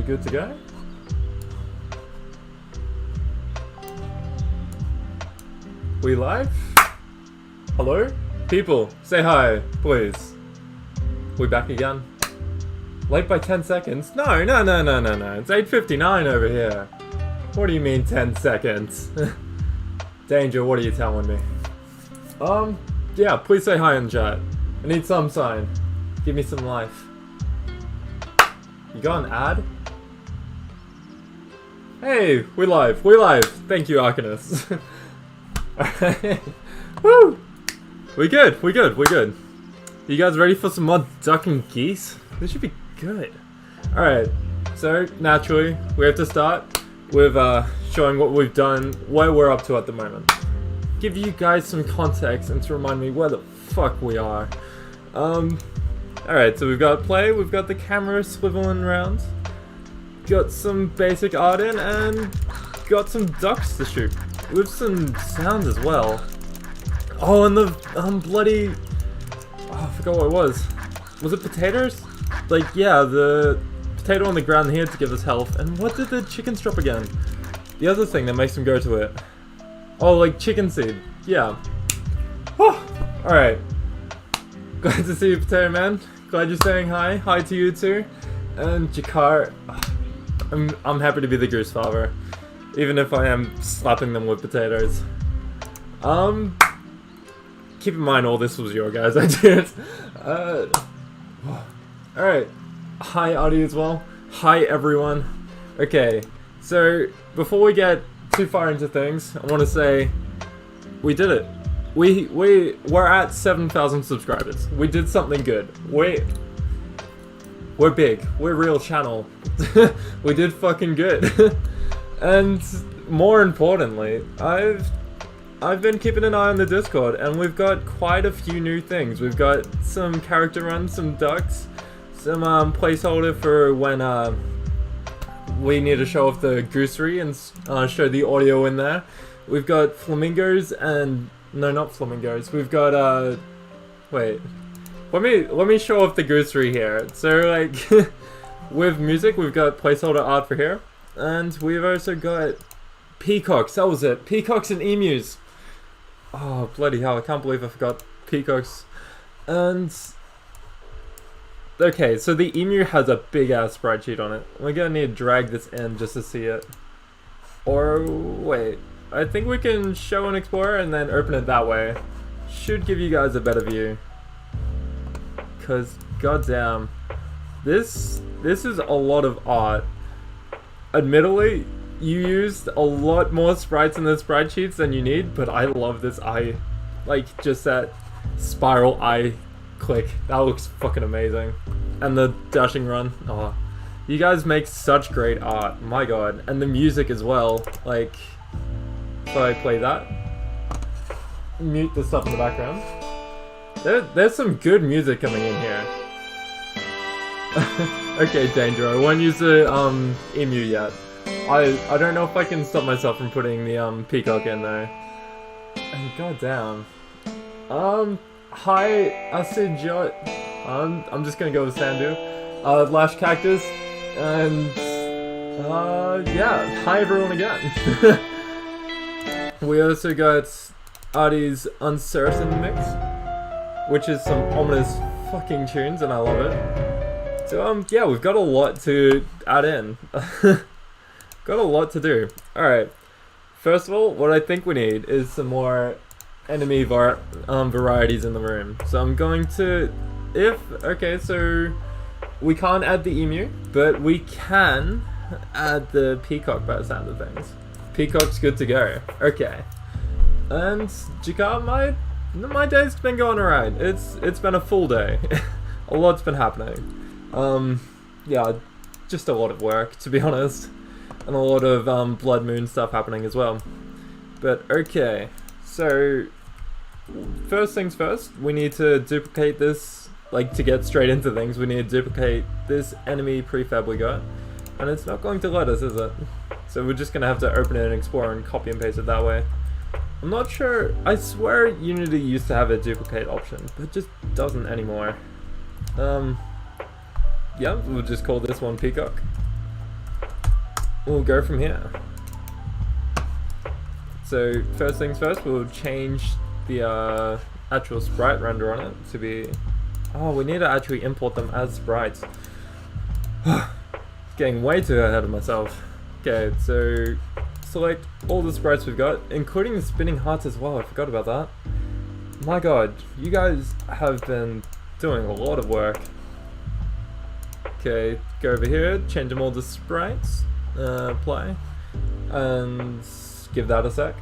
good to go? We live? Hello? People, say hi, please. We back again? Late by 10 seconds? No. It's 8:59 over here. What do you mean 10 seconds? Danger, what are you telling me? Yeah, please say hi in chat. I need some sign. Give me some life. You got an ad? Hey, we live. Thank you, Arcanus. Alright. Woo! We good. You guys ready for some more duck and geese? This should be good. Alright, so naturally, we have to start with showing what we've done, what we're up to at the moment. Give you guys some context and to remind me where the fuck we are. Alright, so we've got play, we've got the camera swiveling around, got some basic art in, and got some ducks to shoot. With some sound as well. Oh, and the bloody... Oh, I forgot what it was. Was it potatoes? Like, yeah, the potato on the ground here to give us health. And what did the chickens drop again? The other thing that makes them go to it. Oh, like chicken seed. Yeah. Oh, alright. Glad to see you, Potato Man. Glad you're saying hi. Hi to you too. And Jakar, I'm happy to be the goose father. Even if I am slapping them with potatoes. Keep in mind all this was your guys' ideas. Alright. Hi Audie as well. Hi everyone. Okay, so before we get too far into things, I want to say we did it. We're at 7,000 subscribers. We did something good. We're big. We're a real channel. We did fucking good. And more importantly, I've been keeping an eye on the Discord, and we've got quite a few new things. We've got some character runs, some ducks, some placeholder for when we need to show off the goosery and show the audio in there. We've got flamingos and no, not flamingos. We've got wait. Let me show off the goosery here. So like with music, we've got placeholder art for here. And we've also got peacocks, that was it. Peacocks and emus. Oh, bloody hell, I can't believe I forgot peacocks. And... okay, so the emu has a big ass spreadsheet on it. We're gonna need to drag this in just to see it. Or, wait. I think we can show an explorer and then open it that way. Should give you guys a better view. Cause, goddamn. This is a lot of art. Admittedly, you used a lot more sprites in the sprite sheets than you need, but I love this eye. Like, just that spiral eye click. That looks fucking amazing. And the dashing run. Oh, you guys make such great art. My god. And the music as well. Like, so I play that. Mute the stuff in the background. There's some good music coming in here. Okay, Danger, I won't use the emu yet. I don't know if I can stop myself from putting the peacock in there. And goddamn. Hi Acid Jot. I'm just gonna go with Sandu. Lash Cactus. And yeah, hi everyone again. We also got Artie's Uncertain mix, which is some ominous fucking tunes and I love it. So yeah, we've got a lot to add in. Got a lot to do. Alright, first of all, what I think we need is some more enemy varieties in the room. So I'm going to, okay, so we can't add the emu, but we can add the peacock by the sound of things. Peacock's good to go. Okay. And Jakar, my day's been going alright. It's been a full day. A lot's been happening. Yeah, just a lot of work, to be honest. And a lot of Blood Moon stuff happening as well. But okay, so first things first, we need to duplicate this, like to get straight into things, we need to duplicate this enemy prefab we got. And it's not going to let us, is it? So we're just going to have to open it in Explorer and copy and paste it that way. I'm not sure, I swear Unity used to have a duplicate option, but it just doesn't anymore. Yeah, we'll just call this one Peacock. we'll go from here. So first things first, we'll change the actual sprite render on it to be... Oh, we need to actually import them as sprites. Getting way too ahead of myself. Okay, so select all the sprites we've got, including the spinning hearts as well. I forgot about that. My god, you guys have been doing a lot of work. Okay, go over here, change them all to sprites, apply, and give that a sec.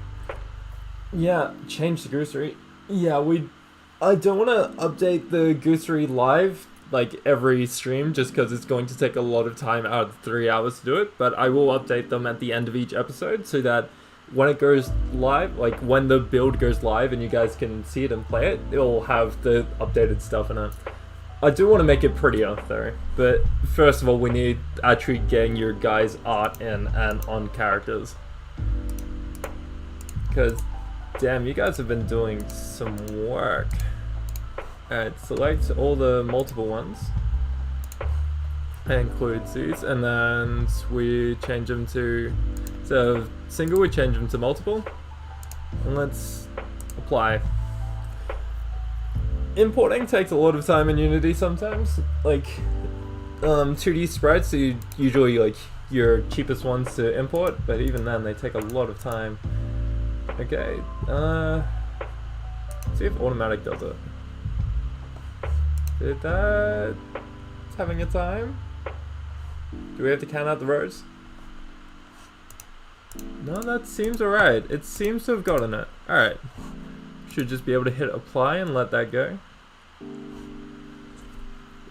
Yeah, change the goosery. Yeah, I don't want to update the goosery live, like every stream, just because it's going to take a lot of time out of 3 hours to do it, but I will update them at the end of each episode so that when it goes live, like when the build goes live and you guys can see it and play it, it'll have the updated stuff in it. I do want to make it prettier though, but first of all we need actually getting your guys' art in and on characters. Because, damn, you guys have been doing some work. Alright, select all the multiple ones. That includes these, and then we change them to, instead of single, we change them to multiple. And let's apply. Importing takes a lot of time in Unity sometimes. Like, 2D sprites are usually like your cheapest ones to import, but even then they take a lot of time. Okay, see if automatic does it. Did that... It's having a time? Do we have to count out the rows? No, that seems alright. It seems to have gotten it. Alright. Should just be able to hit apply and let that go.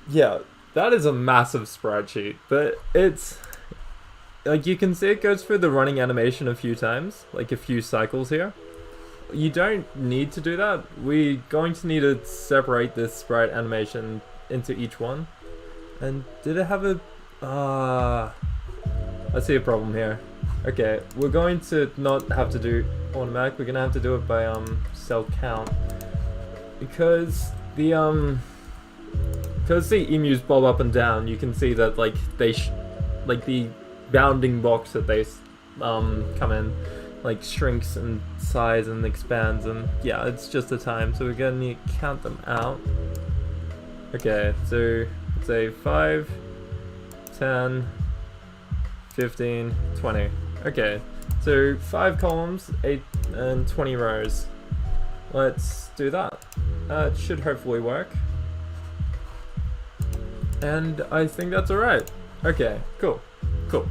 Yeah, that is a massive sprite sheet, but it's... Like, you can see it goes through the running animation a few times, like a few cycles here. You don't need to do that. We're going to need to separate this sprite animation into each one. And did it have a... I see a problem here. Okay, we're going to not have to do automatic, we're going to have to do it by cell count. Because the emus bob up and down, you can see that like they like the bounding box that they come in like shrinks in size and expands, and yeah, it's just a time, so we're gonna need to count them out. Okay, so let's say 5, 10, 15, 20. Okay, so 5 columns, 8 and 20 rows. Let's do that. It should hopefully work. And I think that's alright. Okay, cool. Cool.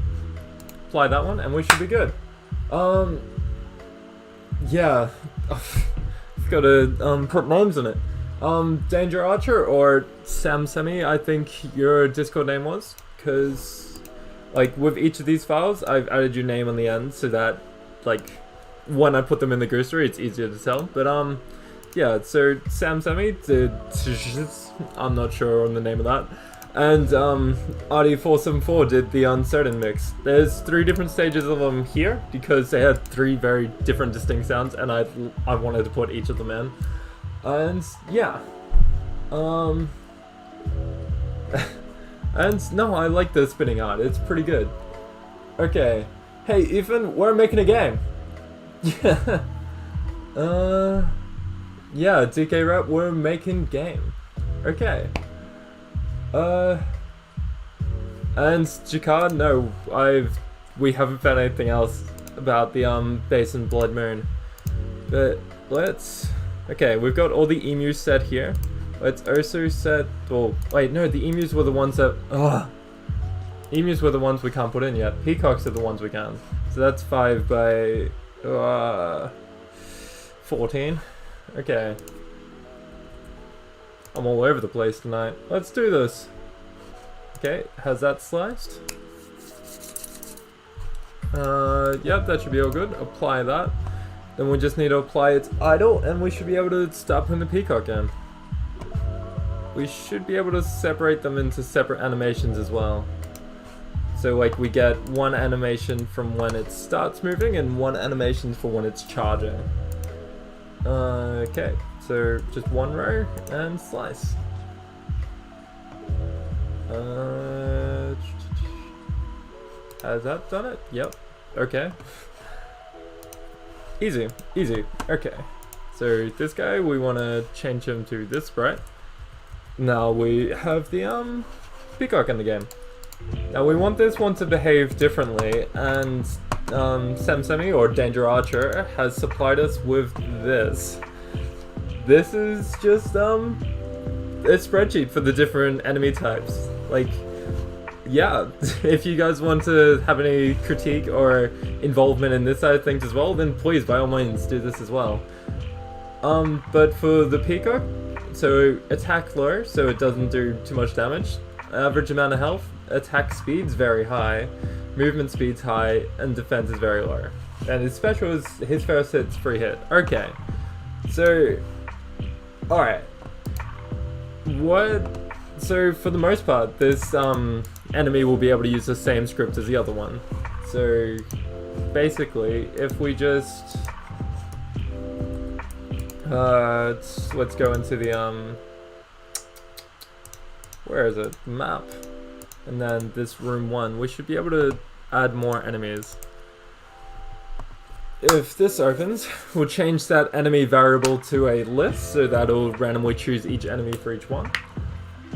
Apply that one and we should be good. Yeah. I've got to put names in it. Danger Archer or Sam Semi, I think your Discord name was. Because, like, with each of these files, I've added your name on the end so that, like, when I put them in the goosery, it's easier to tell. But, yeah, so Sam Semi did... I'm not sure on the name of that. And RD474 did the Uncertain mix. There's 3 different stages of them here because they had 3 very different distinct sounds, and I wanted to put each of them in. And yeah, and no, I like the spinning art. It's pretty good. Okay, hey Ethan, we're making a game. Yeah. Yeah, DK Rap, we're making game. Okay. And Jakar, no, we haven't found anything else about the base and Blood Moon. But let's... Okay, we've got all the emus set here. Let's also set... Oh, wait, no, the emus were the ones that... Emus were the ones we can't put in yet. Peacocks are the ones we can. So that's 5 by... 14. Okay. I'm all over the place tonight. Let's do this. Okay, has that sliced? Yep, that should be all good. Apply that. Then we just need to apply its idle, and we should be able to start putting the peacock in. We should be able to separate them into separate animations as well. So like we get one animation from when it starts moving and one animation for when it's charging. Okay, so just one row and slice. Has that done it? Yep. Okay. Easy, easy. Okay. So this guy, we want to change him to this sprite. Now we have the peacock in the game. Now we want this one to behave differently, and Semsemi or Danger Archer has supplied us with this. This is just a spreadsheet for the different enemy types. Like, yeah, if you guys want to have any critique or involvement in this side of things as well, then please, by all means, do this as well. But for the peacock, so attack low, so it doesn't do too much damage. Average amount of health, attack speed's very high, movement speed's high, and defense is very low. And his special is his first hit's free hit. Okay, so, alright. So for the most part, this enemy will be able to use the same script as the other one. So basically, if we just let's go into the where is it? Map. And then this room 1, we should be able to add more enemies. If this opens, we'll change that enemy variable to a list, so that'll randomly choose each enemy for each one.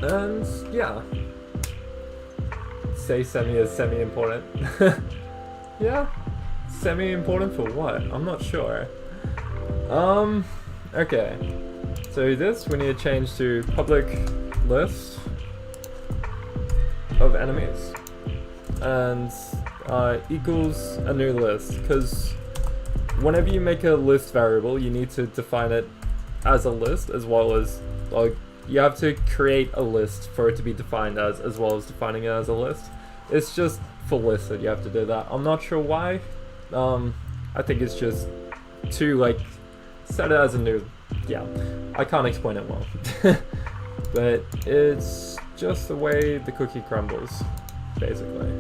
And yeah. Say semi is semi-important. Yeah? Semi-important for what? I'm not sure. Okay. So this, we need to change to public list of enemies. And equals a new list, because whenever you make a list variable, you need to define it as a list, as well as, like, you have to create a list for it to be defined as well as defining it as a list. It's just for lists that you have to do that. I'm not sure why. I think it's just to, like, set it as a new, yeah, I can't explain it well. But it's just the way the cookie crumbles, basically.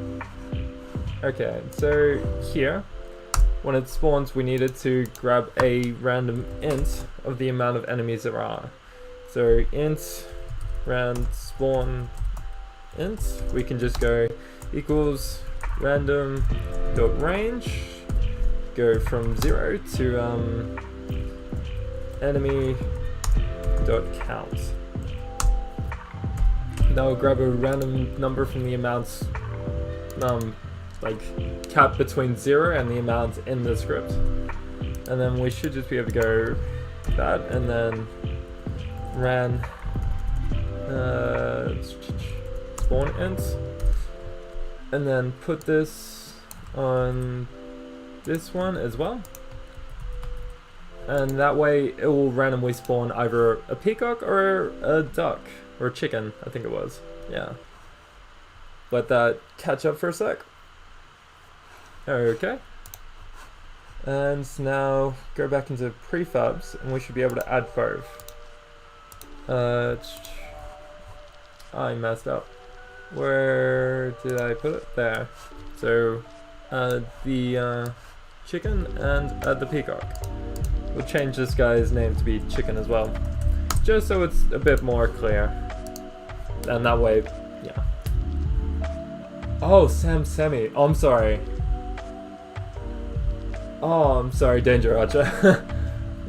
Okay, so here, when it spawns, we needed to grab a random int of the amount of enemies there are. So int rand spawn int, we can just go equals random dot range, go from 0 to enemy dot count. Now we'll grab a random number from the amounts like capped between 0 and the amount in the script. And then we should just be able to go that, and then ran spawn int, and then put this on this one as well. And that way it will randomly spawn either a peacock or a duck, or a chicken, I think it was. Yeah. Let that catch up for a sec. Okay. And now go back into prefabs, and we should be able to add both. I messed up. Where did I put it? There. So, the chicken and the peacock. We'll change this guy's name to be chicken as well, just so it's a bit more clear. And that way, yeah. Oh, Semi. Oh, I'm sorry. Oh, I'm sorry, Danger Archer.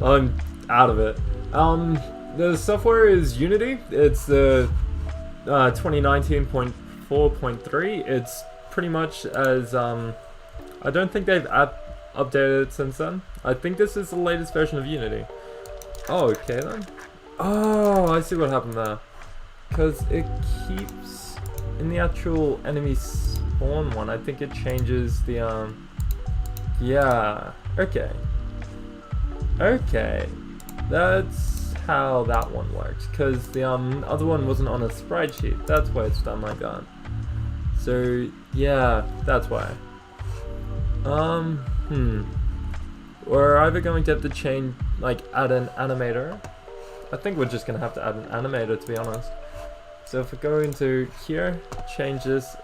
I'm out of it. The software is Unity. It's the 2019.4.3. It's pretty much as I don't think they've updated it since then. I think this is the latest version of Unity. Oh, okay then. Oh, I see what happened there. Because it keeps in the actual enemy spawn one. I think it changes the yeah. Okay. Okay. That's how that one works. Because the other one wasn't on a sprite sheet. That's why it's done like that. So yeah, that's why. We're either going to have to change, like, add an animator. I think we're just gonna have to add an animator, to be honest. So if we go into here, change this,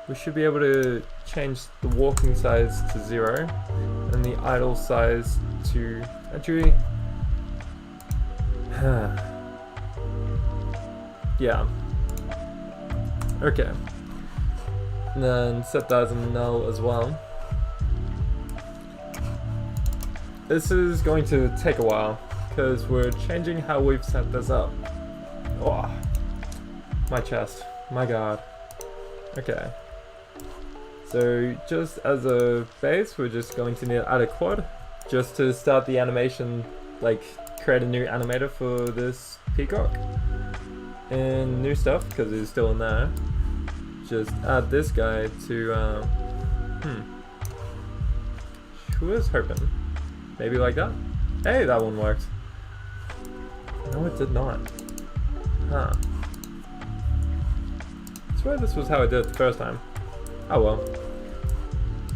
we should be able to change the walking size to 0 and the idle size to, actually, yeah. Okay. And then set that as a null as well. This is going to take a while because we're changing how we've set this up. Oh, my chest, my god. Okay. So just as a base, we're just going to need to add a quad just to start the animation, like create a new animator for this peacock. And new stuff, because it's still in there. Just add this guy to, who was hoping? Maybe like that? Hey, that one worked. No, it did not. Huh. I swear this was how I did it the first time. Oh well.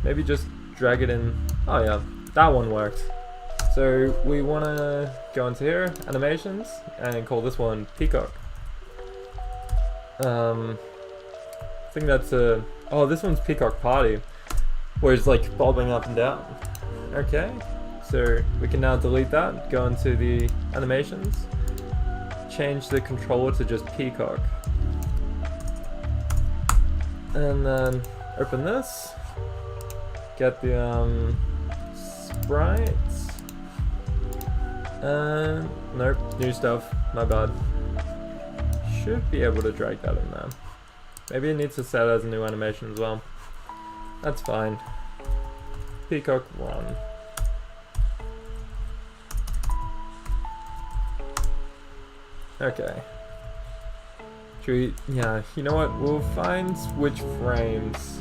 Maybe just drag it in. Oh yeah, that one worked. So we want to go into here, animations, and call this one peacock. I think that's a... Oh, this one's peacock party, where it's like bobbing up and down. Okay, so we can now delete that, go into the animations, change the controller to just peacock. And then open this, get the sprites, and nope, new stuff, my bad. Should be able to drag that in there. Maybe it needs to set as a new animation as well. That's fine. Peacock 1. Okay. Should we, yeah, you know what? We'll find which frames.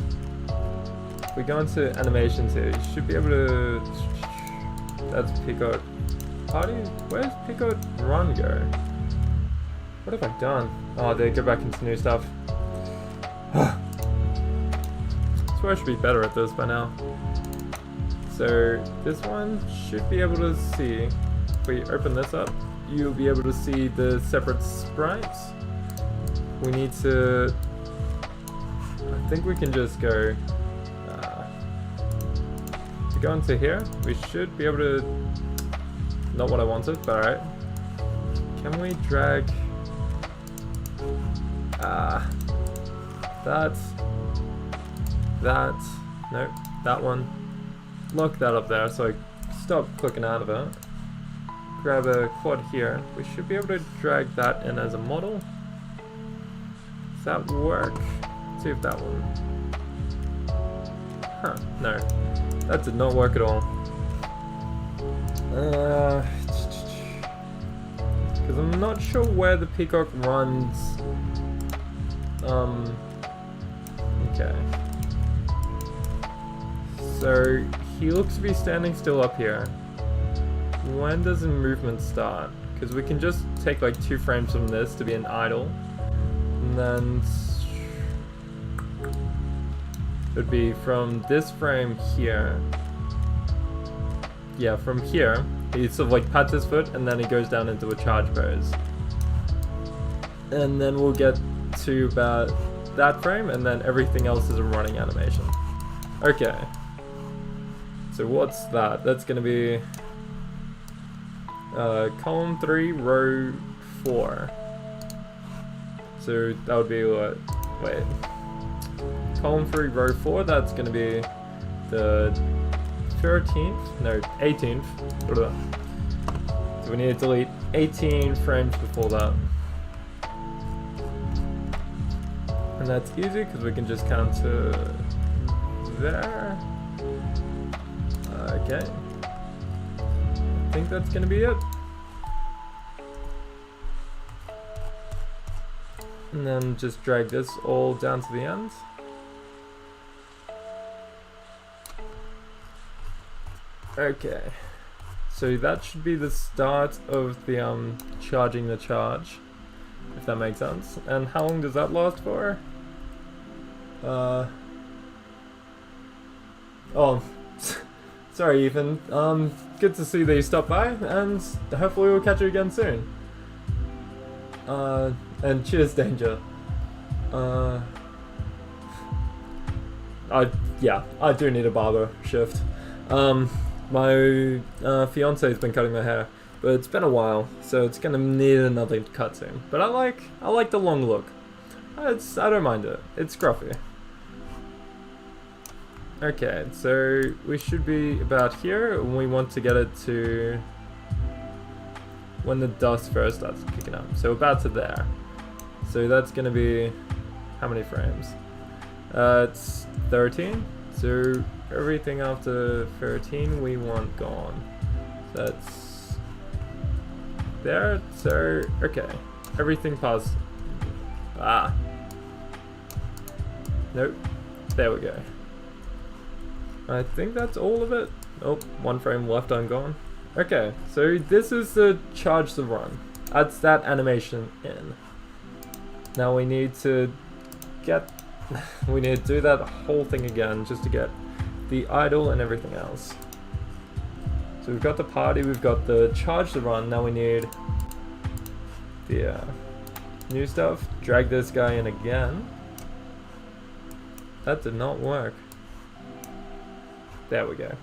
We go into animations here. You should be able to. That's Peacock Party. Where's Peacock Run go? What have I done? Oh, they go back into new stuff. I swear I should be better at this by now. So this one should be able to see. If we open this up, you'll be able to see the separate sprites. We need to. I think we can just go. To go into here, we should be able to. Not what I wanted, but alright. Can we drag? Nope, that one. Lock that up there so I stop clicking out of it. Grab a quad here. We should be able to drag that in as a model. Does that work? Let's see if that one. Huh, no. That did not work at all. Because I'm not sure where the peacock runs. Okay. So he looks to be standing still up here. When does the movement start? Because we can just take like 2 frames from this to be an idle. And then it would be from this frame here. Yeah, from here. He sort of like pats his foot and then he goes down into a charge pose. And then we'll get to about that frame and then everything else is a running animation. Okay. So what's that? That's gonna be column 3, row 4. So that would be what? Wait. Column 3, row 4, that's gonna be the 13th? No, 18th. So we need to delete 18 frames before that. And that's easy because we can just count to there. Okay. I think that's gonna be it. And then just drag this all down to the end. Okay. So that should be the start of the charging the charge, if that makes sense. And how long does that last for? Oh, sorry Ethan. Good to see that you stopped by, and hopefully we'll catch you again soon. And cheers, Danger. Yeah, I do need a barber shift. My fiance's been cutting my hair, but it's been a while, so it's gonna need another cut soon. But I like the long look. I don't mind it. It's scruffy. Okay, so we should be about here, and we want to get it to when the dust first starts kicking up. So about to there. So that's gonna be how many frames? It's 13. So everything after 13 we want gone. That's there. So okay, everything past. Nope. There we go. I think that's all of it. Oh, one frame left ungone. Okay, so this is the charge the run. That's that animation in. Now we need to get, we need to do that whole thing again just to get the idle and everything else. So we've got the party, we've got the charge the run, now we need the new stuff. Drag this guy in again. That did not work. There we go.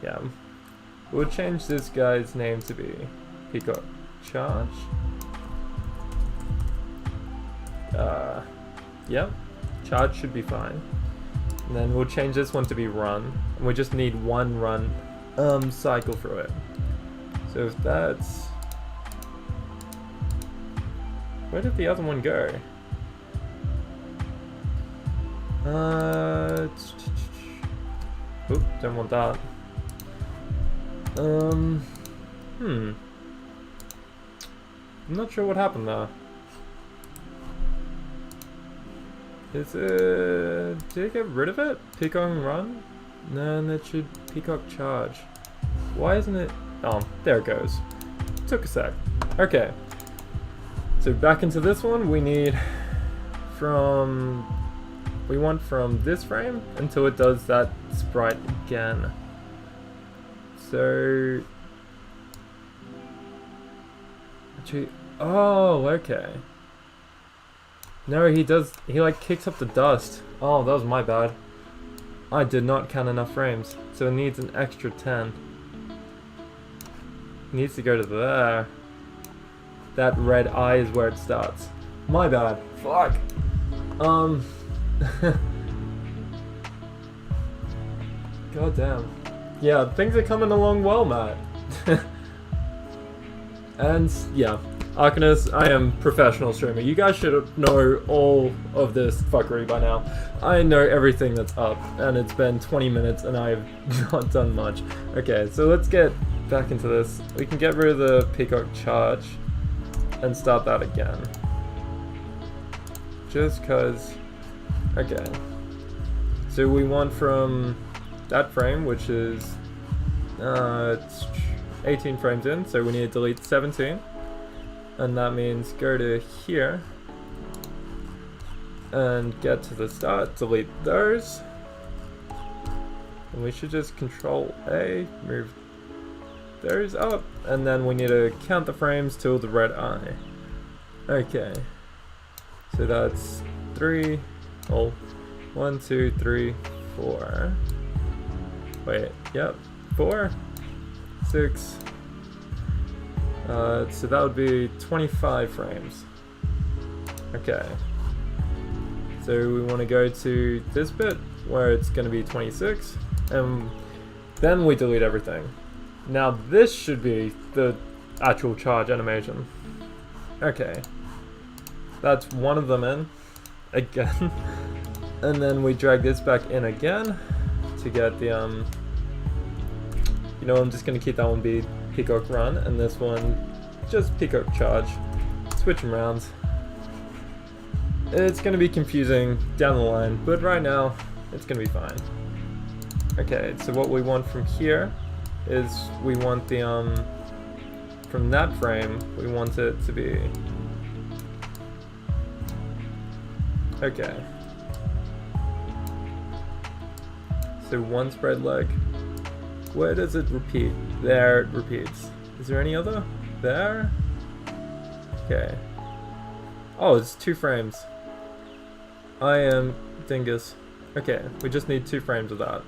Yeah. We'll change this guy's name to be Peacock Charge. Yep. Charge should be fine. And then we'll change this one to be Run. And we just need one run cycle through it. So if that's... Where did the other one go? Oop, don't want that. I'm not sure what happened there. Is it... Did it get rid of it? Peacock Run? No, that should Peacock Charge. Why isn't it... Oh, there it goes. Took a sec. Okay. So back into this one, we need from... We want from this frame until it does that sprite again. So... Actually, oh, okay. No, he does, he like kicks up the dust. Oh, that was my bad. I did not count enough frames, so it needs an extra 10. It needs to go to there. That red eye is where it starts. My bad. Fuck. God damn. Yeah, things are coming along well, Matt. And yeah, Arcanus, I am professional streamer. You guys should know all of this fuckery by now. I know everything that's up, and it's been 20 minutes and I've not done much. Okay, so let's get back into this. We can get rid of the Peacock Charge and start that again. Just cause, okay. So we want from that frame, which is it's 18 frames in, so we need to delete 17. And that means go to here and get to the start, delete those. And we should just Control A, move those up, and then we need to count the frames till the red eye. Okay. So that's 3, oh, 1, 2, 3, 4. Wait, yep, 4, 6. So that would be 25 frames. Okay. So we want to go to this bit where it's going to be 26, and then we delete everything. Now this should be the actual charge animation. Okay. That's one of them in, again. And then we drag this back in again to get the, you know, I'm just going to keep that one be Peacock Run, and this one just Peacock Charge. Switch them around. It's going to be confusing down the line, but right now it's going to be fine. Okay, so what we want from here is we want the, from that frame, we want it to be, okay. So one spread leg. Where does it repeat? There it repeats. Is there any other? There? Okay. Oh, it's 2 frames. I am dingus. Okay, we just need 2 frames of that.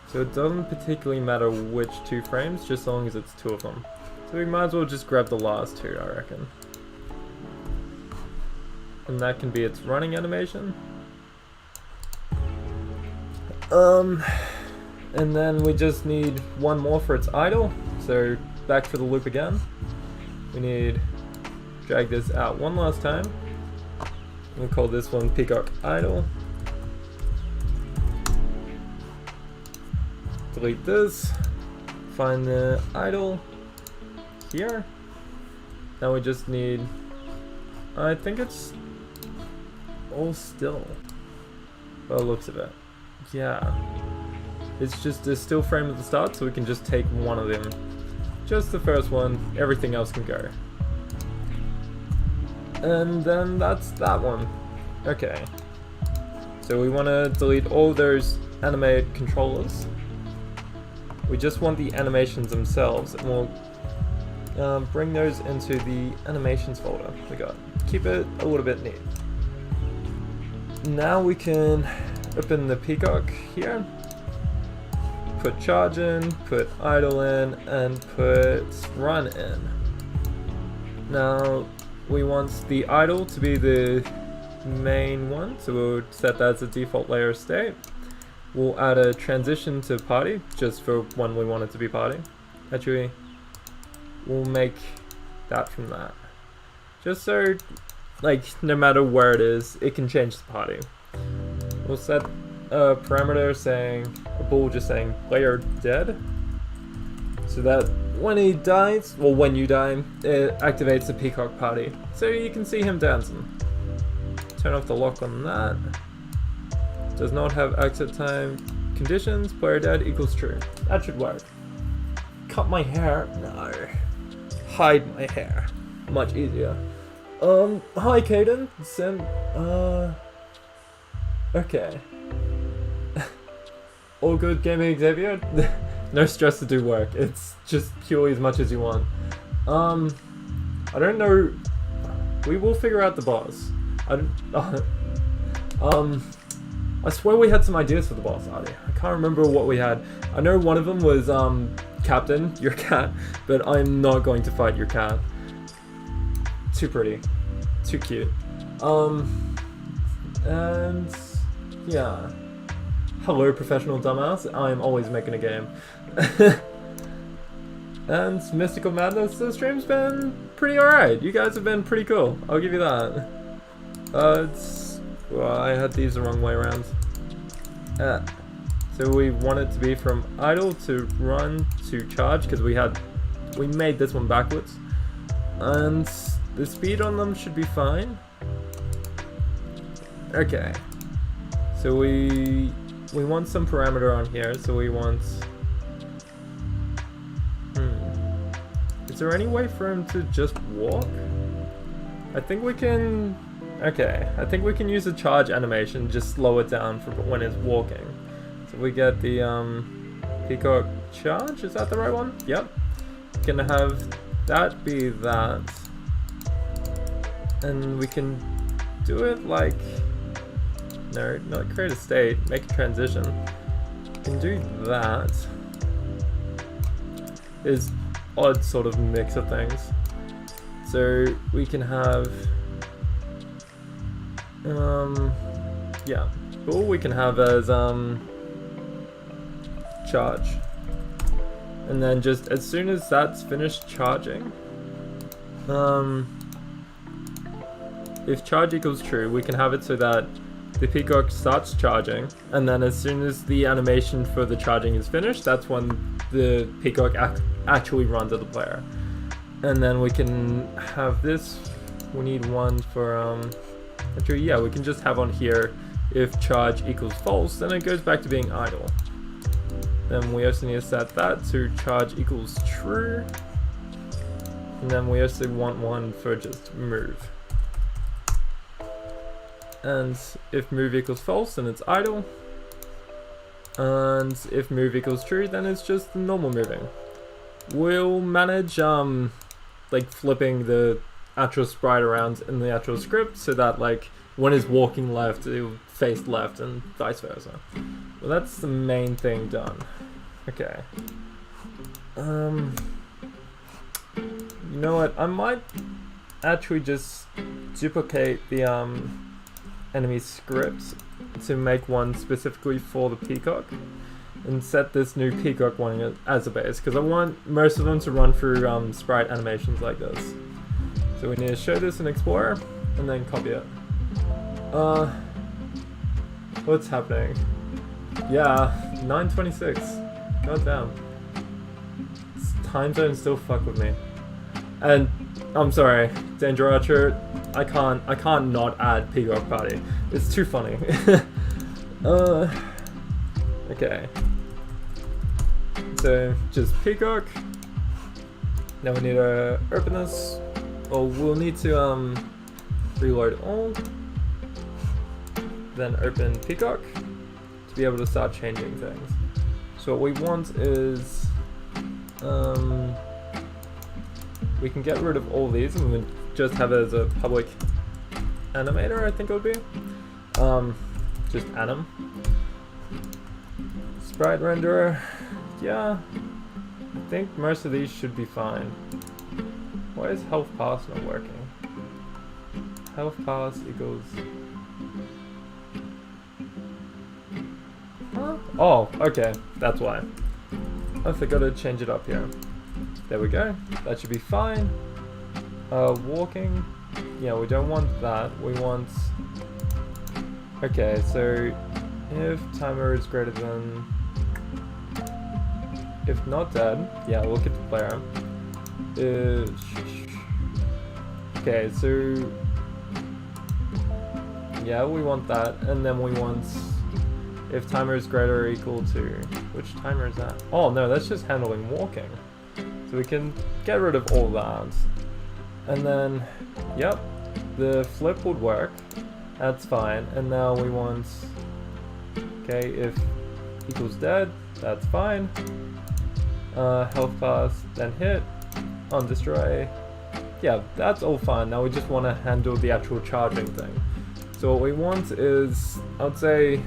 So it doesn't particularly matter which 2 frames, just as long as it's 2 of them. So we might as well just grab the last 2, I reckon. and that can be its running animation. And then we just need one more for its idle. So back for the loop again. We need drag this out one last time. We'll call this one peacock idle. Delete this. Find the idle here. Now we just need, I think it's all still by the looks of it. Yeah. It's just a still frame at the start, so we can just take one of them. Just the first one, everything else can go. And then that's that one. Okay. So we want to delete all those animated controllers. We just want the animations themselves, and we'll bring those into the animations folder we got. Keep it a little bit neat. Now we can open the peacock here. Put charge in, put idle in, and put run in. Now we want the idle to be the main one, so we'll set that as a default layer state. We'll add a transition to party, just for when we want it to be party. Actually, we'll make that from that. Just so, like, no matter where it is, it can change the party. We'll set a parameter saying, a bool just saying player dead, so that when he dies, well, when you die, it activates the peacock party, so you can see him dancing. Turn off the lock on that. Does not have exit time conditions, player dead equals true. That should work. Cut my hair? No. Hide my hair. Much easier. Hi Caden. Send, okay. All good gaming Xavier? No stress to do work. It's just purely as much as you want. I don't know. We will figure out the boss. I swear we had some ideas for the boss, Adi. I can't remember what we had. I know one of them was, Captain, your cat, but I'm not going to fight your cat. Too pretty. Too cute. And yeah. Hello, professional dumbass. I'm always making a game. And Mystical Madness, the stream's been pretty alright. You guys have been pretty cool. I'll give you that. Well, I had these the wrong way around. So we want it to be from idle to run to charge, because we made this one backwards. And the speed on them should be fine. Okay. So we want some parameter on here, so we want... Is there any way for him to just walk? I think we can... Okay, I think we can use a charge animation, just slow it down for when it's walking. So we get the peacock charge, is that the right one? Yep. Gonna have that be that. And we can do it like... No, not create a state, make a transition. We can do that. Is odd sort of mix of things. So we can have... yeah, all we can have as charge, and then just as soon as that's finished charging, if charge equals true, we can have it so that the peacock starts charging, and then as soon as the animation for the charging is finished, that's when the peacock actually runs at the player. And then we can have this, we need one for actually, yeah, we can just have on here, if charge equals false, then it goes back to being idle. Then we also need to set that to charge equals true. And then we also want one for just move. And if move equals false, then it's idle. And if move equals true, then it's just normal moving. We'll manage like flipping the actual sprite around in the actual script, so that like when it's walking left, it will face left and vice versa. Well, that's the main thing done. Okay. You know what? I might actually just duplicate the enemy script to make one specifically for the peacock, and set this new peacock one as a base, because I want most of them to run through sprite animations like this. So we need to show this in Explorer, and then copy it. What's happening? Yeah, 9:26. God damn. This time zone still fuck with me. And I'm sorry, Danger Archer, I can't not add Peacock Party. It's too funny. Okay. So just Peacock. Now we need to open this. Or we'll need to reload all. Then open Peacock to be able to start changing things. So what we want is we can get rid of all these and we just have it as a public animator, I think it would be. Just anim. Sprite renderer, yeah. I think most of these should be fine. Why is health pass not working? Health pass equals... Huh? Oh, okay, that's why. I forgot to change it up here. There we go, that should be fine. Walking, yeah, we don't want that. We want... Okay, so if timer is greater than... If not dead, yeah, look at the player. Okay, so... Yeah, we want that, and then we want... If timer is greater or equal to... Which timer is that? Oh no, that's just handling walking. So we can get rid of all that. And then, yep, the flip would work. That's fine. And now we want... Okay, if equals dead, that's fine. Health pass, then hit, on destroy. Yeah, that's all fine. Now we just want to handle the actual charging thing. So what we want is, I'd say...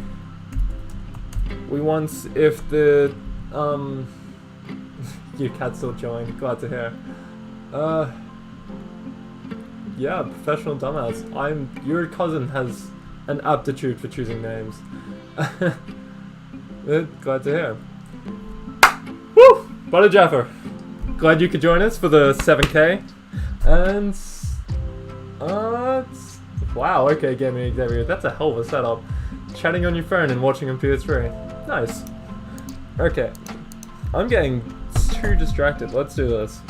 We want if the your cat's still chilling, glad to hear. Yeah, professional dumbass. Your cousin has an aptitude for choosing names. Glad to hear. Woo! Butter Jaffer. Glad you could join us for the 7K. And wow, okay, Gaming Xavier, that's a hell of a setup. Chatting on your phone and watching on PS3. Nice. Okay. I'm getting too distracted. Let's do this.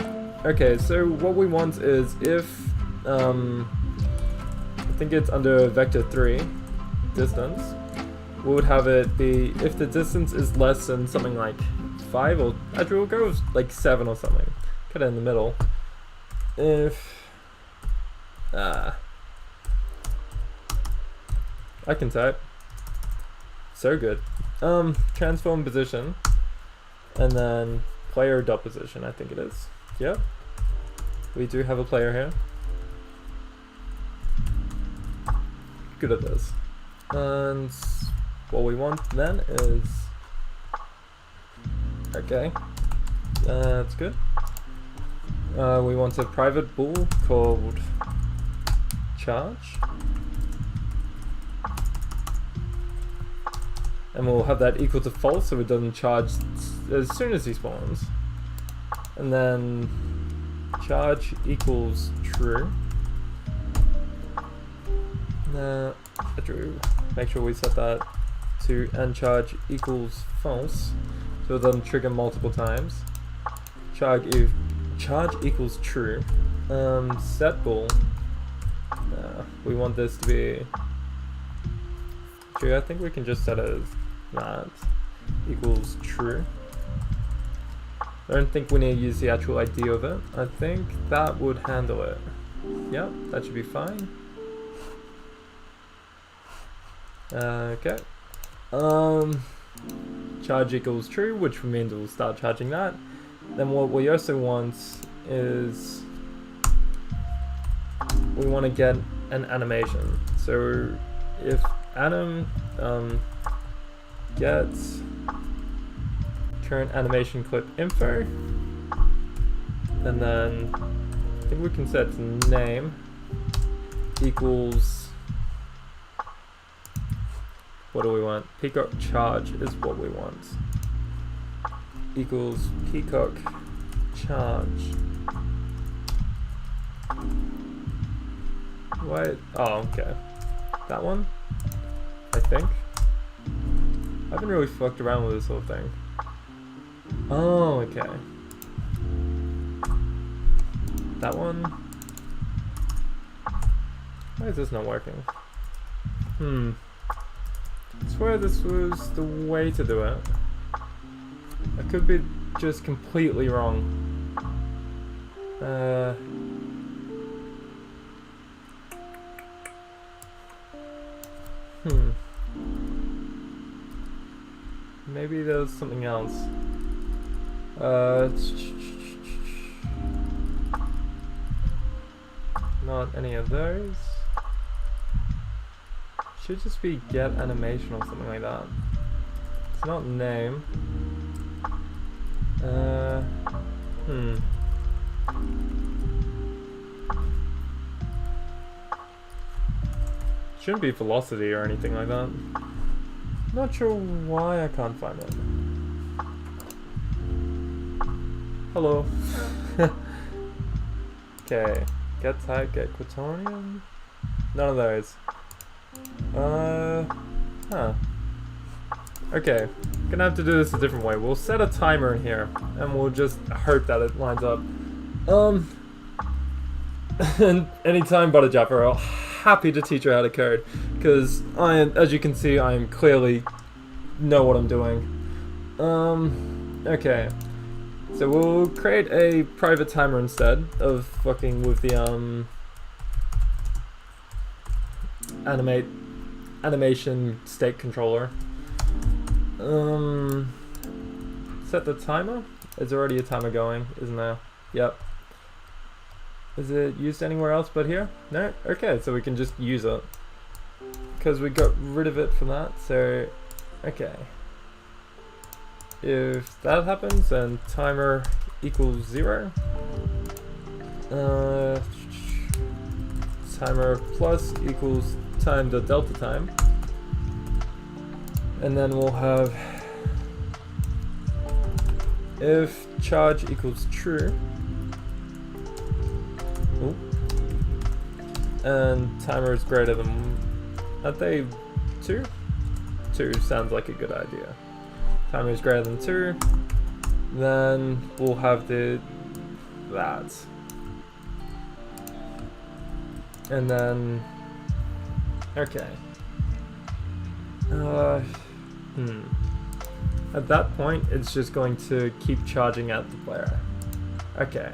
Okay, so what we want is if... I think it's under vector 3, distance. We would have it be... If the distance is less than something like 5, or actually we'll go with like 7 or something. Cut it in the middle. If... I can type. So good. Transform position, and then player dot position, I think it is. Yep. We do have a player here. Good at this. And what we want then is... Okay. That's good. We want a private bool called charge. And we'll have that equal to false so it doesn't charge as soon as he spawns. And then charge equals true. True. Make sure we set that to and charge equals false so it doesn't trigger multiple times. Charge equals true. Set bool. We want this to be true. I think we can just set it as that equals true. I don't think we need to use the actual ID of it. I think that would handle it. Yep, that should be fine. Okay. Charge equals true, which means we'll start charging that. Then what we also want is we want to get an animation. So if anim gets current animation clip info, and then I think we can set name equals, what do we want? Peacock charge is what we want. Equals peacock charge. Wait, oh, okay. That one? I think. I haven't really fucked around with this whole thing. Oh, okay. That one? Why is this not working? I swear this was the way to do it. I could be just completely wrong. Maybe there's something else. Not any of those. Should just be get animation or something like that. It's not name. Shouldn't be velocity or anything like that. Not sure why I can't find it. Hello. Okay. Get type, get quaternion. None of those. Okay. Gonna have to do this a different way. We'll set a timer in here and we'll just hope that it lines up. And anytime, Butter Japper, I'm happy to teach you how to code, because as you can see, I am clearly know what I'm doing. Okay. So we'll create a private timer instead of fucking with the animation state controller. Set the timer. There's already a timer going, isn't there? Yep. Is it used anywhere else but here? No? Okay, so we can just use it. Because we got rid of it from that, so... Okay. If that happens, then timer equals 0. Timer plus equals time.delta time. And then we'll have if charge equals true. Ooh. And timer is greater than, aren't they 2? 2 sounds like a good idea. Timer is greater than 2. Then we'll have that. And then, okay. At that point, it's just going to keep charging at the player. Okay.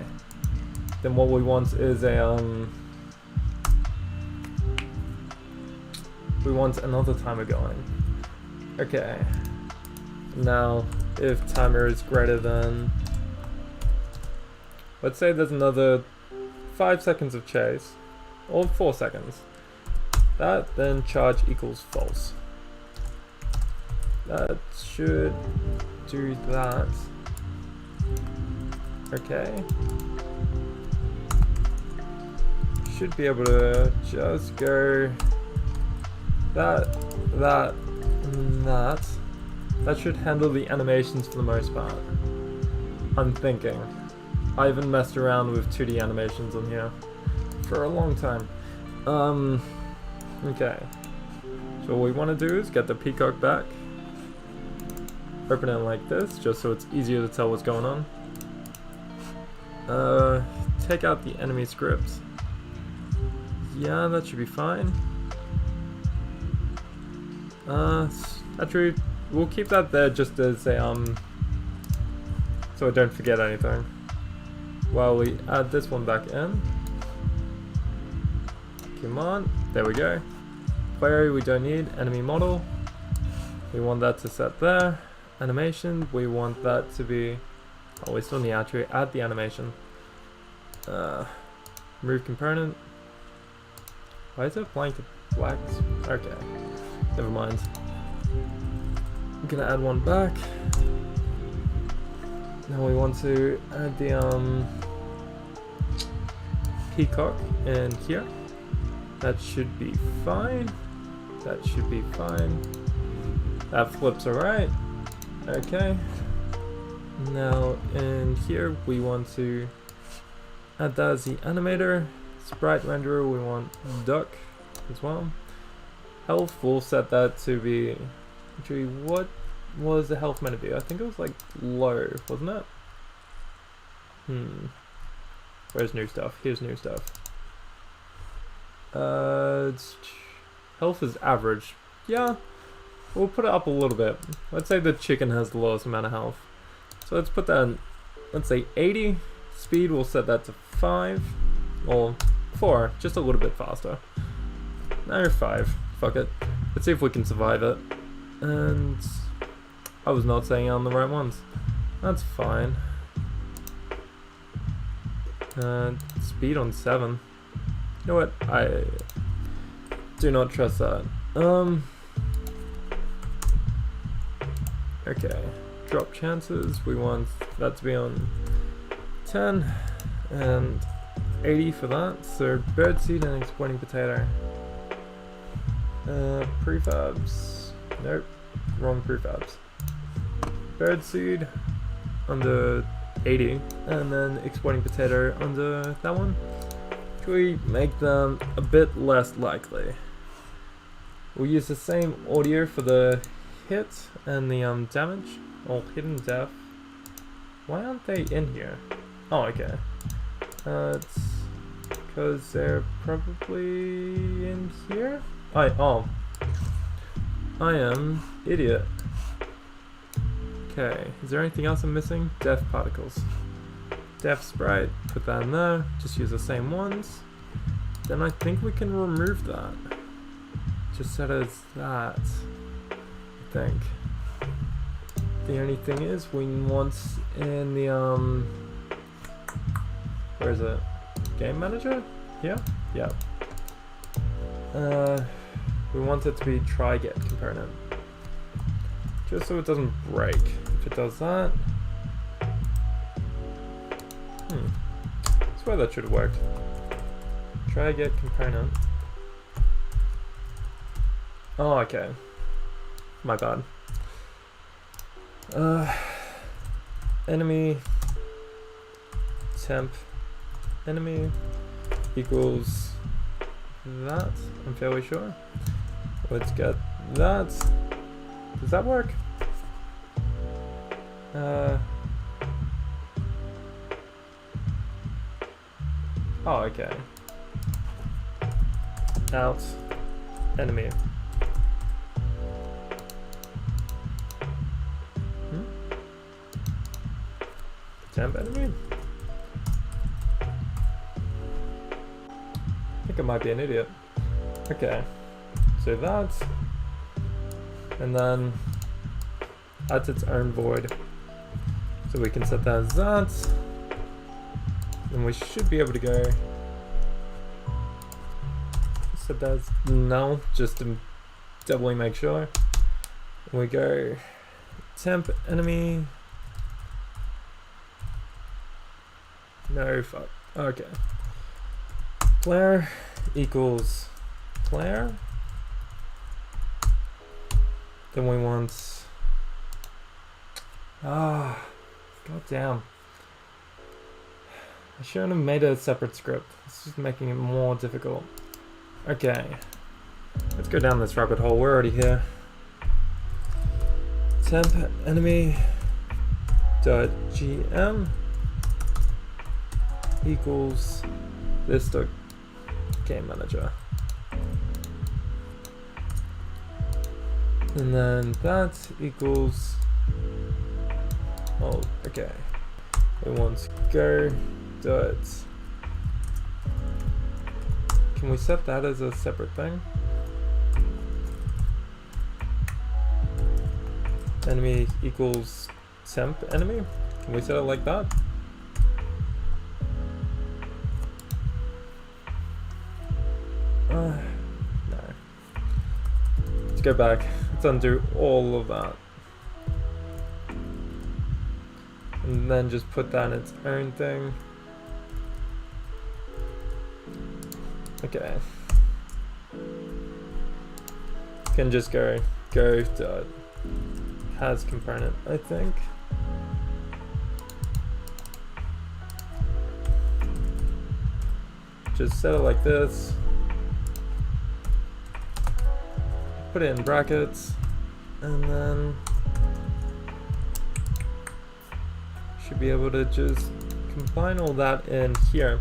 Then what we want is a, we want another timer going. Okay. Now, if timer is greater than, let's say there's another 5 seconds of chase, or 4 seconds. That, then charge equals false. That should do that. Okay. Should be able to just go that, and that. That should handle the animations for the most part. I'm thinking. I haven't messed around with 2D animations on here for a long time. Okay. So what we want to do is get the peacock back. Open it like this, just so it's easier to tell what's going on. Take out the enemy script. Yeah, that should be fine. Actually, we'll keep that there just as a, so I don't forget anything. While we add this one back in. Come on, there we go. Query we don't need, enemy model. We want that to set there. Animation, we want that to be, oh, we still need to add the animation. Remove component. Why is it blank to black? Okay, never mind. I'm gonna add one back. Now we want to add the peacock in here. That should be fine. That should be fine. That flips alright. Okay. Now in here we want to add that as the animator. Sprite renderer we want duck as well. Health, we'll set that to be... Actually, what was the health meant to be? I think it was like low, wasn't it? Where's new stuff? Here's new stuff. Health is average. Yeah, we'll put it up a little bit. Let's say the chicken has the lowest amount of health. So let's put that in, let's say 80. Speed, we'll set that to 5. Or 4, just a little bit faster. No, 5. Fuck it. Let's see if we can survive it. And I was not saying on the right ones. That's fine. Speed on 7. You know what? I do not trust that. Okay. Drop chances. We want that to be on 10 and 80 for that. So birdseed and exploding potato. Prefabs. Nope. Wrong prefabs. Birdseed under 80 and then exploding potato under that one. Can we make them a bit less likely? We'll use the same audio for the hit and the damage. Oh, hit and death. Why aren't they in here? Oh, okay. It's because they're probably in here? I am idiot. Okay, is there anything else I'm missing? Death particles. Death sprite, put that in there, just use the same ones. Then I think we can remove that. Just set as that, I think. The only thing is we want in the, where is it? Game manager? Here? Yeah. We want it to be try get component. Just so it doesn't break. If it does that, I swear that should have worked. Try get component. Oh, okay. My bad. Enemy temp enemy equals that. I'm fairly sure. Let's get that. Does that work? Oh, okay. Out. Enemy. Temp enemy? I think I might be an idiot. Okay. So that. And then adds its own void. So we can set that as that. And we should be able to go set that as null, just to doubly make sure. We go temp enemy. No, fuck. Okay. Player equals player. Then we want... god damn. I shouldn't have made a separate script. It's just making it more difficult. Okay. Let's go down this rabbit hole. We're already here. Temp enemy dot gm equals this dot game manager. And then that equals, oh, okay. We want go dot, can we set that as a separate thing? Enemy equals temp enemy? Can we set it like that? No. Let's go back. Let's undo all of that. And then just put that in its own thing. Okay. can just go to has component, I think. Just set it like this. Put it in brackets, and then should be able to just combine all that in here.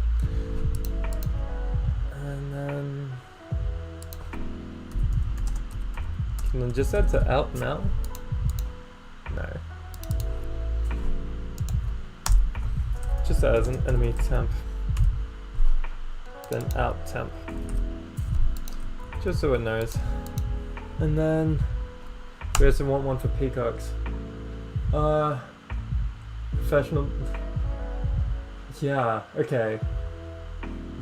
And then can I just set to out now? No. Just as an enemy temp. Then out temp. Just so it knows. And then we also want one for peacocks. Professional. Yeah, okay.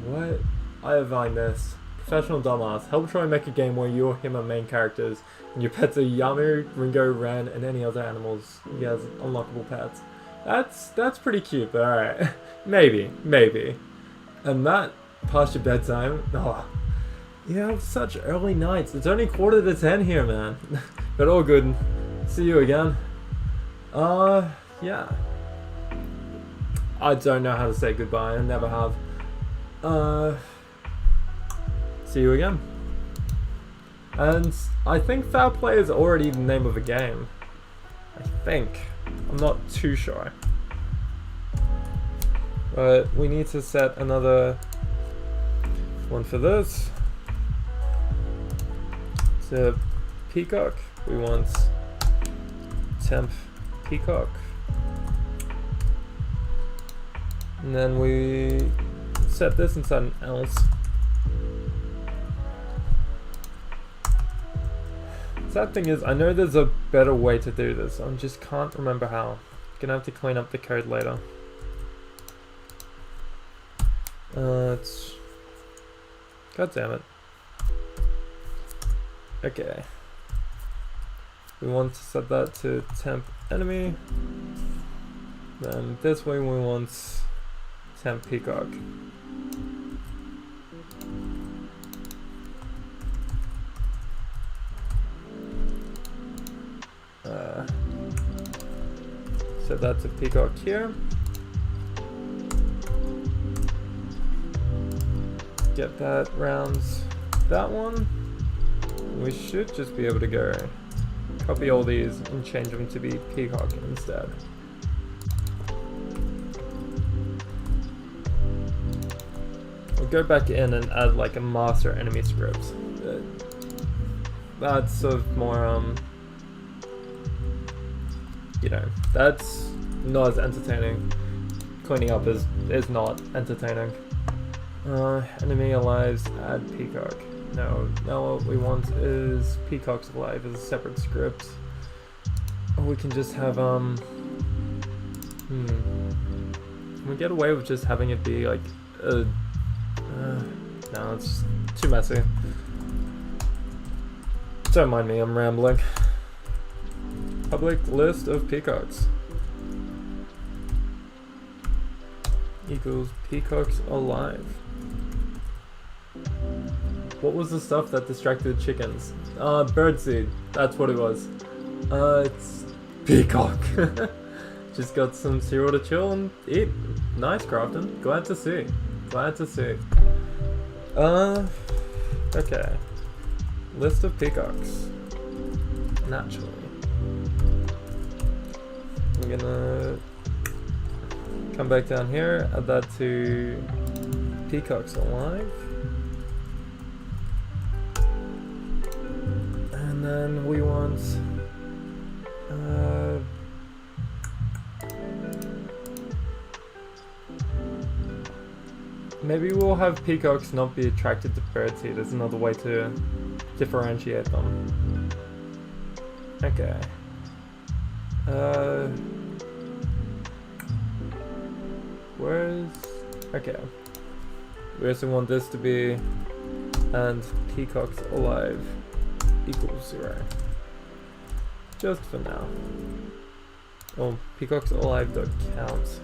What? I outlined this. Professional dumbass. Help Troy make a game where you or him are main characters, and your pets are Yamu, Ringo, Ren, and any other animals. He has unlockable pets. That's pretty cute, but alright. maybe. And that past your bedtime. Oh, you have such early nights. It's only 9:45 here, man. But all good. See you again. Yeah. I don't know how to say goodbye. I never have. See you again. And I think foul play is already the name of a game. I think. I'm not too sure. But we need to set another one for this. To peacock, we want temp peacock. And then we set this inside an else. Sad thing is, I know there's a better way to do this. I just can't remember how. Gonna have to clean up the code later. God damn it. Okay. We want to set that to temp enemy. Then this way we want temp peacock. Set that to peacock here. Get that rounds that one. We should just be able to go copy all these and change them to be peacock instead. We'll go back in and add like a master enemy script. That's sort of more you know, that's not as entertaining. Cleaning up is not entertaining. Enemy alive, add peacock. No, now what we want is peacocks alive as a separate script. Or we can just have can we get away with just having it be like no, it's too messy. Don't mind me, I'm rambling. Public list of peacocks equals peacocks alive. What was the stuff that distracted chickens? Birdseed. That's what it was. It's peacock. Just got some cereal to chill and eat. Nice, Crafton. Glad to see. Glad to see. Okay. List of peacocks. Naturally. We're gonna come back down here, add that to peacocks alive. And then we want maybe we'll have peacocks not be attracted to birdseed as another way to differentiate them. Okay. Okay. We also want this to be and peacocks alive equals 0. Just for now. Oh, peacocks alive.count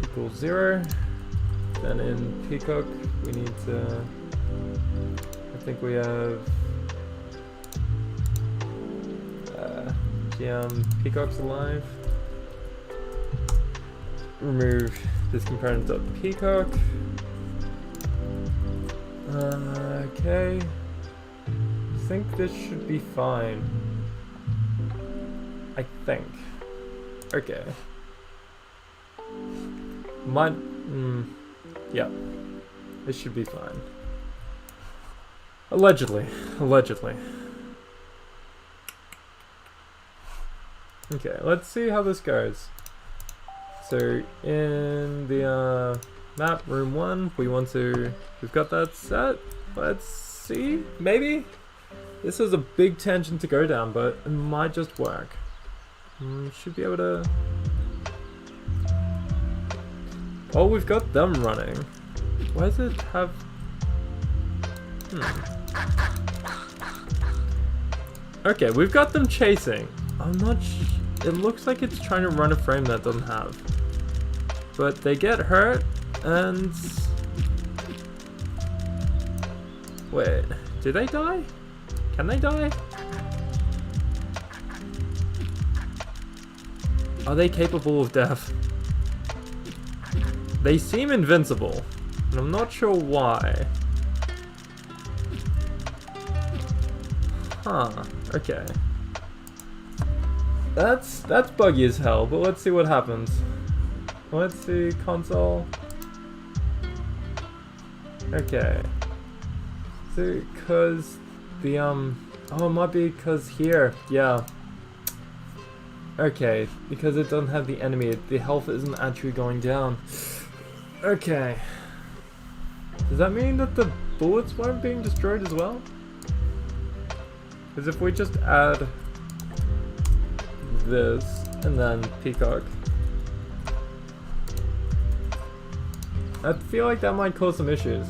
equals 0. Then in peacock we need to, I think we have the peacock's alive. Remove this component of peacock. Okay. I think this should be fine. I think. Okay. Yeah. This should be fine. Allegedly. Allegedly. Okay, let's see how this goes. So, in the map, room 1, we've got that set. Let's see, maybe? This is a big tangent to go down, but it might just work. Should be able to... Oh, we've got them running. Why does it have... Okay, we've got them chasing. I'm not it looks like it's trying to run a frame that doesn't have. But they get hurt, and... Wait, do they die? Can they die? Are they capable of death? They seem invincible, and I'm not sure why. Huh, okay. That's buggy as hell, but let's see what happens. Let's see, console. Okay. So, cause the, oh, it might be cause here, yeah. Okay, because it doesn't have the enemy, the health isn't actually going down. Okay. Does that mean that the bullets weren't being destroyed as well? Because if we just add this and then peacock, I feel like that might cause some issues.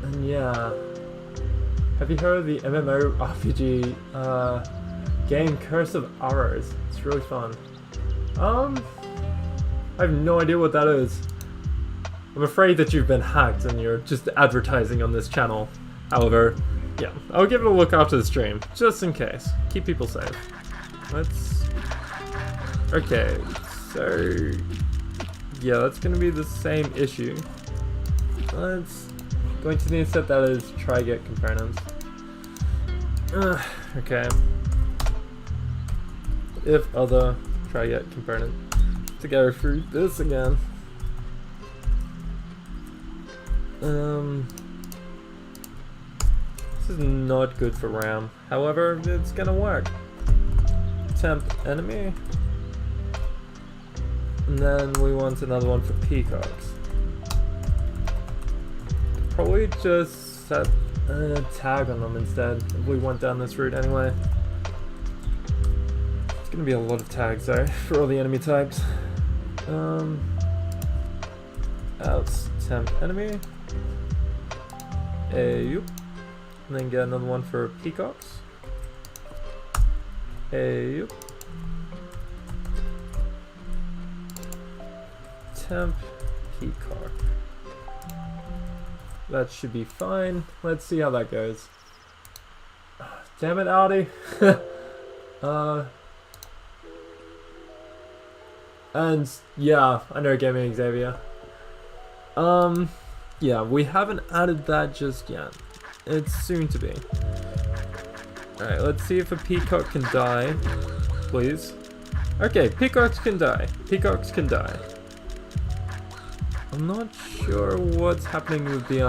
And yeah, have you heard of the MMORPG game Curse of Hours? It's really fun. I have no idea what that is. I'm afraid that you've been hacked and you're just advertising on this channel. However, yeah, I'll give it a look after the stream, just in case. Keep people safe. Let's... Okay, so... Yeah, that's gonna be the same issue. Let's... Going to need to set that as try get components. Okay. If other try get component. To go through this again. This is not good for RAM. However, it's gonna work. Temp enemy. And then we want another one for peacocks. Probably just set a tag on them instead, if we went down this route anyway. It's gonna be a lot of tags though, for all the enemy types. Outs, temp enemy. Ayoop. And then get another one for peacocks. Ayoop. Temp peacock. That should be fine. Let's see how that goes. Damn it, Audi. And yeah, I know Gaming Xavier. Yeah, we haven't added that just yet. It's soon to be. Alright, let's see if a peacock can die. Please. Okay, peacocks can die. Peacocks can die. I'm not sure what's happening with the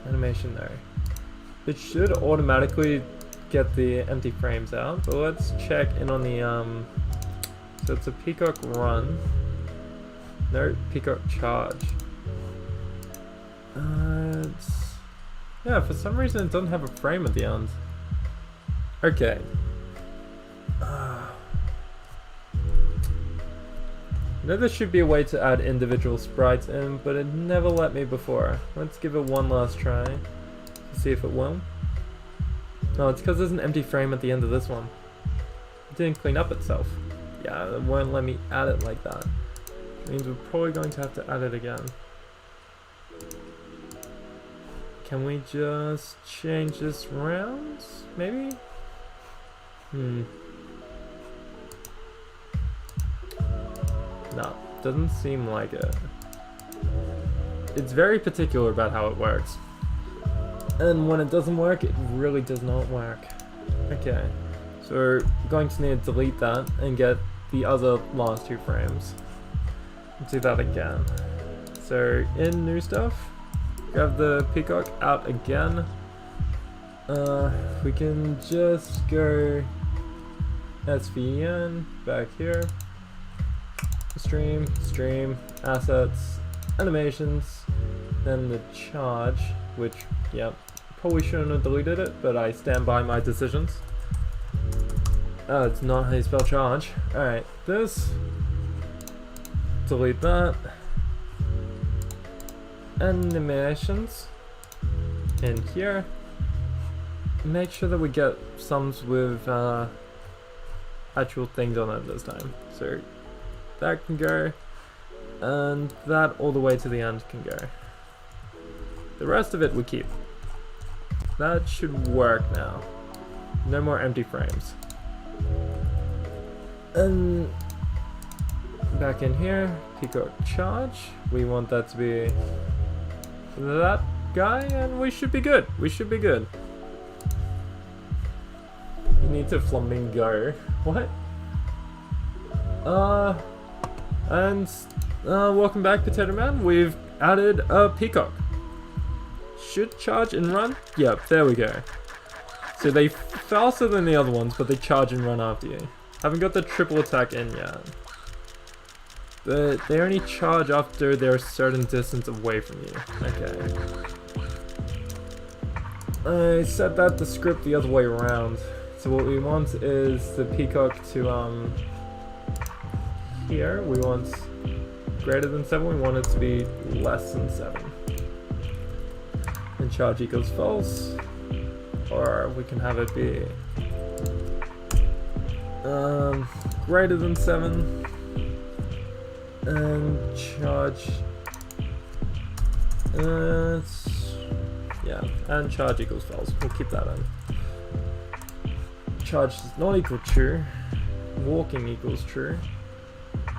animation there. It should automatically get the empty frames out, but let's check in on the so it's a peacock run. No, peacock charge. Yeah, for some reason it doesn't have a frame at the end. Okay. I know there should be a way to add individual sprites in, but it never let me before. Let's give it one last try to see if it will. No, it's because there's an empty frame at the end of this one. It didn't clean up itself. Yeah, it won't let me add it like that. It means we're probably going to have to add it again. can we just change this around? Maybe? No, doesn't seem like it. It's very particular about how it works. And when it doesn't work, it really does not work. Okay, so we're going to need to delete that and get the other last 2 frames. Do that again. So in new stuff, grab the peacock out again. We can just go SVN back here. Stream, assets, animations, then the charge, which, yeah, probably shouldn't have deleted it, but I stand by my decisions. It's not how you spell charge. Alright, this. Delete that. Animations. In here. Make sure that we get sums with actual things on it this time. So that can go. And that all the way to the end can go. The rest of it we keep. That should work now. No more empty frames. And back in here, peacock charge. We want that to be that guy, and we should be good. We should be good. You need to flamingo. What? And welcome back, Potato Man. We've added a peacock. Should charge and run? Yep, there we go. So they faster than the other ones, but they charge and run after you. Haven't got the triple attack in yet. But they only charge after they're a certain distance away from you. Okay. I set that the script the other way around. So what we want is the peacock to here we want greater than 7, we want it to be less than 7. And charge equals false. Or we can have it be greater than 7 and charge yeah, and charge equals false. We'll keep that in. Charge does not equal true. Walking equals true.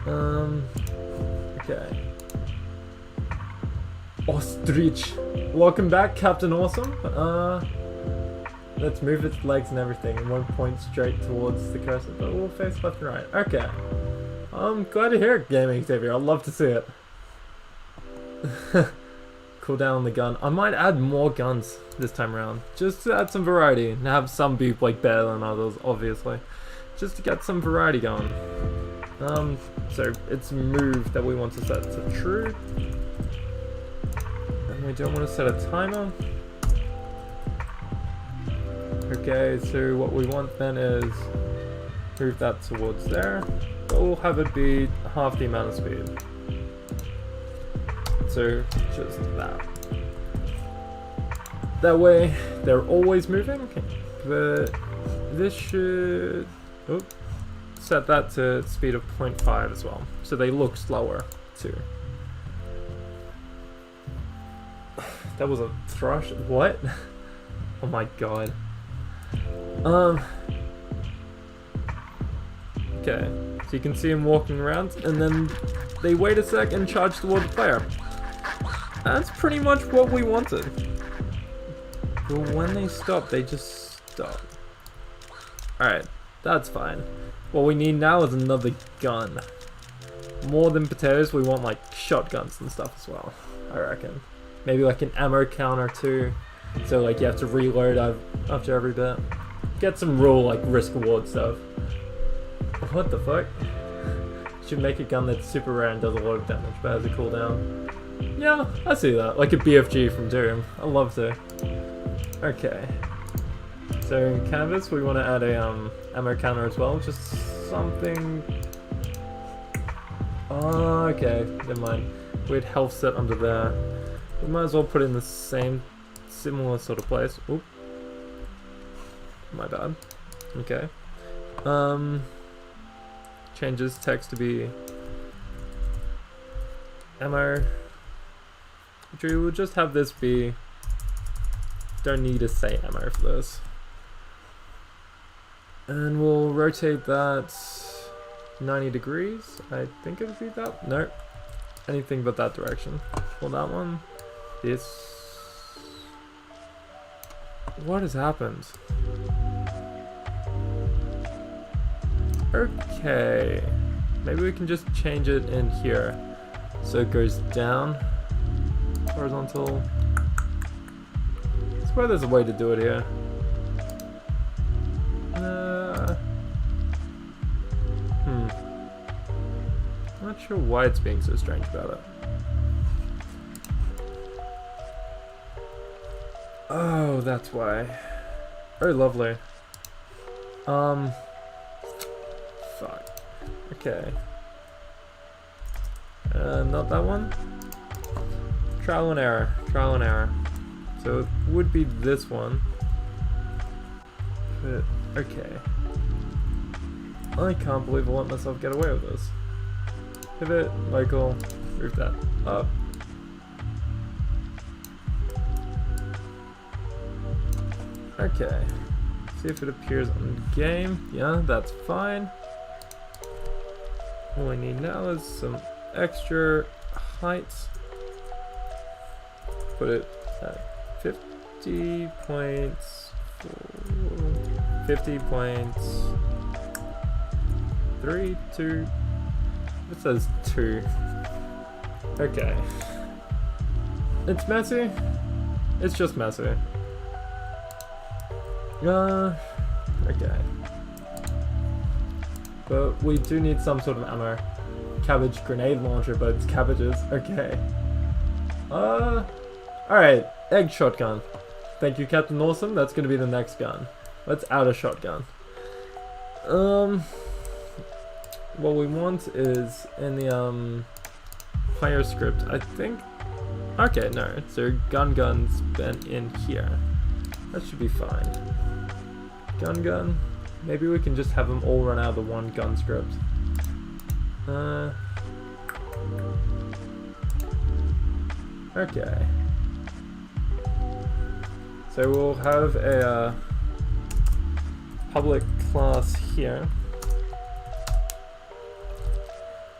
Okay. Ostrich. Welcome back, Captain Awesome. Let's move its legs and everything. It won't point straight towards the cursor, but we'll face left and right. Okay. I'm glad to hear it, Gaming Xavier. I'd love to see it. Cool down on the gun. I might add more guns this time around, just to add some variety and have some be like better than others, obviously, just to get some variety going. So it's move that we want to set to true, and we don't want to set a timer. Okay, so what we want then is move that towards there, but we'll have it be half the amount of speed. So just that. That way they're always moving, but this should set that to speed of 0.5 as well, so they look slower too. That was a thrush. What? Oh my god. Okay, so you can see him walking around, and then they wait a sec and charge toward the player. That's pretty much what we wanted. But when they stop, they just stop. Alright, that's fine. What we need now is another gun. More than potatoes, we want like shotguns and stuff as well, I reckon. Maybe like an ammo counter too. So like you have to reload after every bit. Get some real like risk reward stuff. What the fuck? Should make a gun that's super rare and does a lot of damage but has a cooldown. Yeah, I see that. Like a BFG from Doom. I love to. Okay. So in canvas we want to add a ammo counter as well. Just something. Oh, okay. Never mind. We had health set under there. We might as well put it in the same similar sort of place. Oop. My bad. Okay. Changes text to be ammo. We'll just have this be don't need to say ammo for this. And we'll rotate that 90 degrees. I think it would be that. Nope. Anything but that direction. For that one. This. What has happened? Okay. Maybe we can just change it in here. So it goes down. Horizontal. I swear there's a way to do it here. I'm not sure why it's being so strange about it. Oh, that's why. Very lovely. Fuck. Okay. Not that one. Trial and error. Trial and error. So it would be this one. But, okay. I can't believe I let myself get away with this. Pivot, local, move that up. Okay. See if it appears on game. Yeah, that's fine. All I need now is some extra height. Put it at 50 points. 50 points. 3, 2. It says 2. Okay. It's messy. It's just messy. Okay. But we do need some sort of ammo. Cabbage grenade launcher, but it's cabbages. Okay. Alright. Egg shotgun. Thank you, Captain Awesome. That's gonna be the next gun. Let's add a shotgun. What we want is in the player script, I think. Okay, no. So gun's been in here. That should be fine. Gun. Maybe we can just have them all run out of the one gun script. Okay. So we'll have a public class here.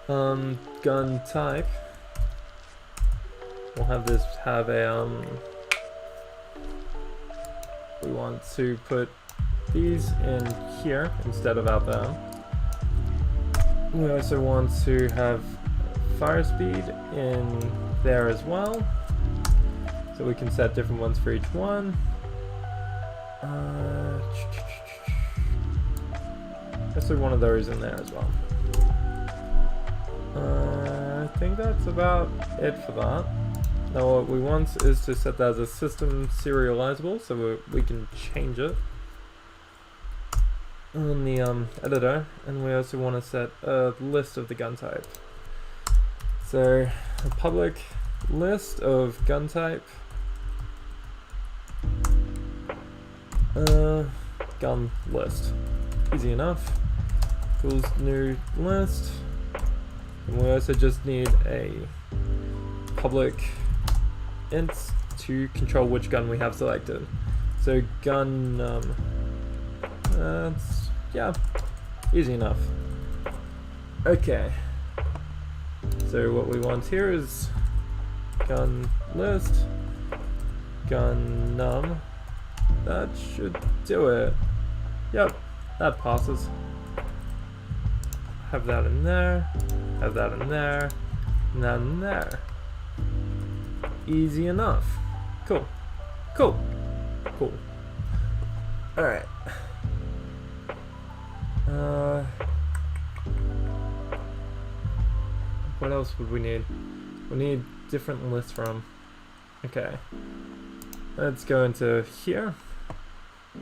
Gun type. We'll have this have a we want to put these in here instead of out there. We also want to have fire speed in there as well. So we can set different ones for each one. Let's do one of those in there as well. I think that's about it for that. Now what we want is to set that as a system serializable, so we can change it on the editor, and we also want to set a list of the gun type. So a public list of gun type, gun list. Easy enough. Equals new list. And we also just need a public int to control which gun we have selected. So gun, yeah, easy enough. Okay. So what we want here is gun list, gun num. That should do it. Yep, that passes. Have that in there, have that in there, and that in there. Easy enough. Cool. Cool. Cool. Alright. What else would we need? We need different lists from. Okay. Let's go into here.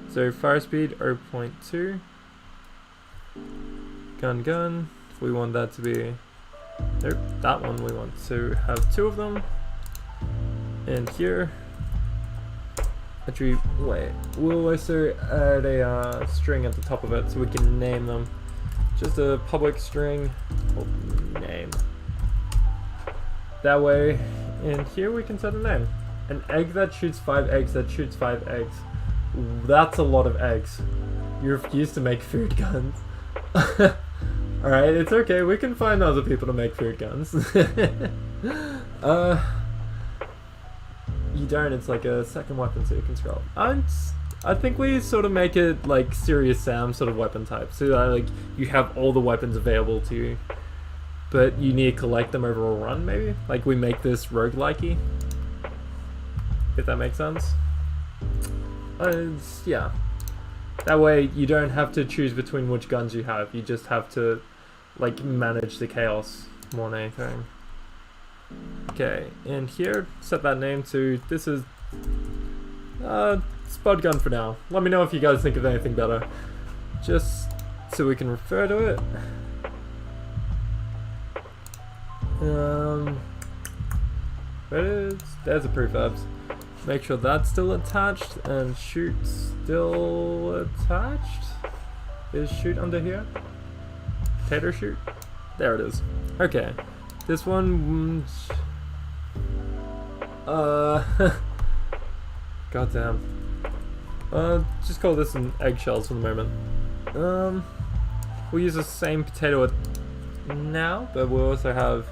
So fire speed 0.2. Gun. We want that to be. Nope, that one we want to have 2 of them. And here. Actually, wait. We'll also add a string at the top of it so we can name them. Just a public string called name. That way, in here we can set a name. An egg that shoots 5 eggs that shoots 5 eggs. That's a lot of eggs. You refuse to make food guns. Alright, it's okay. We can find other people to make food guns. You don't. It's like a second weapon so you can scroll. I think we sort of make it like Serious Sam sort of weapon type. So that like you have all the weapons available to you. But you need to collect them over a run, maybe? Like we make this roguelikey. If that makes sense. Yeah. That way you don't have to choose between which guns you have. You just have to like manage the chaos more than anything. Okay, and here, set that name to, this is Spud Gun for now. Let me know if you guys think of anything better. Just so we can refer to it. There's the prefabs. Make sure that's still attached, and shoot still attached. Is shoot under here? Potato shoot? There it is. Okay. This one... Goddamn. Just call this an eggshells for the moment. We'll use the same potato now, but we'll also have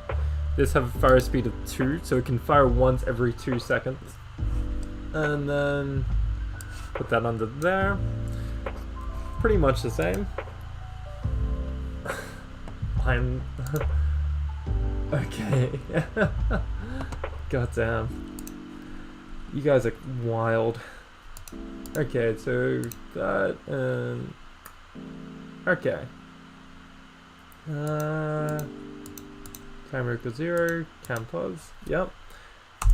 this have a fire speed of 2, so it can fire once every 2 seconds. And then put that under there. Pretty much the same. I'm okay. Goddamn. You guys are wild. Okay, so that and okay. Timer equals 0. Can pause. Yep.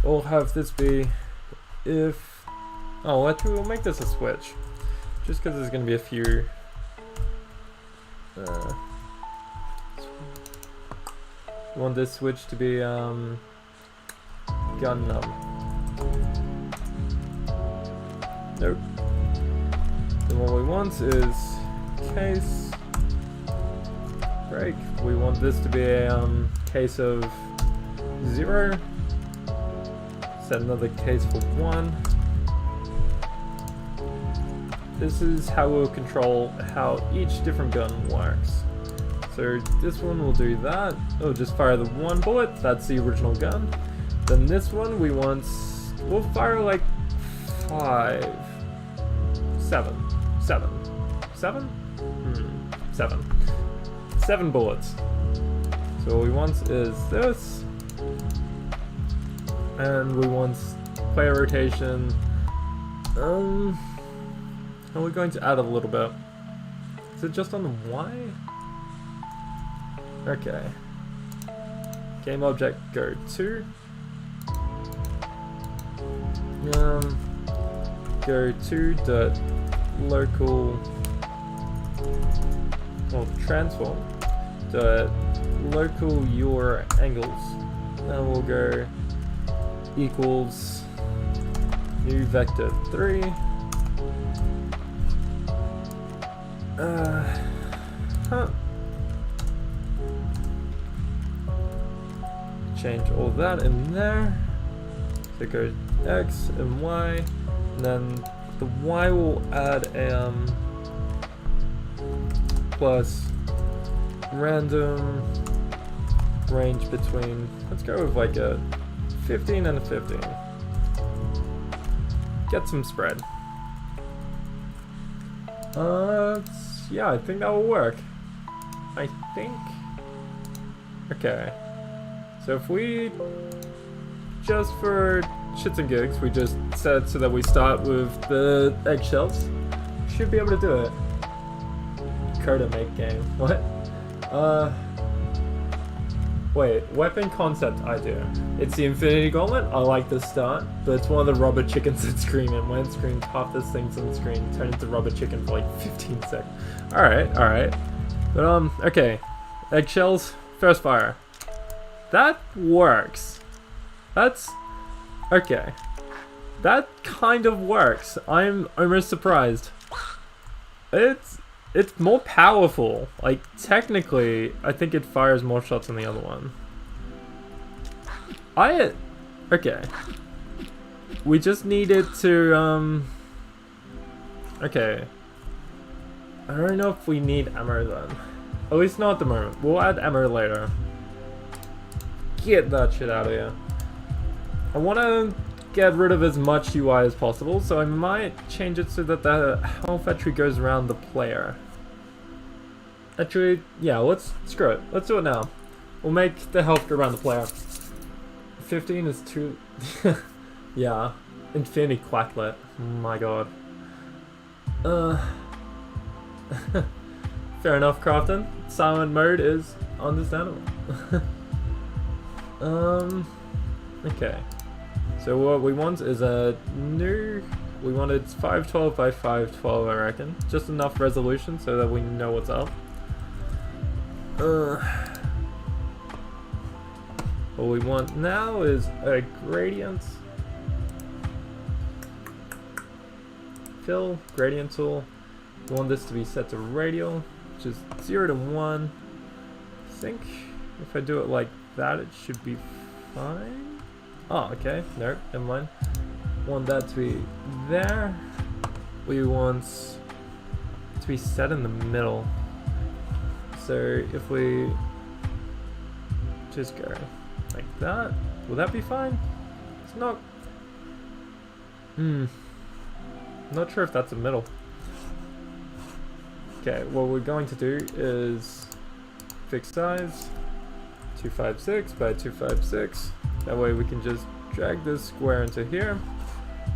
We'll have this be if. Oh, actually, we'll make this a switch, just because there's gonna be a few. We want this switch to be gun num. Nope. Then what we want is case break. We want this to be a case of 0. Set another case for 1. This is how we'll control how each different gun works. So this one will do that. Oh, just fire the 1 bullet. That's the original gun. Then this one we'll fire like 5, 7, 7, 7? 7 bullets. So what we want is this. And we want player rotation. And we're going to add a little bit. Is it just on the Y? Okay. Game object go to. Go to the local transform the local your angles, and we'll go equals new vector 3. Change all that in there. So it goes X and Y, and then the Y will add a plus random range between, let's go with like a 15 and a 15. Get some spread. Yeah, I think that will work. I think. Okay. So if we, just for shits and gigs, we just set it so that we start with the eggshells, should be able to do it. Coda make game. What? Wait, weapon concept idea. It's the Infinity Gauntlet. I like the start, but it's one of the rubber chickens that scream, and when it screams, half this thing's on the screen turn into rubber chicken for like 15 seconds. Alright. But okay. Eggshells, first fire. That works. That's okay. That kind of works. I'm almost surprised. It's more powerful. Like, technically, I think it fires more shots than the other one. Okay. we just needed to, okay. I don't know if we need ammo then. At least not at the moment. We'll add ammo later. Get that shit out of here. I want to get rid of as much UI as possible, so I might change it so that the health actually goes around the player. Actually, yeah, screw it. Let's do it now. We'll make the health go around the player. 15 is too... yeah. Infinity Quacklet. Oh my god. Fair enough, Crafton. Silent mode is understandable. Okay. So what we want is a new... We wanted 512 by 512, I reckon. Just enough resolution so that we know what's up. What we want now is a gradient. Fill, gradient tool. We want this to be set to radial, which is 0 to 1. I think if I do it like that, it should be fine. Oh, okay. No, never mind. Want that to be there. We want to be set in the middle. So if we just go like that, will that be fine? It's not. Not sure if that's the middle. Okay, what we're going to do is fix size 256 by 256. That way we can just drag this square into here.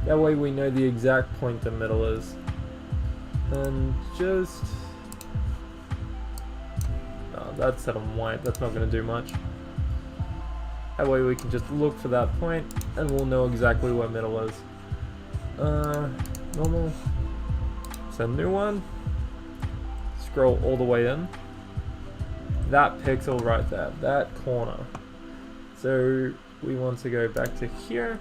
That way we know the exact point the middle is. And just... oh, that's set on white, that's not going to do much. That way we can just look for that point and we'll know exactly what middle is. Normal. Set a new one. Scroll all the way in. That pixel right there, that corner. So we want to go back to here.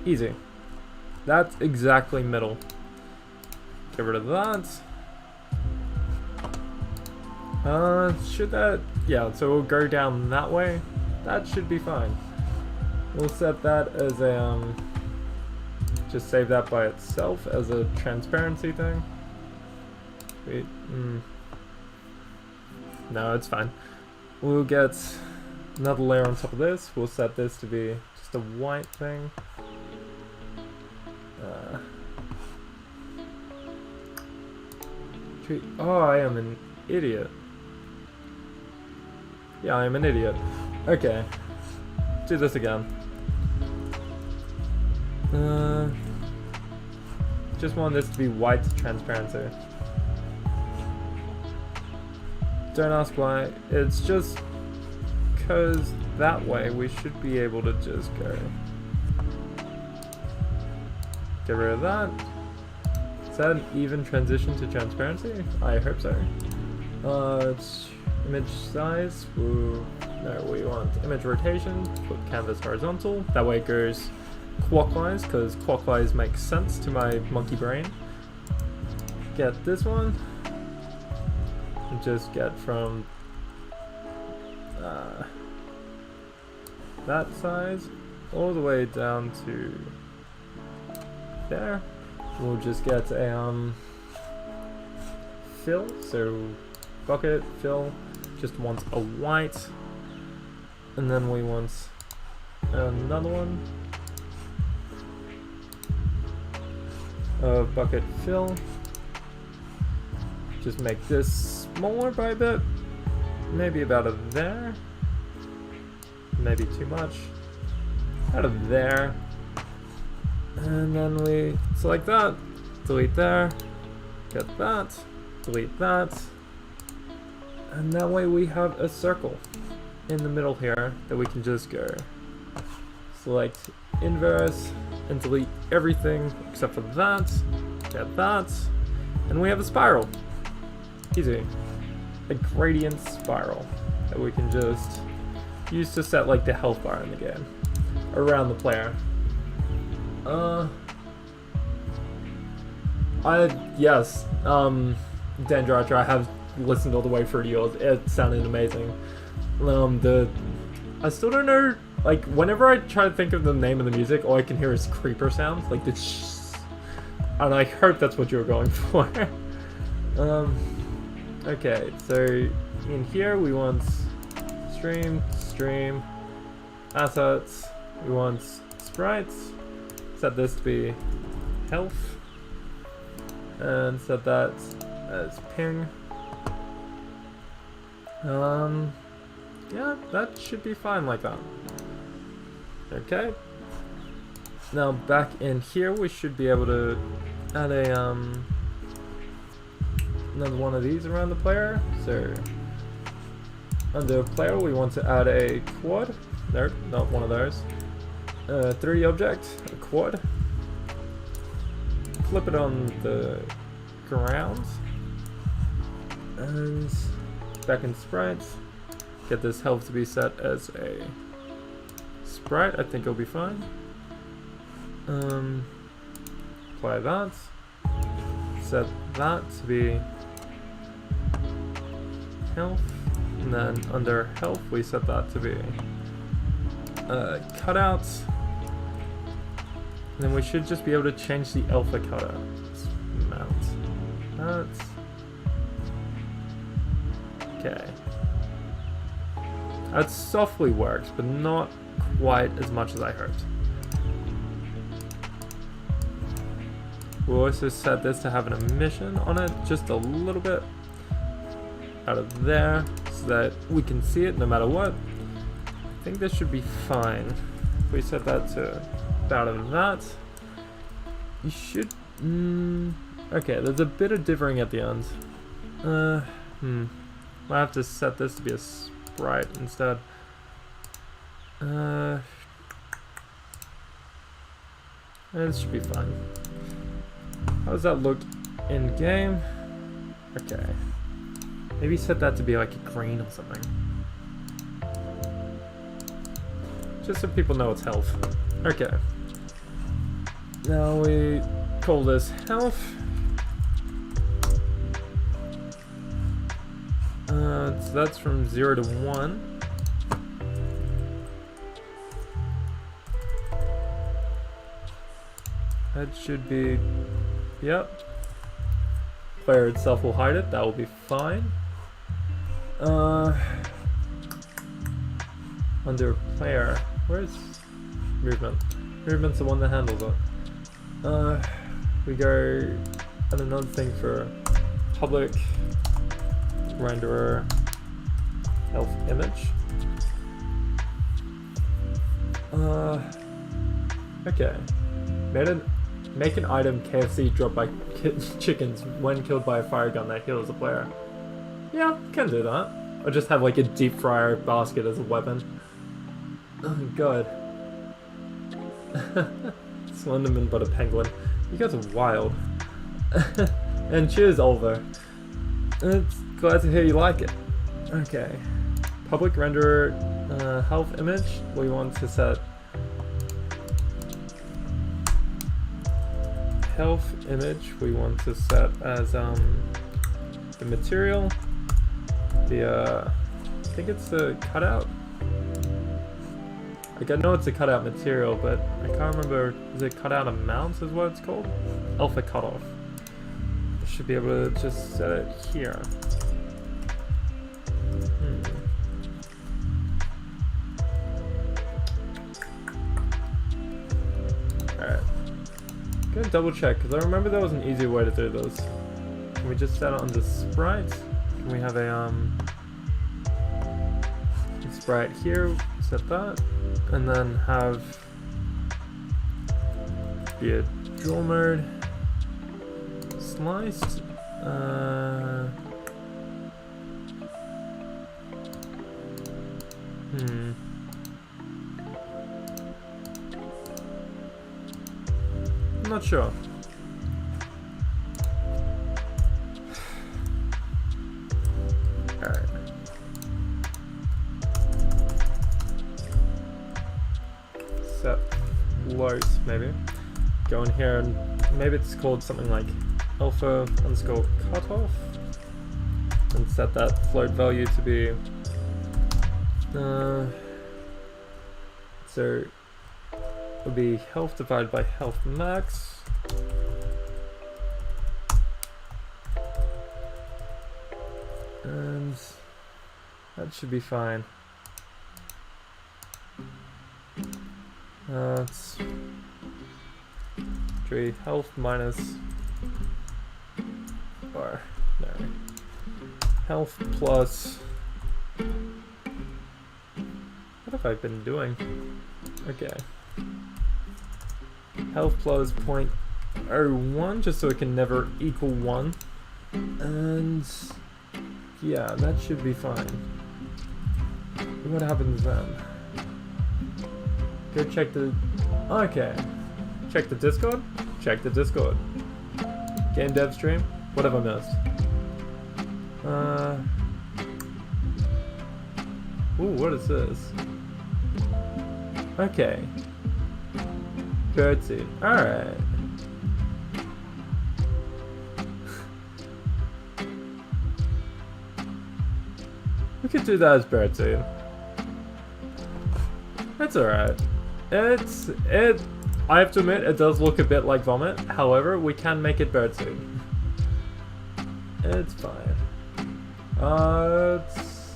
Easy. That's exactly middle. Get rid of that. Should that... yeah, so we'll go down that way. That should be fine. We'll set that as a, just save that by itself as a transparency thing. Wait, no, it's fine. We'll get another layer on top of this. We'll set this to be just a white thing. Oh, I am an idiot. Yeah, I am an idiot. Okay. Do this again. Just want this to be white transparency. Don't ask why. It's just because that way we should be able to just go. Get rid of that. Is that an even transition to transparency? I hope so. It's image size. Ooh. No, we want image rotation. Put canvas horizontal. That way it goes clockwise, because clockwise makes sense to my monkey brain. Get this one. And just get from that size all the way down to there. We'll just get a fill. So bucket fill just wants a white. And then we want another one. Bucket fill. Just make this smaller by a bit. Maybe about a there. Maybe too much. Out of there. And then we select that. Delete there. Get that. Delete that. And that way we have a circle in the middle here that we can just go select inverse and delete everything except for that. Get that. And we have a spiral. Easy. A gradient spiral that we can just use to set like the health bar in the game around the player. Yes, Danger Archer, I have listened all the way through to yours. It sounded amazing. I still don't know Like, whenever I try to think of the name of the music, all I can hear is creeper sounds, like the and I hope that's what you were going for. Okay, so in here we want stream, assets, we want sprites, set this to be health, and set that as ping. Yeah, that should be fine like that. Okay. Now back in here we should be able to add a another one of these around the player. So under player we want to add a quad. No, not one of those. 3D object, a quad. Flip it on the ground. And back in sprites. Get this health to be set as a sprite. I think it'll be fine. Apply that. Set that to be health. And then under health we set that to be cutout. And then we should just be able to change the alpha cutout. Mount that. Okay. That softly works, but not quite as much as I hoped. We'll also set this to have an emission on it, just a little bit out of there, so that we can see it no matter what. I think this should be fine. If we set that to about that, you should... okay, there's a bit of differing at the end. Might have to set this to be a sprite instead. This should be fine. How does that look in game? Okay. Maybe set that to be like a green or something. Just so people know it's health. Okay. Now we call this health. So that's from 0 to 1. That should be, yep. Player itself will hide it, that will be fine. Under player, where's movement? Movement's the one that handles it. We go, and another thing for public renderer health image. Okay. Make an item KFC dropped by chickens when killed by a fire gun that heals the player. Yeah, can do that. Or just have like a deep fryer basket as a weapon. Oh god. Slenderman but a penguin. You guys are wild. And cheers, Oliver. It's glad to hear you like it. Okay. Public renderer health image. We want to set health image. We want to set as the material. The I think it's the cutout. Like I know it's a cutout material, but I can't remember. Is it cutout amount is what it's called? Alpha cutoff. I should be able to just set it here. Alright. Gonna double check, because I remember there was an easier way to do those. Can we just set it on the sprite? Can we have a sprite here, set that, and then have be a draw mode sliced. I'm not sure. Alright. Set float, maybe. Go in here and maybe it's called something like alpha underscore cutoff. And set that float value to be So it would be health divided by health max. And that should be fine. It's 3 health minus, or no, health plus. What have I been doing? Okay. Health plus 0.01, just so it can never equal 1. And yeah, that should be fine. What happens then? Go check the... Okay. Check the Discord? Check the Discord. Game dev stream? What have I missed? Ooh, what is this? Okay. Birdseed. Alright. We could do that as birdseed. That's alright. I have to admit, it does look a bit like vomit. However, we can make it birdseed. It's fine. It's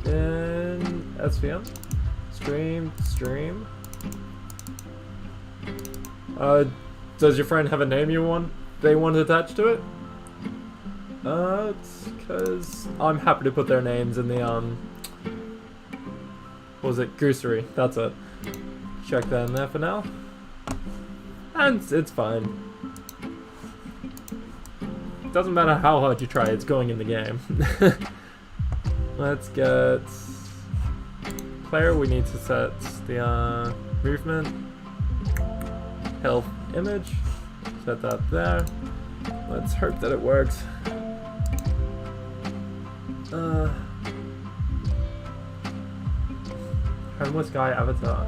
in SVM. Stream. Does your friend have a name they want attached to it? It's because I'm happy to put their names in the, what was it? Goosery. That's it. Check that in there for now. And it's fine. Doesn't matter how hard you try, it's going in the game. Let's get player. We need to set the movement, health, image. Set that there. Let's hope that it works. Homeless guy avatar.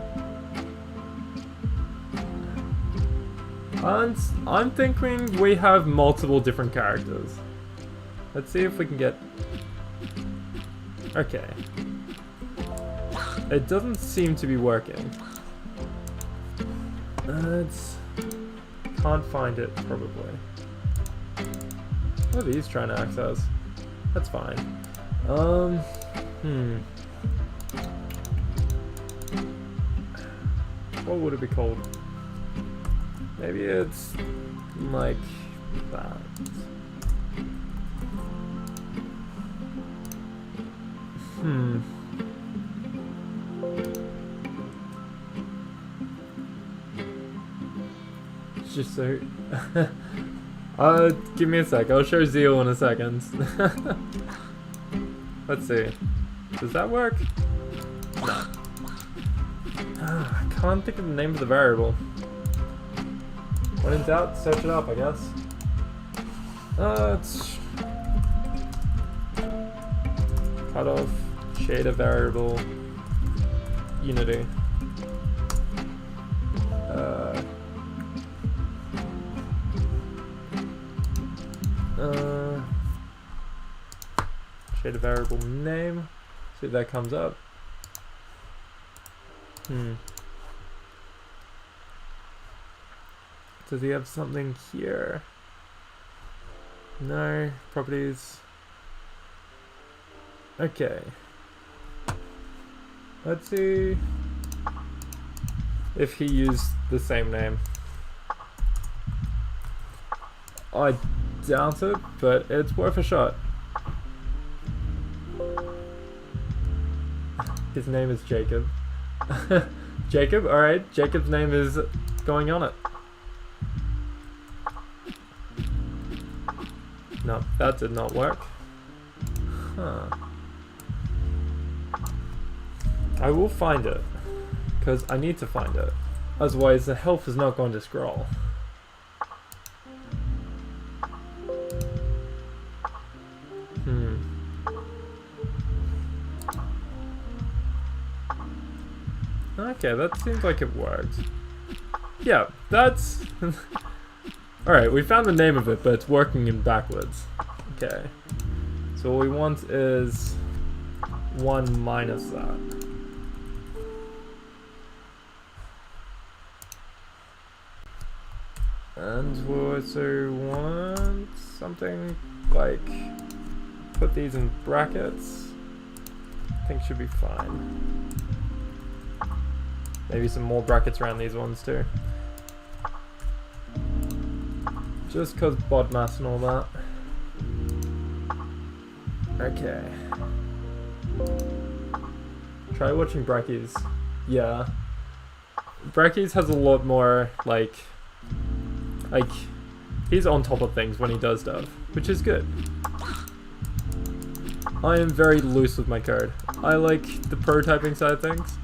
And I'm thinking we have multiple different characters. Let's see if we can get... Okay. It doesn't seem to be working. Can't find it, probably. What are these trying to access? That's fine. What would it be called? Maybe it's like that. It's just so... give me a sec. I'll show Zeal in a second. Let's see. Does that work? No. I can't think of the name of the variable. When in doubt, search it up, I guess. It's... Cutoff, shader variable, unity. Shader variable name. See if that comes up. Does he have something here? No. Properties. Okay. Let's see if he used the same name. I doubt it, but it's worth a shot. His name is Jacob. Jacob? Alright, Jacob's name is going on it. No, that did not work. Huh. I will find it, because I need to find it. Otherwise the health is not going to scroll. Okay, that seems like it worked. Yeah, that's... Alright, we found the name of it, but it's working in backwards. Okay. So what we want is 1 minus that. And we'll also want something like, put these in brackets. I think should be fine. Maybe some more brackets around these ones too. Just cause bod mass and all that. Okay. Try watching Brackies. Yeah. Brackies has a lot more, like, he's on top of things when he does stuff, which is good. I am very loose with my code. I like the prototyping side of things,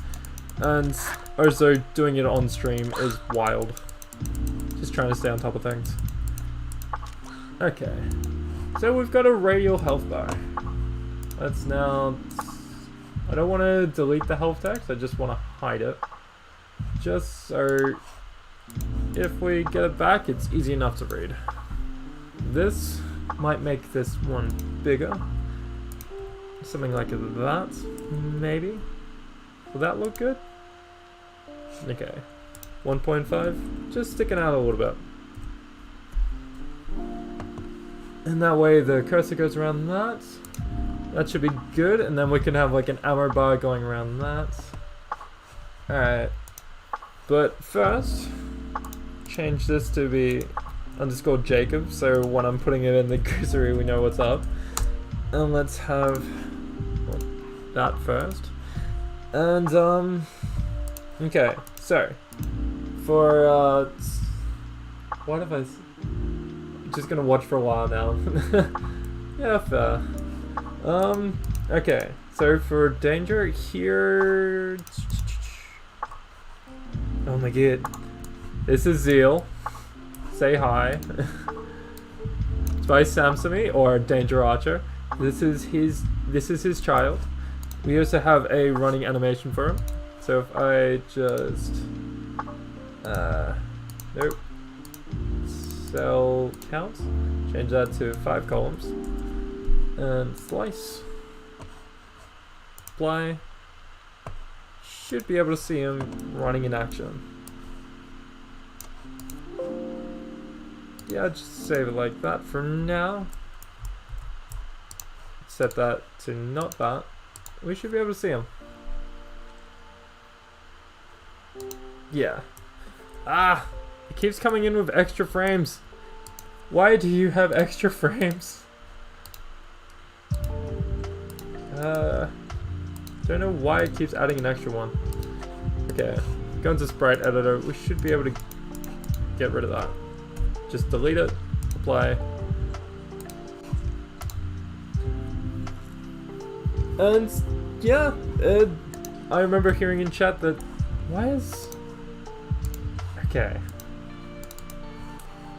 and also doing it on stream is wild. Just trying to stay on top of things. Okay. So we've got a radial health bar. Let's now... I don't want to delete the health text, I just want to hide it. Just so if we get it back, it's easy enough to read. This might make this one bigger. Something like that, maybe. Will that look good? Okay. 1.5, just sticking out a little bit. And that way the cursor goes around that. That should be good, and then we can have like an arrow bar going around that. Alright. But first, change this to be underscore Jacob, so when I'm putting it in the cursory we know what's up. And let's have that first. And okay, so for what if I'm just gonna watch for a while now. Yeah, fair. Okay, so for danger here, oh my god, this is Zeal. Say hi. It's by Samsami or Danger Archer. This is his child. We also have a running animation for him. So if I just nope, cell count, change that to 5 columns, and slice, apply. Should be able to see him running in action. Yeah, just save it like that for now. Set that to not that. We should be able to see him. Yeah. Ah! It keeps coming in with extra frames. Why do you have extra frames? Don't know why it keeps adding an extra one. Okay, go into sprite editor. We should be able to get rid of that. Just delete it, apply. And yeah, I remember hearing in chat that why is... Okay.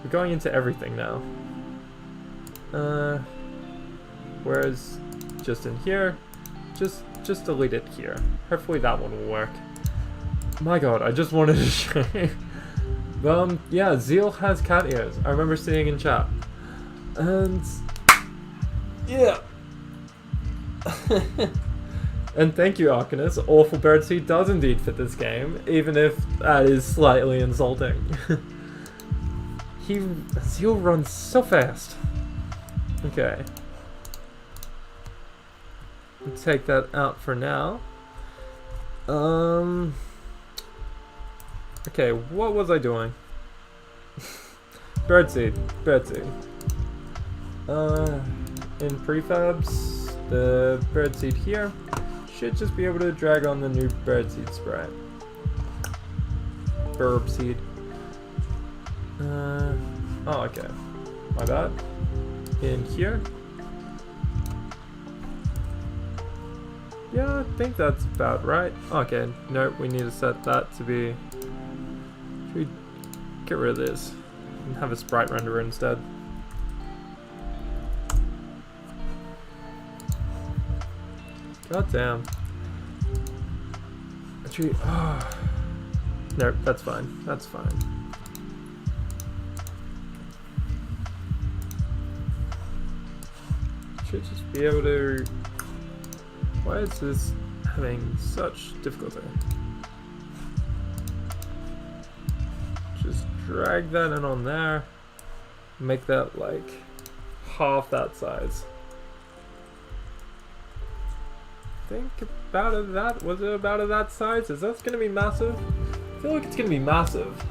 We're going into everything now. Whereas just in here, just delete it here. Hopefully that one will work. My god, I just wanted to show you. Yeah, Zeal has cat ears. I remember seeing in chat. And yeah. And thank you, Arcanus. Awful Birdseed does indeed fit this game, even if that is slightly insulting. Zeal runs so fast. Okay. We'll take that out for now. Okay, what was I doing? Birdseed. In prefabs, the birdseed here should just be able to drag on the new birdseed sprite. Birdseed. Oh, okay. My bad. In here. Yeah, I think that's about right. Okay, no, we need to set that to be... Should we get rid of this and have a sprite renderer instead? God damn. Actually, no, that's fine. That's fine. Should just be able to... Why is this having such difficulty? Just drag that in on there. Make that like half that size. Think about it that, was it about it that size? Is that gonna be massive? I feel like it's gonna be massive.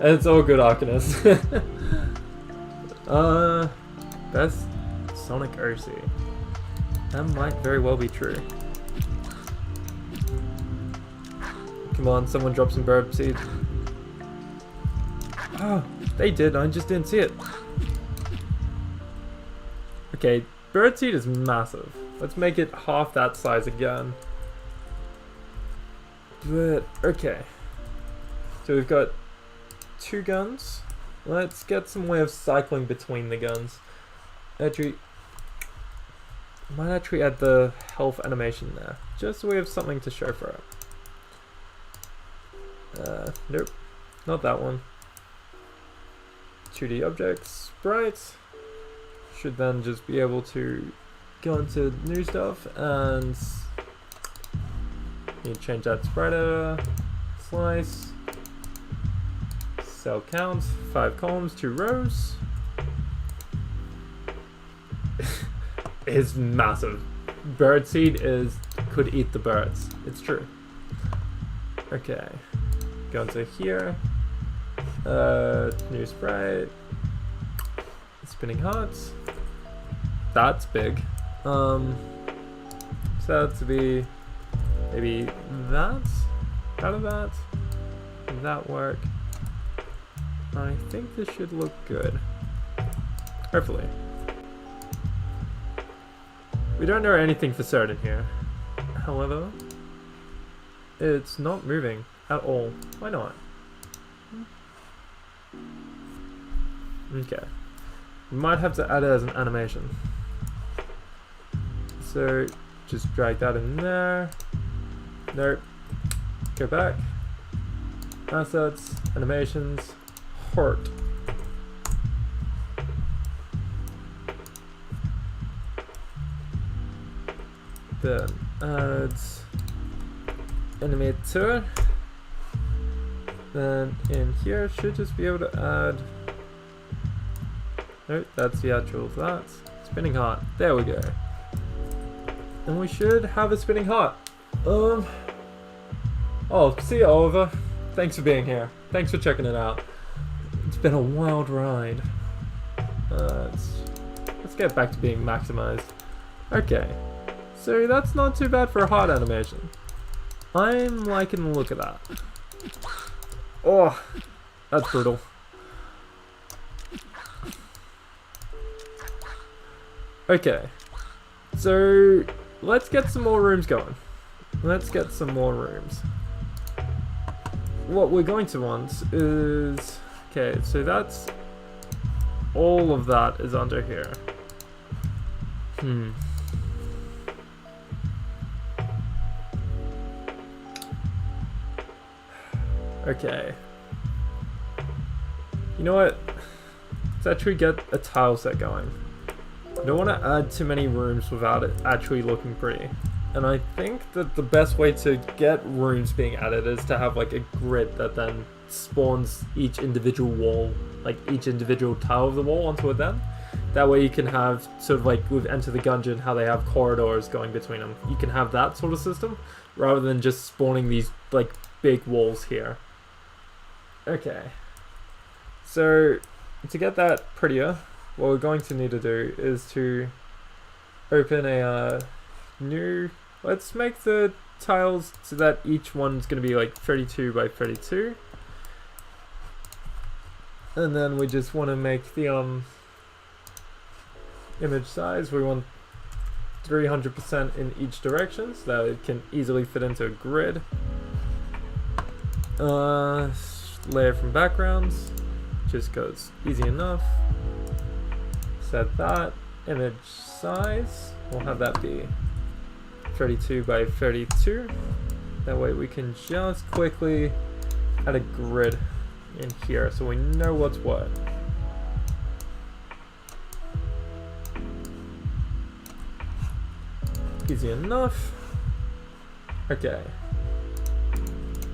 And it's all good, Arcanist. Best Sonic OC. That might very well be true. Come on, someone drop some bird seeds. Oh, they did, I just didn't see it. Okay, birdseed is massive. Let's make it half that size again. But, okay. So we've got 2 guns. Let's get some way of cycling between the guns. Actually, might actually add the health animation there, just so we have something to show for it. Nope, not that one. 2D objects, sprites. Should then just be able to go into new stuff and you change that sprite editor, slice, cell count, 5 columns, 2 rows. It's massive. Birdseed could eat the birds. It's true. Okay, go into here. New sprite. Spinning hearts. That's big. So that to be maybe that. Out of that. Does that work? I think this should look good. Hopefully. We don't know anything for certain here. However, it's not moving at all. Why not? Okay. We might have to add it as an animation. So just drag that in there. Nope. Go back. Assets, animations, heart. Then add animator. Then in here should just be able to add. Nope, that's the actual that. Spinning heart. There we go. And we should have a spinning heart. Oh, see you, Oliver. Thanks for being here. Thanks for checking it out. It's been a wild ride. Let's get back to being maximized. Okay. So that's not too bad for a heart animation. I'm liking the look of that. Oh, that's brutal. Okay, so let's get some more rooms going. Let's get some more rooms. What we're going to want is... Okay, so that's... all of that is under here. Okay. You know what? Let's actually get a tile set going. I don't want to add too many rooms without it actually looking pretty. And I think that the best way to get rooms being added is to have like a grid that then spawns each individual wall, like each individual tile of the wall onto it then. That way you can have sort of like with Enter the Gungeon, how they have corridors going between them. You can have that sort of system rather than just spawning these like big walls here. Okay. So to get that prettier, what we're going to need to do is to open a new... Let's make the tiles so that each one's going to be like 32 by 32. And then we just want to make the image size. We want 300% in each direction so that it can easily fit into a grid. Layer from backgrounds, just goes easy enough. Set that image size. We'll have that be 32 by 32. That way we can just quickly add a grid in here so we know what's what. Easy enough. Okay.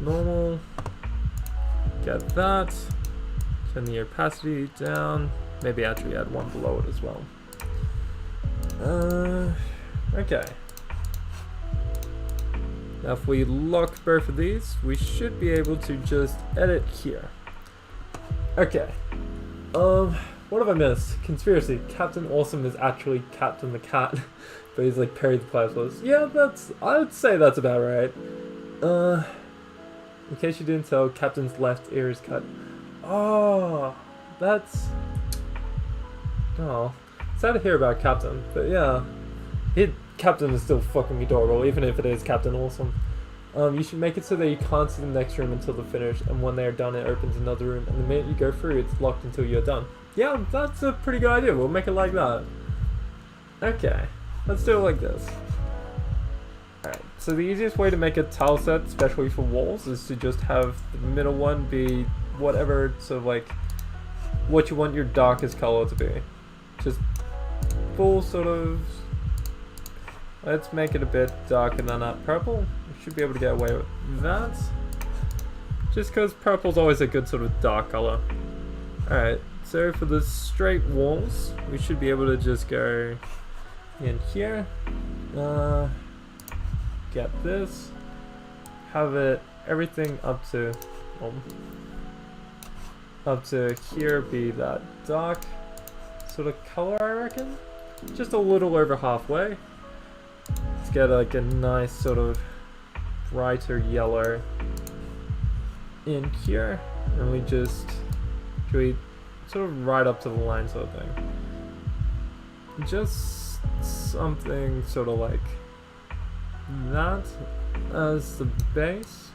Normal. get that. Turn the opacity down. Maybe actually add one below it as well. Okay. Now if we lock both of these, we should be able to just edit here. Okay. What have I missed? Conspiracy. Captain Awesome is actually Captain the Cat, but he's like Perry the Platypus. Yeah, I would say that's about right. In case you didn't tell, Captain's left ear is cut. Oh, that's... Oh, sad to hear about Captain, but yeah. Captain is still fucking adorable, even if it is Captain Awesome. You should make it so that you can't see the next room until they're finished, and when they're done it opens another room, and the minute you go through it's locked until you're done. Yeah, that's a pretty good idea, we'll make it like that. Okay, let's do it like this. Alright, so the easiest way to make a tile set, especially for walls, is to just have the middle one be whatever sort of like, what you want your darkest color to be. Just full sort of, let's make it a bit darker than that purple. We should be able to get away with that. Just because purple's always a good sort of dark color. Alright, so for the straight walls, we should be able to just go in here. Get this. Have it, everything up to here be that dark sort of color, I reckon. Just a little over halfway. Let's get like a nice sort of brighter yellow in here, and we just sort of right up to the line sort of thing. Just something sort of like that as the base.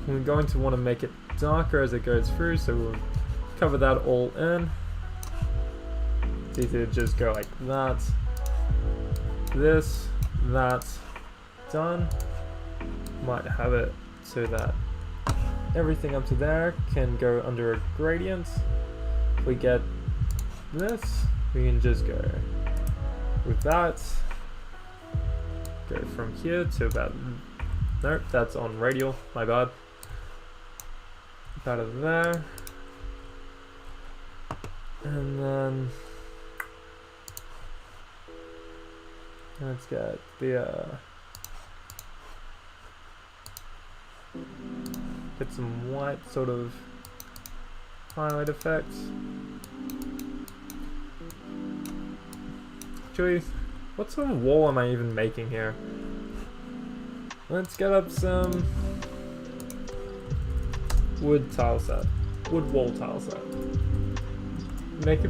We're going to want to make it darker as it goes through, so we'll cover that all in. It's easy to just go like that. This, that, done. Might have it so that everything up to there can go under a gradient. If we get this, we can just go with that. Go from here to about, nope, that's on radial, my bad. Out of there, and then let's get the get some white sort of highlight effects. Actually, what sort of wall am I even making here? Let's get up some wood tile set. Wood wall tile set. Make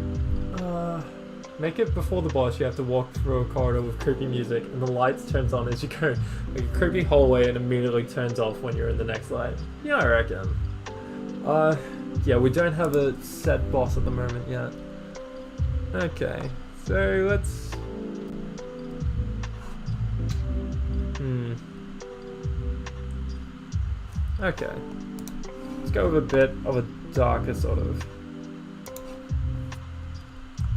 it before the boss. You have to walk through a corridor with creepy music and the lights turns on as you go. Like a creepy hallway and immediately turns off when you're in the next light. Yeah, I reckon. Yeah, we don't have a set boss at the moment yet. Okay, so let's... Okay. Let's go with a bit of a darker sort of.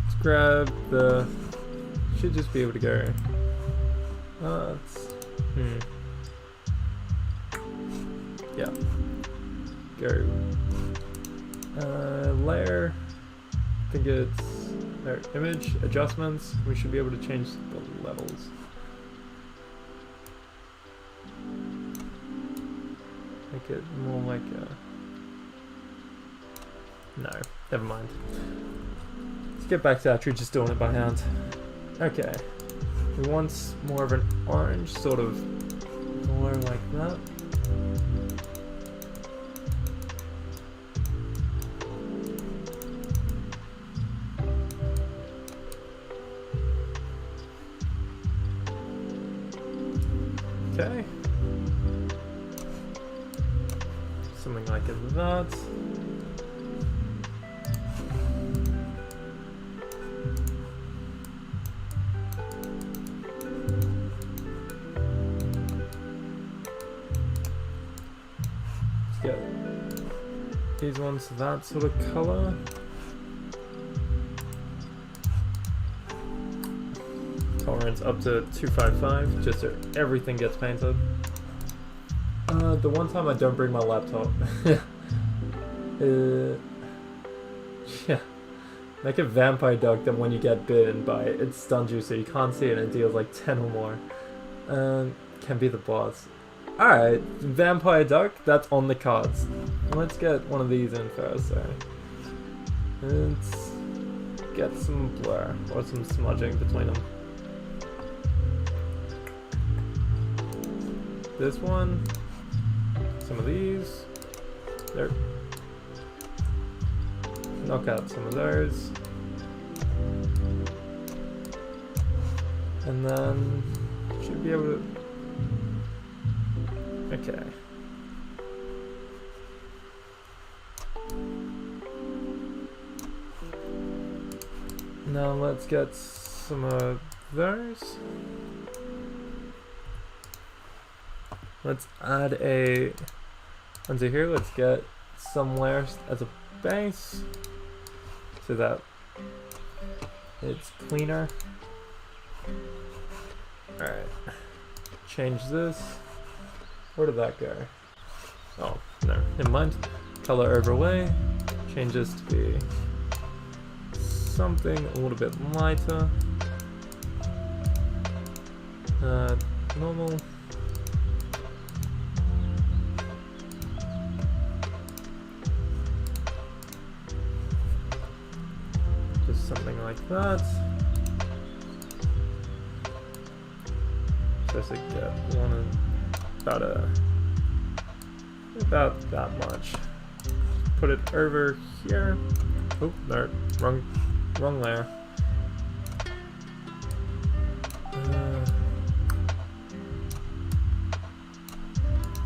Let's grab the... Should just be able to go... Yeah. Go... layer... I think it's... No, image, adjustments. We should be able to change the levels. Make it more like a... No, never mind. Let's get back to actually just doing it by hand. Okay. We want more of an orange sort of color like that. Okay. Something like that. Let's get these ones that sort of color. Color tolerance up to 255, just so everything gets painted. The one time I don't bring my laptop. Yeah. Make a vampire duck that when you get bitten by it, it stuns you so you can't see it and it deals like 10 or more. Can be the boss. Alright, vampire duck, that's on the cards. Let's get one of these in first, so. Let's get some blur, or some smudging between them. This one, some of these. There. Knock out some of those. And then, should be able to... Okay. Now let's get some of those. Let's add a... Onto here, let's get some layers as a base. So that it's cleaner. Alright. Change this. Where did that go? Oh, no, never mind. Color overlay. Change this to be something a little bit lighter. Normal. Just something like that. Just to get one about that much. Put it over here. Oh, no, wrong layer.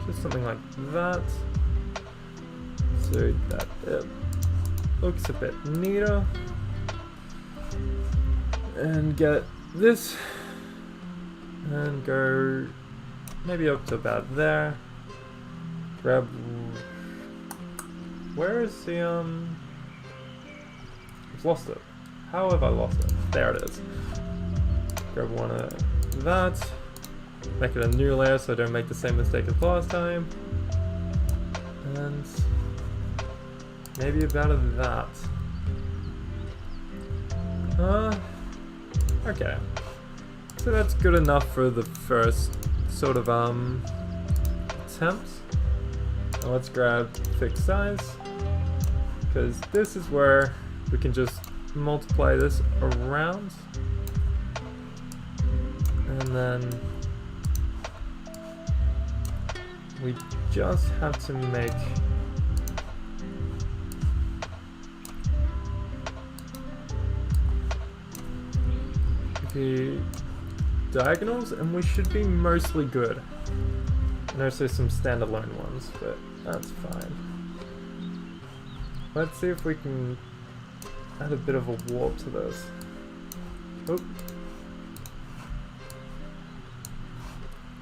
Just something like that. So that it looks a bit neater. And get this. And go maybe up to about there. Grab... Where is the, I've lost it. How have I lost it? There it is. Grab one of that. Make it a new layer so I don't make the same mistake as last time. And... maybe about that. Okay. So that's good enough for the first sort of attempts. Now let's grab fixed size, because this is where we can just multiply this around, and then we just have to make the diagonals, and we should be mostly good. And there's some standalone ones, but that's fine. Let's see if we can add a bit of a warp to this. Oop.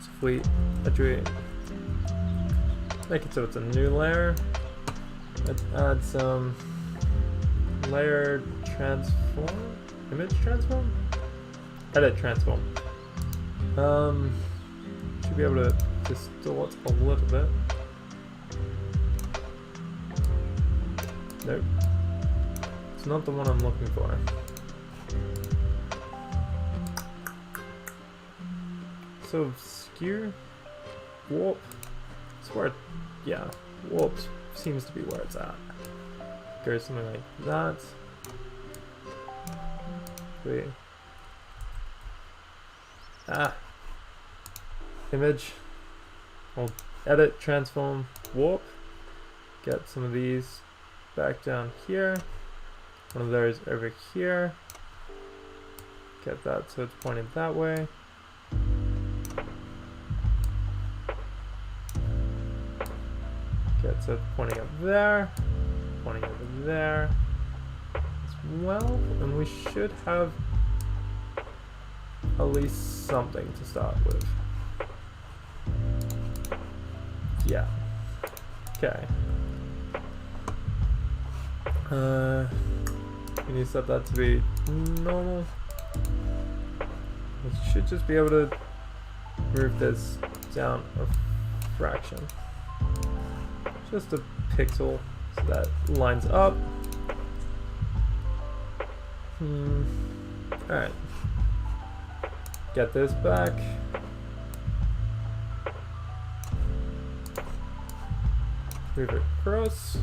So if we make it so it's a new layer, let's add some layer transform, image transform? Edit transform. Should be able to distort a little bit. Nope. It's not the one I'm looking for. So skew, warp. It's where, yeah, warp seems to be where it's at. Go something like that. Wait. Image. We'll edit, transform, warp. Get some of these back down here. One of those over here. Get that so it's pointed that way. Get so it's pointing up there. Pointing over there as well. And we should have at least something to start with. Yeah. Okay. We need to set that to be normal. We should just be able to move this down a fraction. Just a pixel so that lines up. Alright. Get this back. Move it across.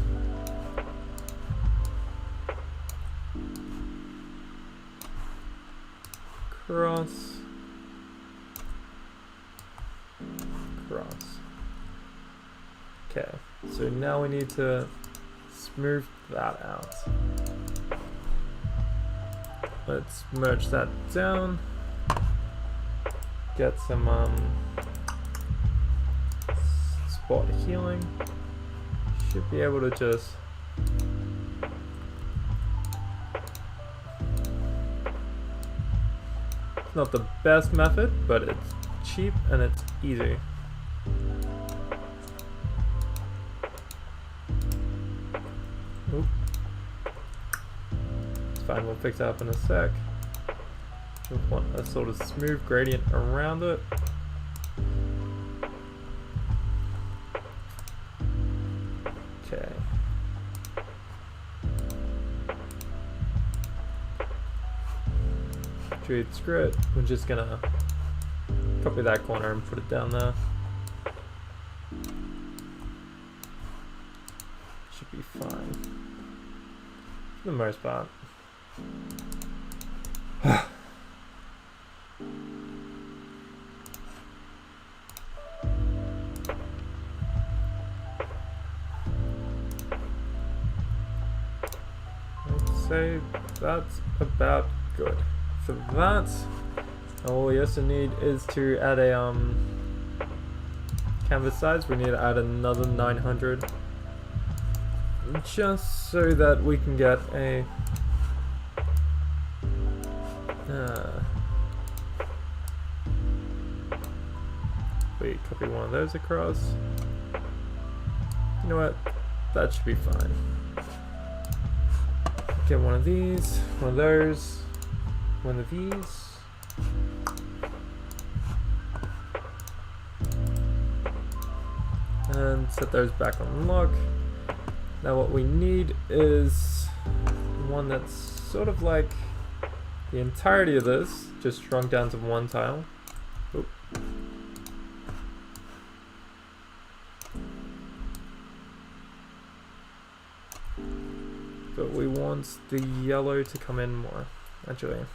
Cross. Cross. Okay, so now we need to smooth that out. Let's merge that down. Get some spot healing. Should be able to just it's not the best method, but it's cheap and it's easy. Oop. It's fine, we'll fix that up in a sec. Just want a sort of smooth gradient around it. Okay. Screw it. We're just gonna copy that corner and put it down there. Should be fine. For the most part. I'd say that's about good. For that, all we also need is to add a canvas size. We need to add another 900 just so that we can get a we copy one of those across. You know what, that should be fine. Get one of these, one of those, one of these. And set those back on lock. Now what we need is one that's sort of like the entirety of this, just shrunk down to one tile. Oop. But we want the yellow to come in more, actually.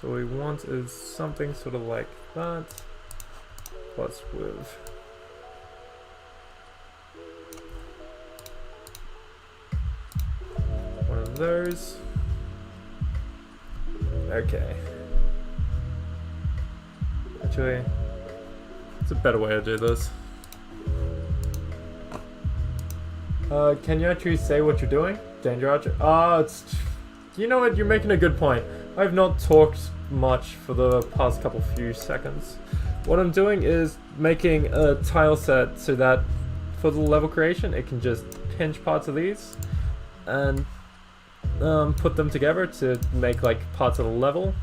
So what we want is something sort of like that, plus with one of those. Okay. Actually, it's a better way to do this. Can you actually say what you're doing? Danger Archer? It's... You know what, you're making a good point. I've not talked much for the past few seconds. What I'm doing is making a tile set so that for the level creation it can just pinch parts of these and put them together to make like parts of the level.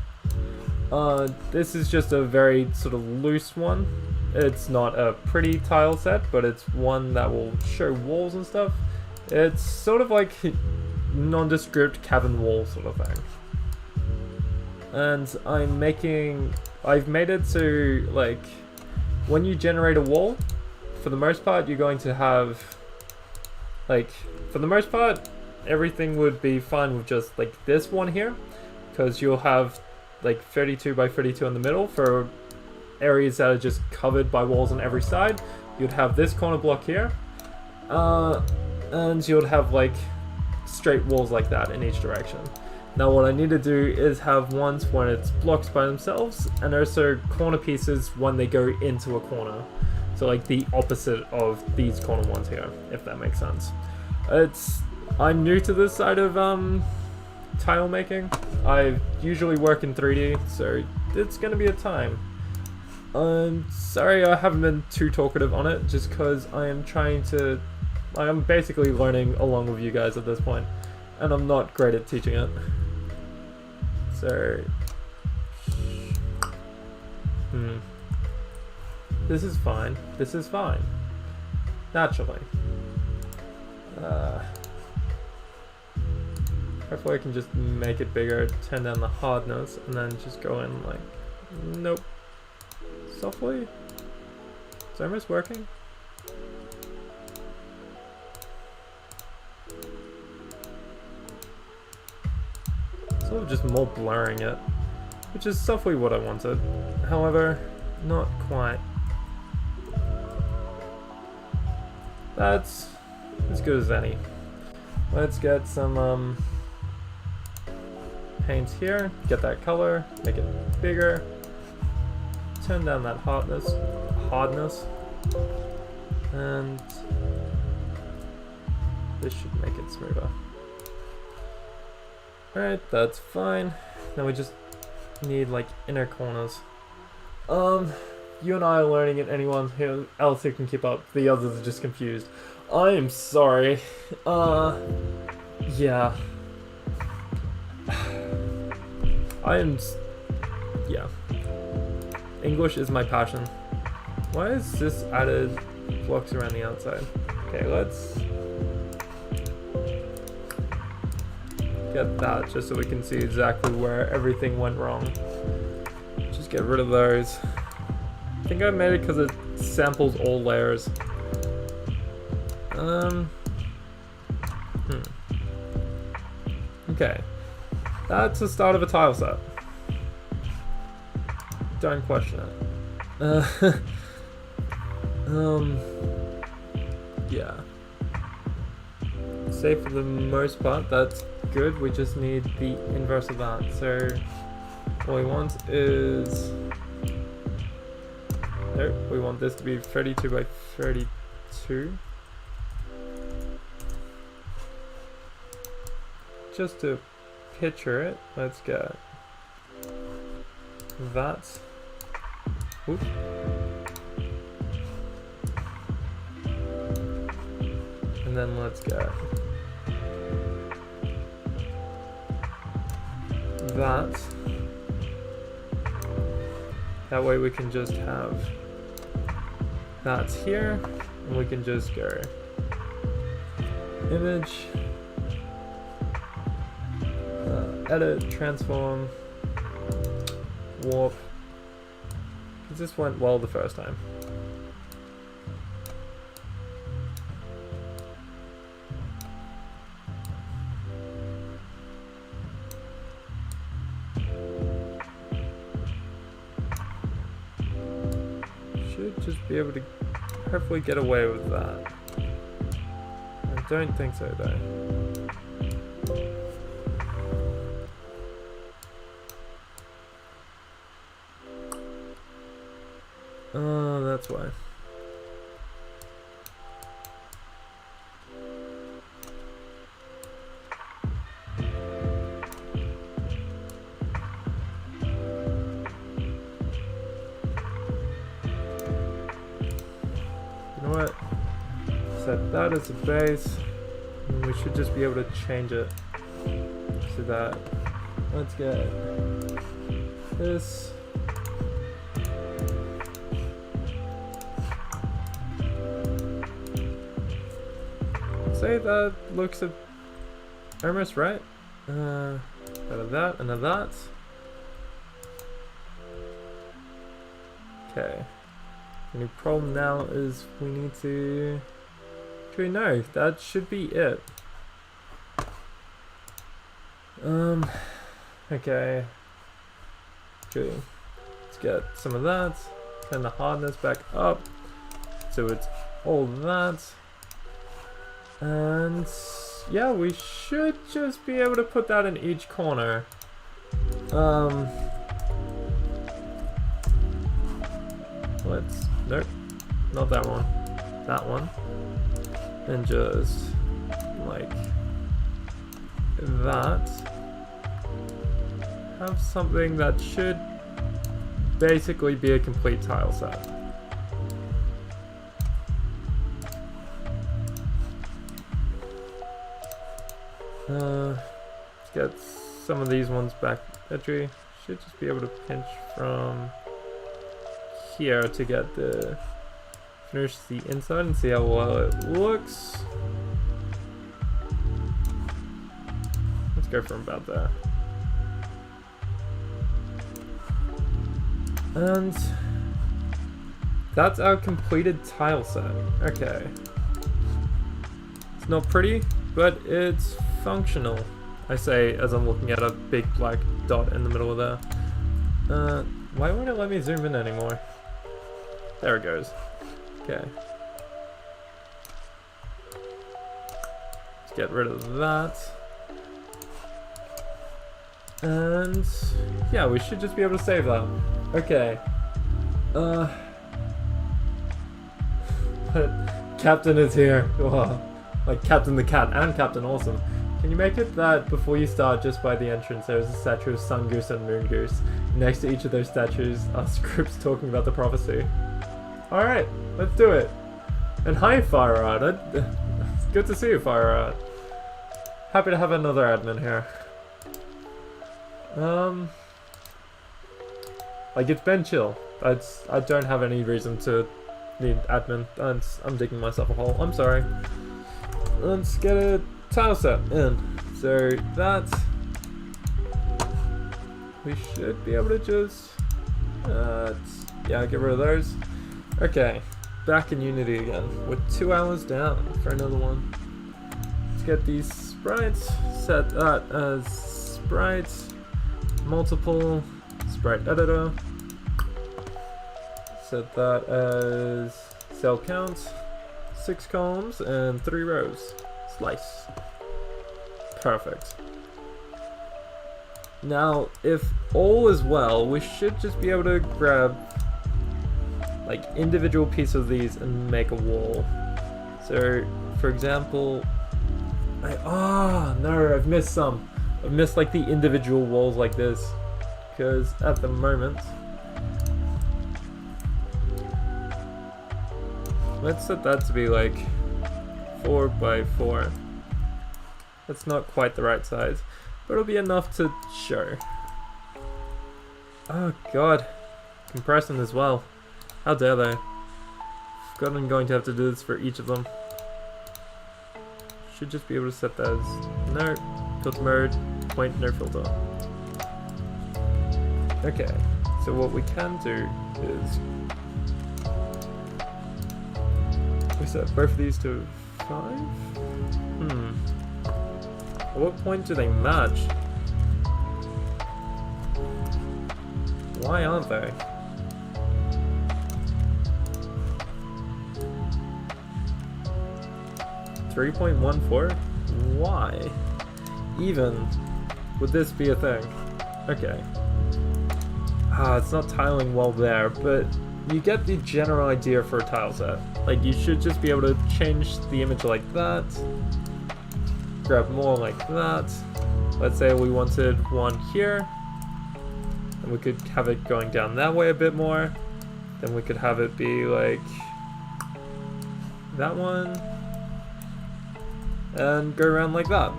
This is just a very sort of loose one. It's not a pretty tile set, but it's one that will show walls and stuff. It's sort of like nondescript cabin wall sort of thing. And I've made it so like when you generate a wall, for the most part you're going to have like, for the most part everything would be fine with just like this one here, because you'll have like 32 by 32 in the middle for areas that are just covered by walls on every side. You'd have this corner block here, and you'd have like straight walls like that in each direction. Now what I need to do is have ones when it's blocks by themselves, and also corner pieces when they go into a corner. So like the opposite of these corner ones here, if that makes sense. I'm new to this side of tile making. I usually work in 3D, so it's gonna be a time. I'm sorry I haven't been too talkative on it, just because I am basically learning along with you guys at this point. and I'm not great at teaching it. So, this is fine. This is fine. Naturally. Hopefully I can just make it bigger, turn down the hardness, and then just go in like, nope. Softly? Is almost working? Sort of just more blurring it, which is softly what I wanted. However, not quite. That's as good as any. Let's get some paints here, get that color, make it bigger, turn down that hardness, and this should make it smoother. Alright, that's fine. Now we just need like inner corners. You and I are learning it, anyone else who can keep up, the others are just confused. I am sorry. Yeah. Yeah. English is my passion. Why is this added blocks around the outside? Okay, let's get that just so we can see exactly where everything went wrong. Just get rid of those. I think I made it because it samples all layers. Okay. That's the start of a tile set. Don't question it. Yeah. Safe for the most part, that's good. We just need the inverse of that. So all we want is, nope, we want this to be 32 by 32. Just to picture it, let's get that. Oops. And then let's get that. That way we can just have that here, and we can just go image, edit, transform, warp. This went well the first time. Should just be able to hopefully get away with that. I don't think so though. Oh, that's why. You know what? Set that as a base, and we should just be able to change it to that. Let's get this. Say that looks almost right. Out of that and of that. Okay. The new problem now is we need to. Actually, no, that should be it. Okay. Okay. Let's get some of that. Turn the hardness back up. So it's all that. And yeah, we should just be able to put that in each corner. Let's, nope, not that one, that one. And just like that. Have something that should basically be a complete tile set. Let's get some of these ones back entry. Should just be able to pinch from here to get the finish the inside and see how well it looks. Let's go from about there. And that's our completed tile set. Okay. It's not pretty, but it's functional. I say as I'm looking at a big black dot in the middle of there. Why won't it let me zoom in anymore? There it goes. Okay. Let's get rid of that. And yeah, we should just be able to save that. Okay. Captain is here. Wow. Like Captain the Cat and Captain Awesome. Can you make it that before you start, just by the entrance, there's a statue of Sun Goose and Moon Goose. Next to each of those statues are scripts talking about the prophecy. Alright, let's do it. And hi, Fire Art. It's good to see you, Fire Art. Happy to have another admin here. Like, it's been chill. I don't have any reason to need admin. I'm digging myself a hole. I'm sorry. Let's get a tile set in. So that we should be able to just yeah, get rid of those. Okay, back in Unity again. We're 2 hours down for another one. Let's get these sprites. Set that as sprites. Multiple sprite editor. Set that as cell count. 6 columns and 3 rows. Slice. Perfect. Now, if all is well, we should just be able to grab like individual pieces of these and make a wall. So, for example, no, I've missed some. I've missed like the individual walls like this, because at the moment, let's set that to be like 4 by 4. That's not quite the right size, but it'll be enough to show. Oh god, compressing as well. How dare they? Forgot I'm going to have to do this for each of them. Should just be able to set that as no filter mode, point, no filter. Okay, so what we can do is we set both of these to 5. At what point do they match? Why aren't they? .14? Why? Even would this be a thing? Okay. It's not tiling well there, but you get the general idea for a tile set. Like, you should just be able to change the image like that. Grab more like that. Let's say we wanted one here. And we could have it going down that way a bit more. Then we could have it be like that one. And go around like that.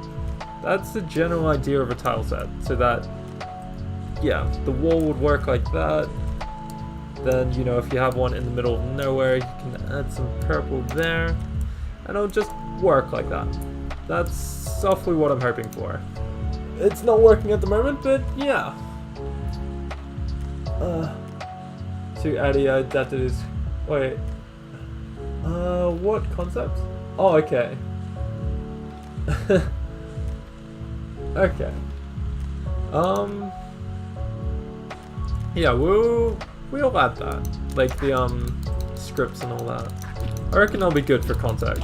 That's the general idea of a tile set. So that, yeah, the wall would work like that. Then, you know, if you have one in the middle of nowhere, you can add some purple there. And it'll just work like that. That's softly what I'm hoping for. It's not working at the moment, but yeah. To Addy, I adapted his... Wait. What concept? Oh, okay. Okay. Yeah, we'll add that. Like the scripts and all that. I reckon that'll be good for context.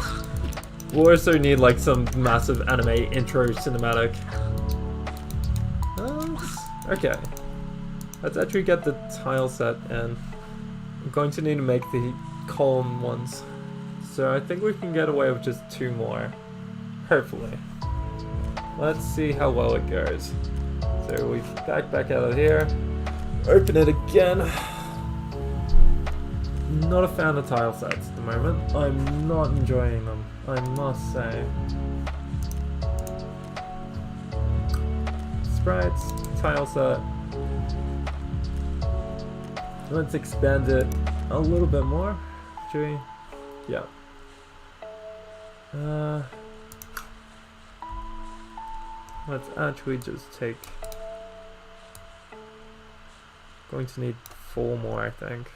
We'll also need like some massive anime intro cinematic. Okay. Let's actually get the tile set in. I'm going to need to make the column ones. So I think we can get away with just 2 more. Hopefully. Let's see how well it goes. So we back out of here. Open it again. Not a fan of tile sets at the moment. I'm not enjoying them, I must say. sprites, tile set. Let's expand it a little bit more. Should we? Yeah. Let's actually just take. Going to need 4 more, I think.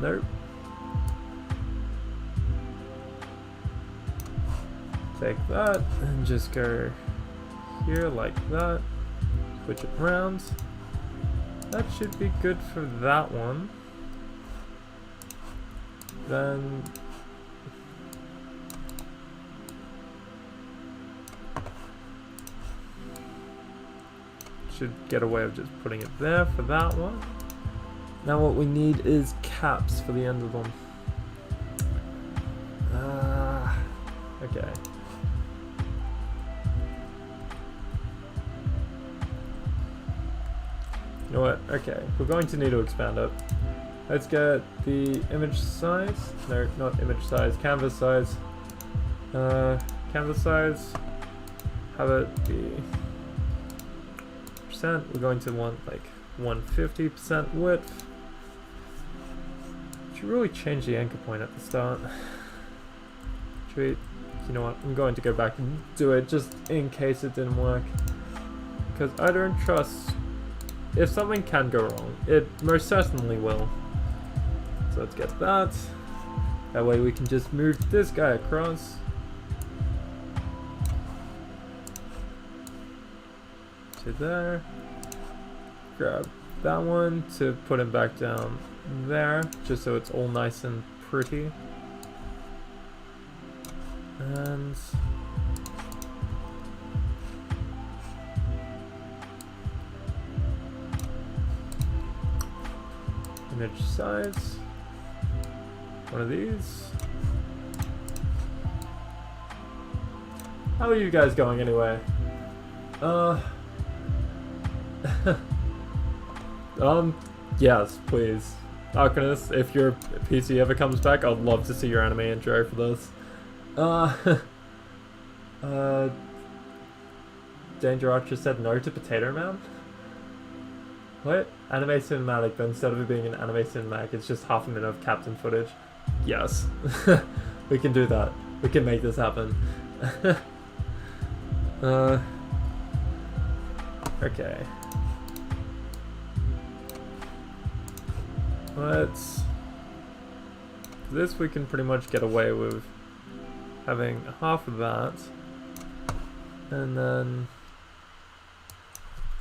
Nope. Take that and just go here like that. Switch it around. That should be good for that one. Then should get a way of just putting it there for that one. Now what we need is caps for the end of them. Okay. You know what? Okay, we're going to need to expand it. Let's get the image size. No, not image size, canvas size. Canvas size. Have it be percent. We're going to want like 150% width. Should really change the anchor point at the start. You know what? I'm going to go back and do it just in case it didn't work. Because I don't trust. If something can go wrong, it most certainly will. So let's get that. That way we can just move this guy across. To there. Grab that one to put him back down there, just so it's all nice and pretty. And image size, one of these. How are you guys going anyway? Yes, please. Arcanus, if your PC ever comes back, I'd love to see your anime intro for this. Danger Archer said no to Potato Man? What? Anime cinematic, but instead of it being an anime cinematic, it's just half a minute of Captain footage. Yes. We can do that. We can make this happen. Okay. This we can pretty much get away with having half of that, and then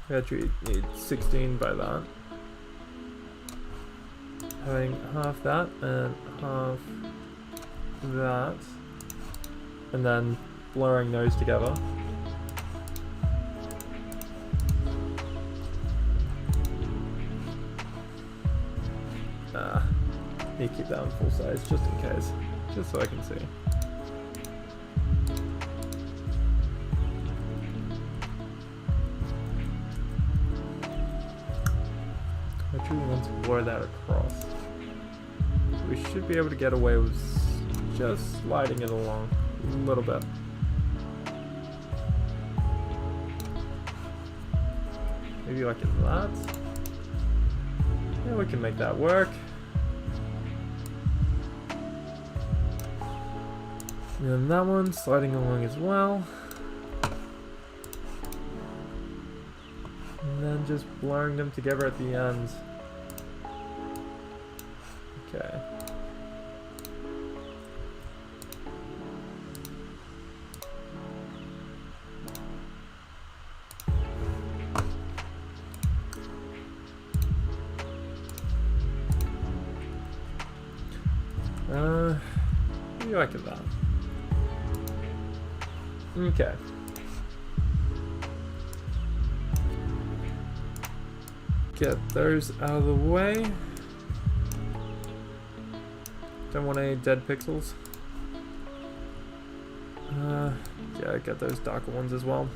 we actually need 16 by that. Having half that and half that, and then blurring those together. Need to keep that on full size just in case, just so I can see. I truly want to blur that across. We should be able to get away with just sliding it along a little bit. Maybe like that. Yeah, we can make that work. And then that one sliding along as well. And then just blurring them together at the end. Okay. Maybe like that. Okay. Get those out of the way. Don't want any dead pixels. Yeah, get those darker ones as well.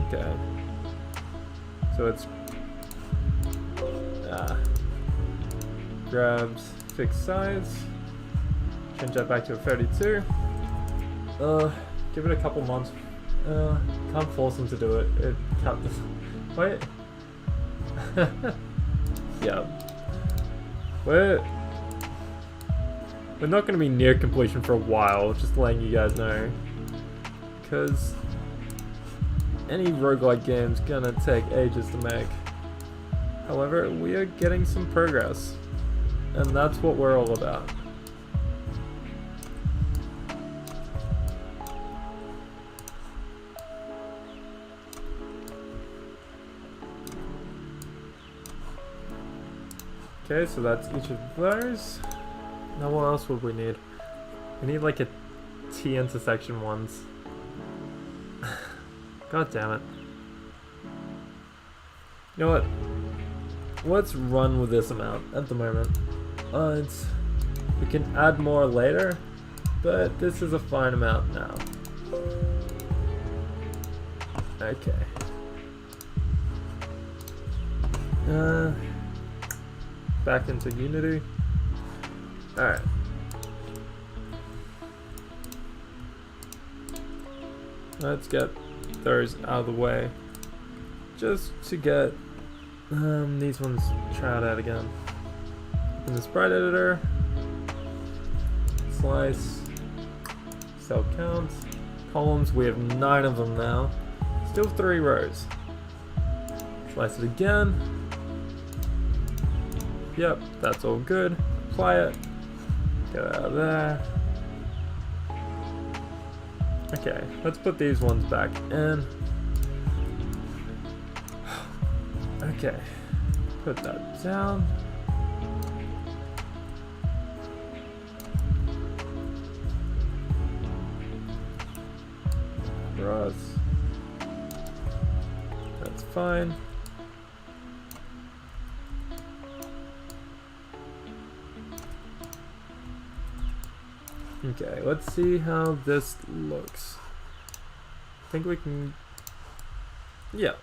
Okay. So it's grabs fixed size. Change that back to a 32. Give it a couple months. Can't force them to do it. It can't. Wait. Yeah. We're not going to be near completion for a while, just letting you guys know. Because any roguelike game's gonna take ages to make. However, we are getting some progress. And that's what we're all about. Okay, so that's each of those. Now what else would we need? We need like a T intersection ones. God damn it. You know what? Let's run with this amount at the moment. We can add more later, but this is a fine amount now. Okay. Back into Unity. Alright. Let's get those out of the way. Just to get these ones tried out again. In the sprite editor. Slice. Cell count. Columns, we have 9 of them now. Still 3 rows. Slice it again. Yep, that's all good. Apply it. Get out of there. Okay, let's put these ones back in. Okay, put that down. For us, that's fine. Okay, let's see how this looks. I think we can... Yeah.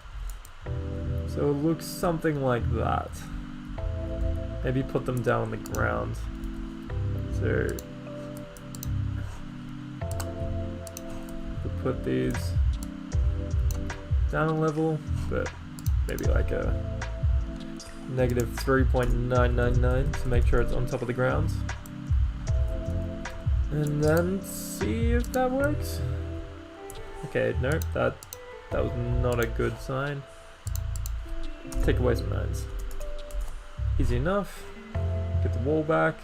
So it looks something like that. Maybe put them down on the ground. So... we'll put these down a level, but maybe like a negative 3.999 to make sure it's on top of the ground. And then see if that works. Okay, nope, that was not a good sign. Take away some 9s. Easy enough. Get the wall back.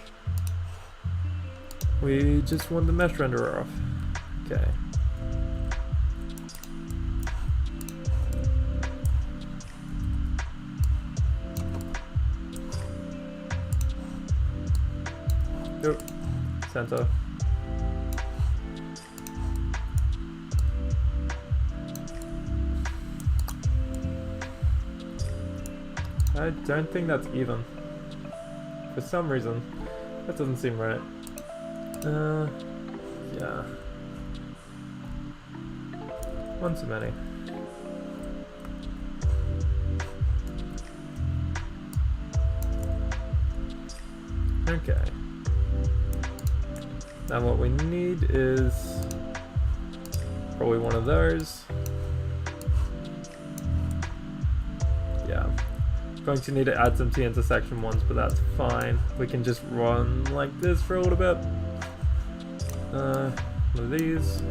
We just want the mesh renderer off. Okay. Nope. Center. I don't think that's even. For some reason. That doesn't seem right. Yeah. One too many. Okay. Now what we need is probably one of those. Yeah. Going to need to add some T intersection ones, but that's fine. We can just run like this for a little bit. One of these.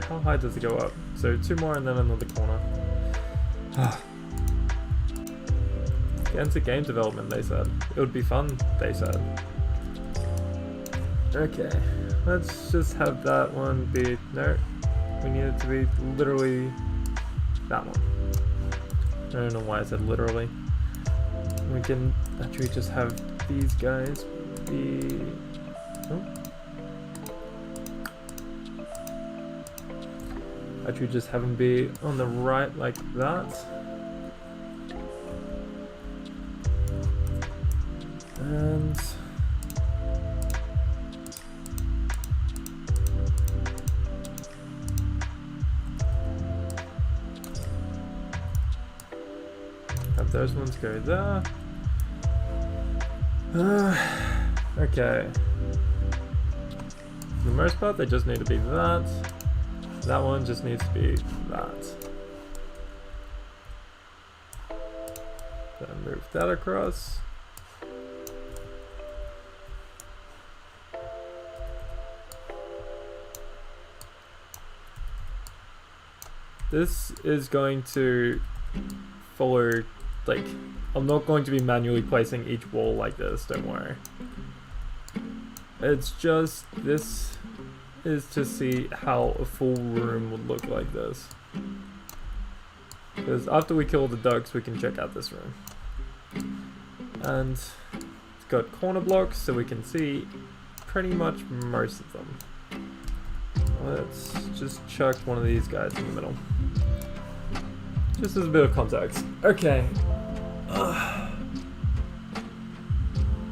How high does it go up? So 2 more and then another corner. Get into game development, they said. It would be fun, they said. Okay, let's just have that one be... No, we need it to be literally that one. I don't know why I said literally. We can actually just have these guys be... Oh. Actually just have them be on the right like that. And have those ones go there. Okay. For the most part, they just need to be that. That one just needs to be that. Then move that across. This is going to follow, like, I'm not going to be manually placing each wall like this, don't worry. It's just, this is to see how a full room would look like this. Because after we kill the ducks, we can check out this room. And it's got corner blocks, so we can see pretty much most of them. Let's just chuck one of these guys in the middle. Just as a bit of context. Okay.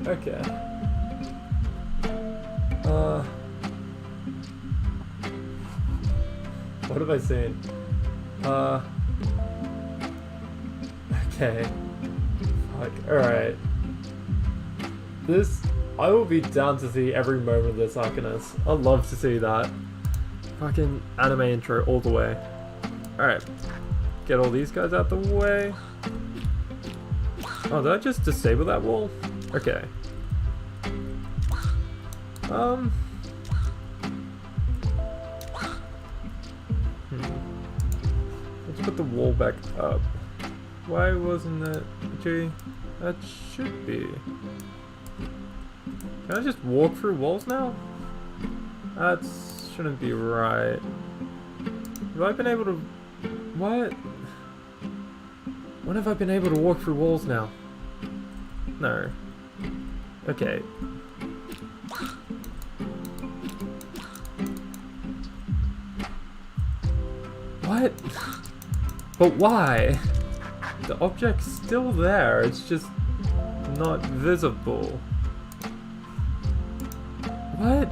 Okay. What have I seen? Okay. Fuck, alright. This, I will be down to see every moment of this Arcanus. I'd love to see that. Fucking anime intro all the way. Alright. Get all these guys out the way. Oh, did I just disable that wall? Okay. Let's put the wall back up. Why wasn't that? Gee, that should be. Can I just walk through walls now? That shouldn't be right. Have I been able to... What? When have I been able to walk through walls now? No. Okay. What? But why? The object's still there, it's just not visible. What?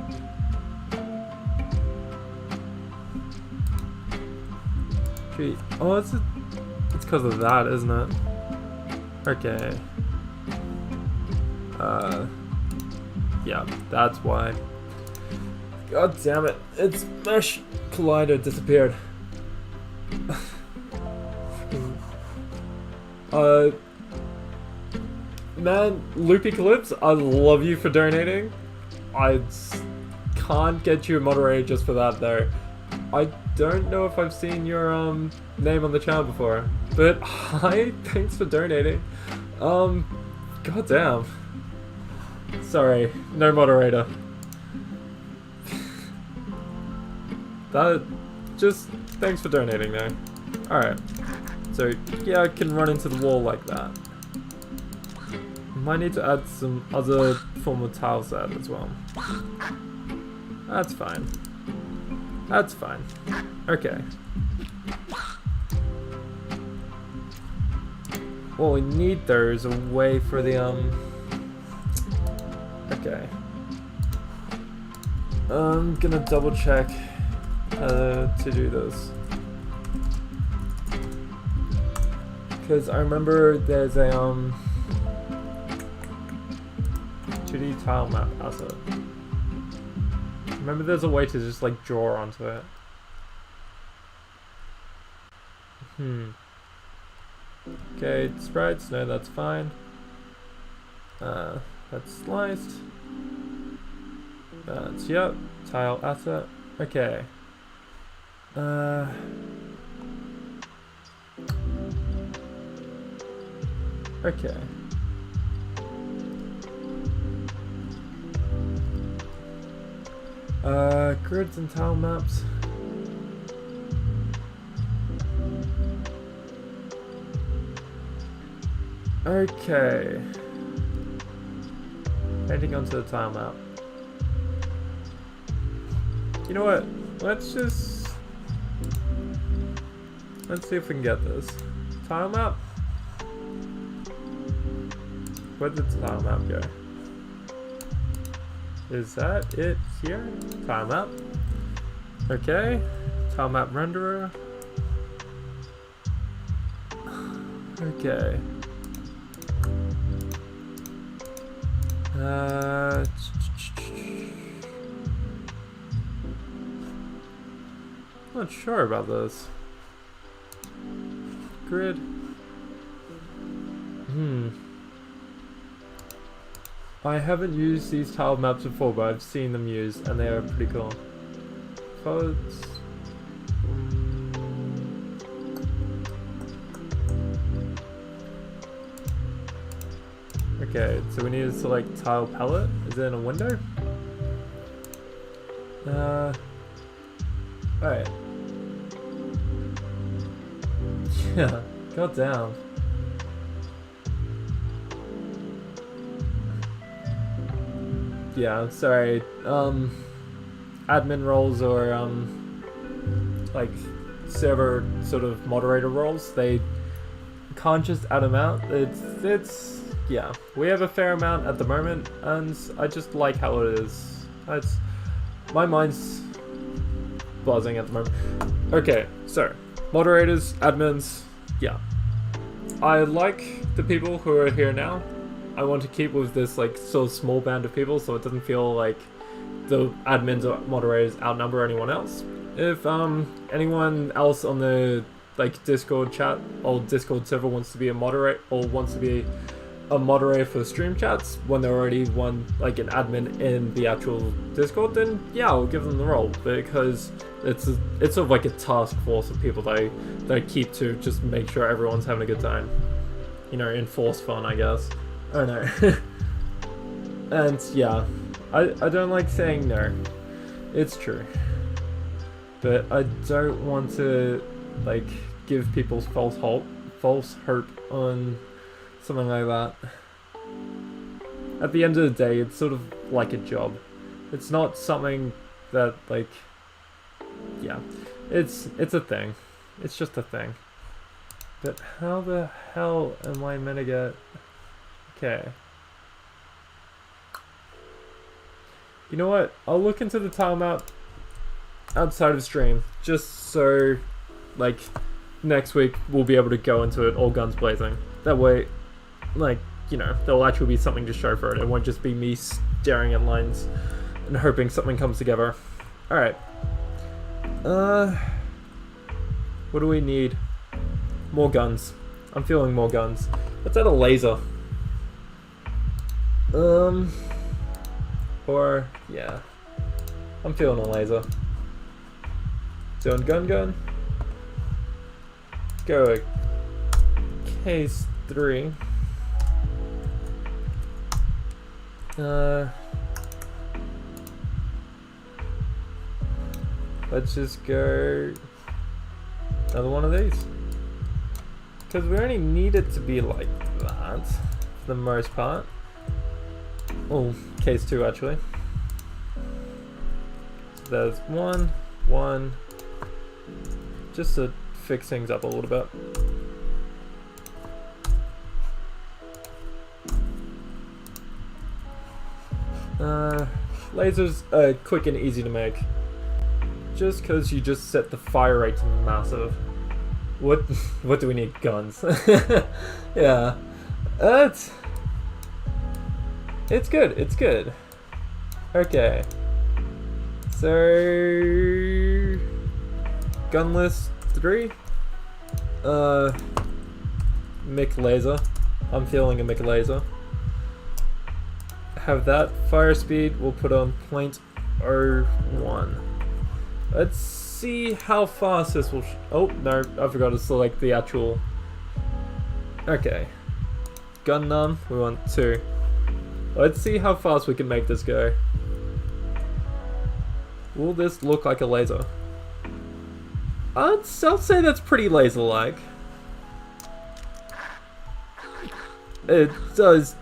Gee, oh, it's because of that, isn't it? Okay. Yeah, that's why. God damn it, its mesh collider disappeared. Man, Loopy Calypse, I love you for donating. I can't get you a moderator just for that though. I don't know if I've seen your name on the channel before, but hi, thanks for donating. God damn. Sorry, no moderator. That, just thanks for donating though. Alright, so yeah, I can run into the wall like that. Might need to add some other form of tile set as well. That's fine. That's fine. Okay. What we need there is a way for the okay. I'm gonna double check to do this. Because I remember there's a 2D tile map asset. Remember there's a way to just like draw onto it. Okay, sprites, no, that's fine. That's sliced. That's, yep, tile asset. Okay. Okay. Grids and tile maps. Okay. Painting onto the tile map. You know what? Let's see if we can get this. Tile map? Where did the tile map go? Is that it here? Tile map. Okay. Tile map renderer. Okay. Not sure about this. Grid. I haven't used these tile maps before, but I've seen them used, and they are pretty cool. Codes. Okay, so we need to select tile palette. Is it in a window? Alright. Yeah, god damn. Yeah, sorry. Admin roles or like server sort of moderator roles, they can't just add them out. It's yeah. We have a fair amount at the moment, and I just like how it is. My mind's buzzing at the moment. Okay, so moderators, admins, yeah. I like the people who are here now. I want to keep with this like sort of small band of people, so it doesn't feel like the admins or moderators outnumber anyone else. If anyone else on the like Discord chat or Discord server wants to be a moderator or wants to be a moderator for stream chats when they're already like an admin in the actual Discord, then yeah, I'll give them the role, because it's sort of like a task force of people that I keep to just make sure everyone's having a good time. You know, enforce fun, I guess. I don't know. And yeah, I don't like saying no. It's true. But I don't want to like give people false hope on something like that. At the end of the day, it's sort of like a job. It's not something that like, yeah, it's a thing. It's just a thing. But how the hell am I meant to get? Okay. You know what? I'll look into the tile map outside of stream, just so like next week we'll be able to go into it all guns blazing. That way, like, you know, there'll actually be something to show for it. It won't just be me staring at lines and hoping something comes together. Alright. What do we need? More guns. I'm feeling more guns. Let's add a laser. Or, yeah. I'm feeling a laser. Doing gun. Go case 3. Let's just go another one of these. Because we only need it to be like that for the most part. Oh, case 2 actually. So there's one, just to fix things up a little bit. Lasers are quick and easy to make. Just because you just set the fire rate to massive. What do we need? Guns. Yeah. It's good. Okay. So gun list 3. Mick laser. I'm feeling a Mick laser. Have that. Fire speed we'll put on 0.01. Let's see how fast this will oh no, I forgot to select the actual. Okay. Gun none, we want 2. Let's see how fast we can make this go. Will this look like a laser? I'll say that's pretty laser-like. It does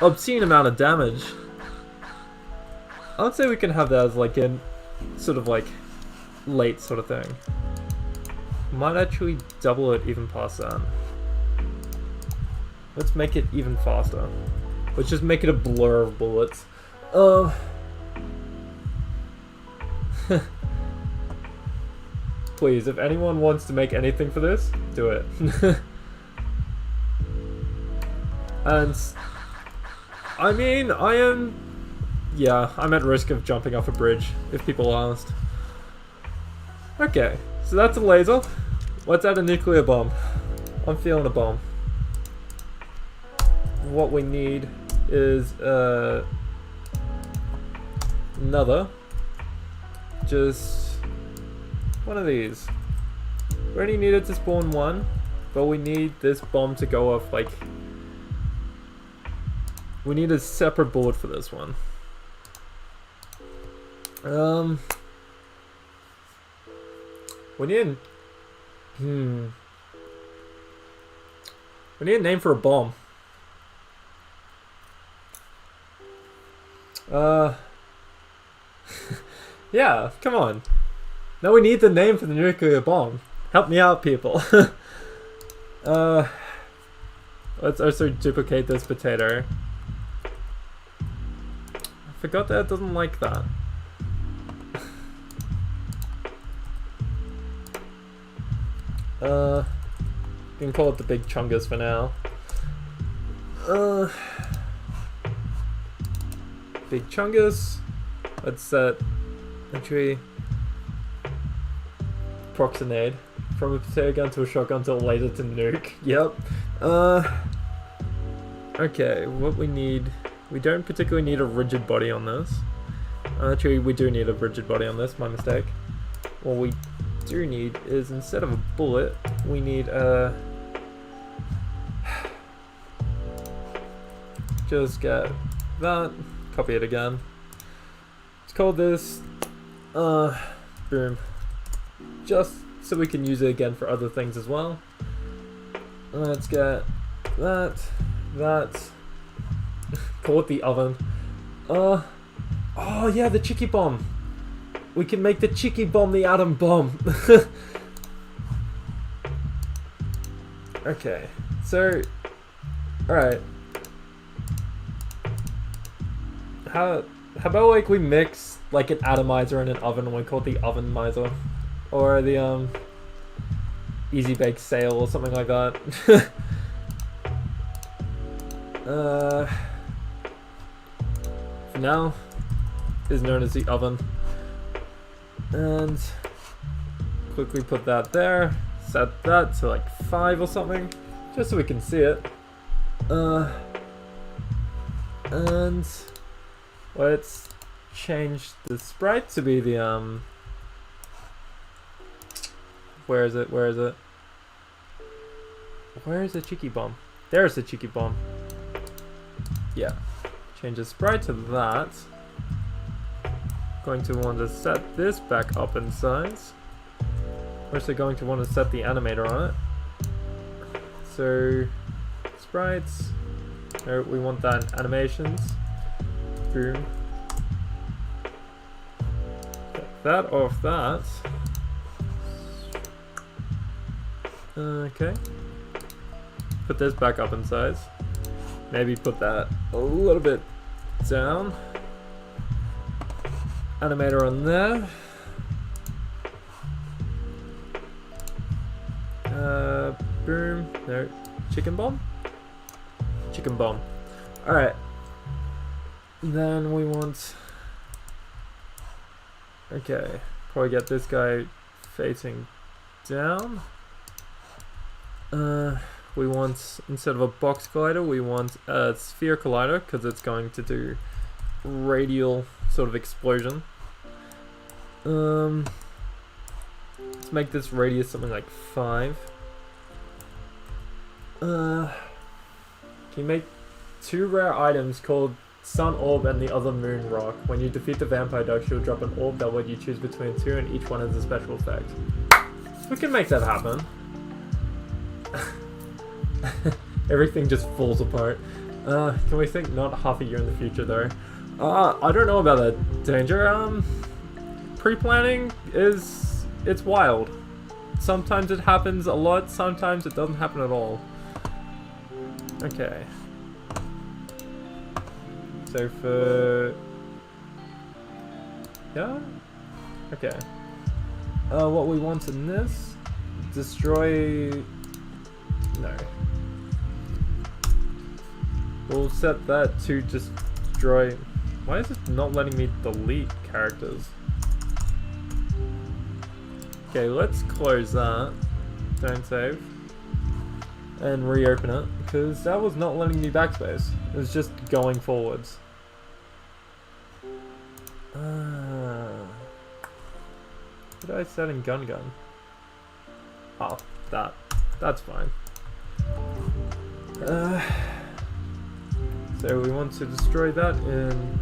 obscene amount of damage. I'd say we can have that as like a sort of like late sort of thing. Might actually double it even past that. Let's make it even faster. Let's just make it a blur of bullets. Please, if anyone wants to make anything for this, do it. And I mean, yeah, I'm at risk of jumping off a bridge, if people asked. Okay, so that's a laser. Let's add a nuclear bomb. I'm feeling a bomb. What we need is another. Just one of these. We only needed to spawn one, but we need this bomb to go off, like... We need a separate board for this one. We need... We need a name for a bomb. Yeah, come on. Now we need the name for the nuclear bomb. Help me out, people. Let's also duplicate this potato. I forgot that it doesn't like that. You can call it the Big Chungus for now. Big Chungus. Let's set entry proxinade from a potato gun to a shotgun to a laser to nuke. Yep. Okay, what we need... We don't particularly need a rigid body on this. Actually, we do need a rigid body on this, my mistake. What we do need is, instead of a bullet, we need a... Just get that, copy it again. Let's call this, boom. Just so we can use it again for other things as well. Let's get that. Call it the oven. Oh yeah, the chicky bomb. We can make the chicky bomb the atom bomb. Okay, so, alright. How about like we mix like an atomizer and an oven and we call it the oven miser? Or the easy bake sale or something like that. For now is known as the oven. And quickly put that there. Set that to like 5 or something. Just so we can see it. And let's change the sprite to be the where is it? Where is the cheeky bomb? There's the cheeky bomb. Yeah. Change the sprite to that. Going to want to set this back up in size. We're also going to want to set the animator on it. So sprites. No, we want that in animations. Boom. Get that off that. Okay. Put this back up in size. Maybe put that a little bit down. Animator on there. Boom. No. Chicken bomb? Chicken bomb. Alright. Then we want... Okay. Probably get this guy facing down. We want, instead of a box collider, we want a sphere collider because it's going to do radial sort of explosion. Let's make this radius something like 5. Can you make 2 rare items called Sun Orb and the other Moon Rock? When you defeat the Vampire Duck, she'll drop an orb that would you choose between 2 and each one has a special effect. We can make that happen. Everything just falls apart. Can we think not half a year in the future though? I don't know about that, Danger. Pre-planning it's wild. Sometimes it happens a lot, sometimes it doesn't happen at all. Okay. So for... Yeah? Okay. What we want in this, destroy, no. We'll set that to destroy, why is it not letting me delete characters? Okay, let's close that, don't save, and reopen it, because that was not letting me backspace, it was just going forwards. What did I set in gun? Oh, that's fine. So we want to destroy that in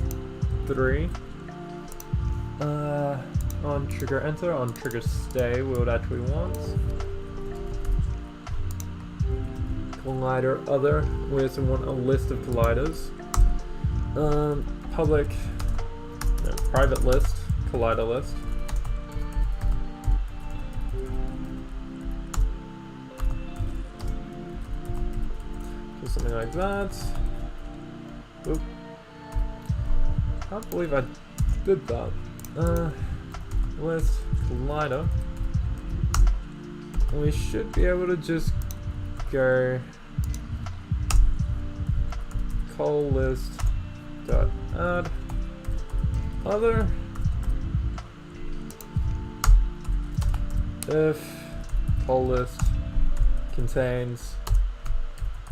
3. On trigger enter, on trigger stay, we would actually want collider other. We also want a list of colliders. Public, no, private list, collider list. Do something like that. Oop. Can't believe I did that. List collider. We should be able to just go col list dot add other if col list contains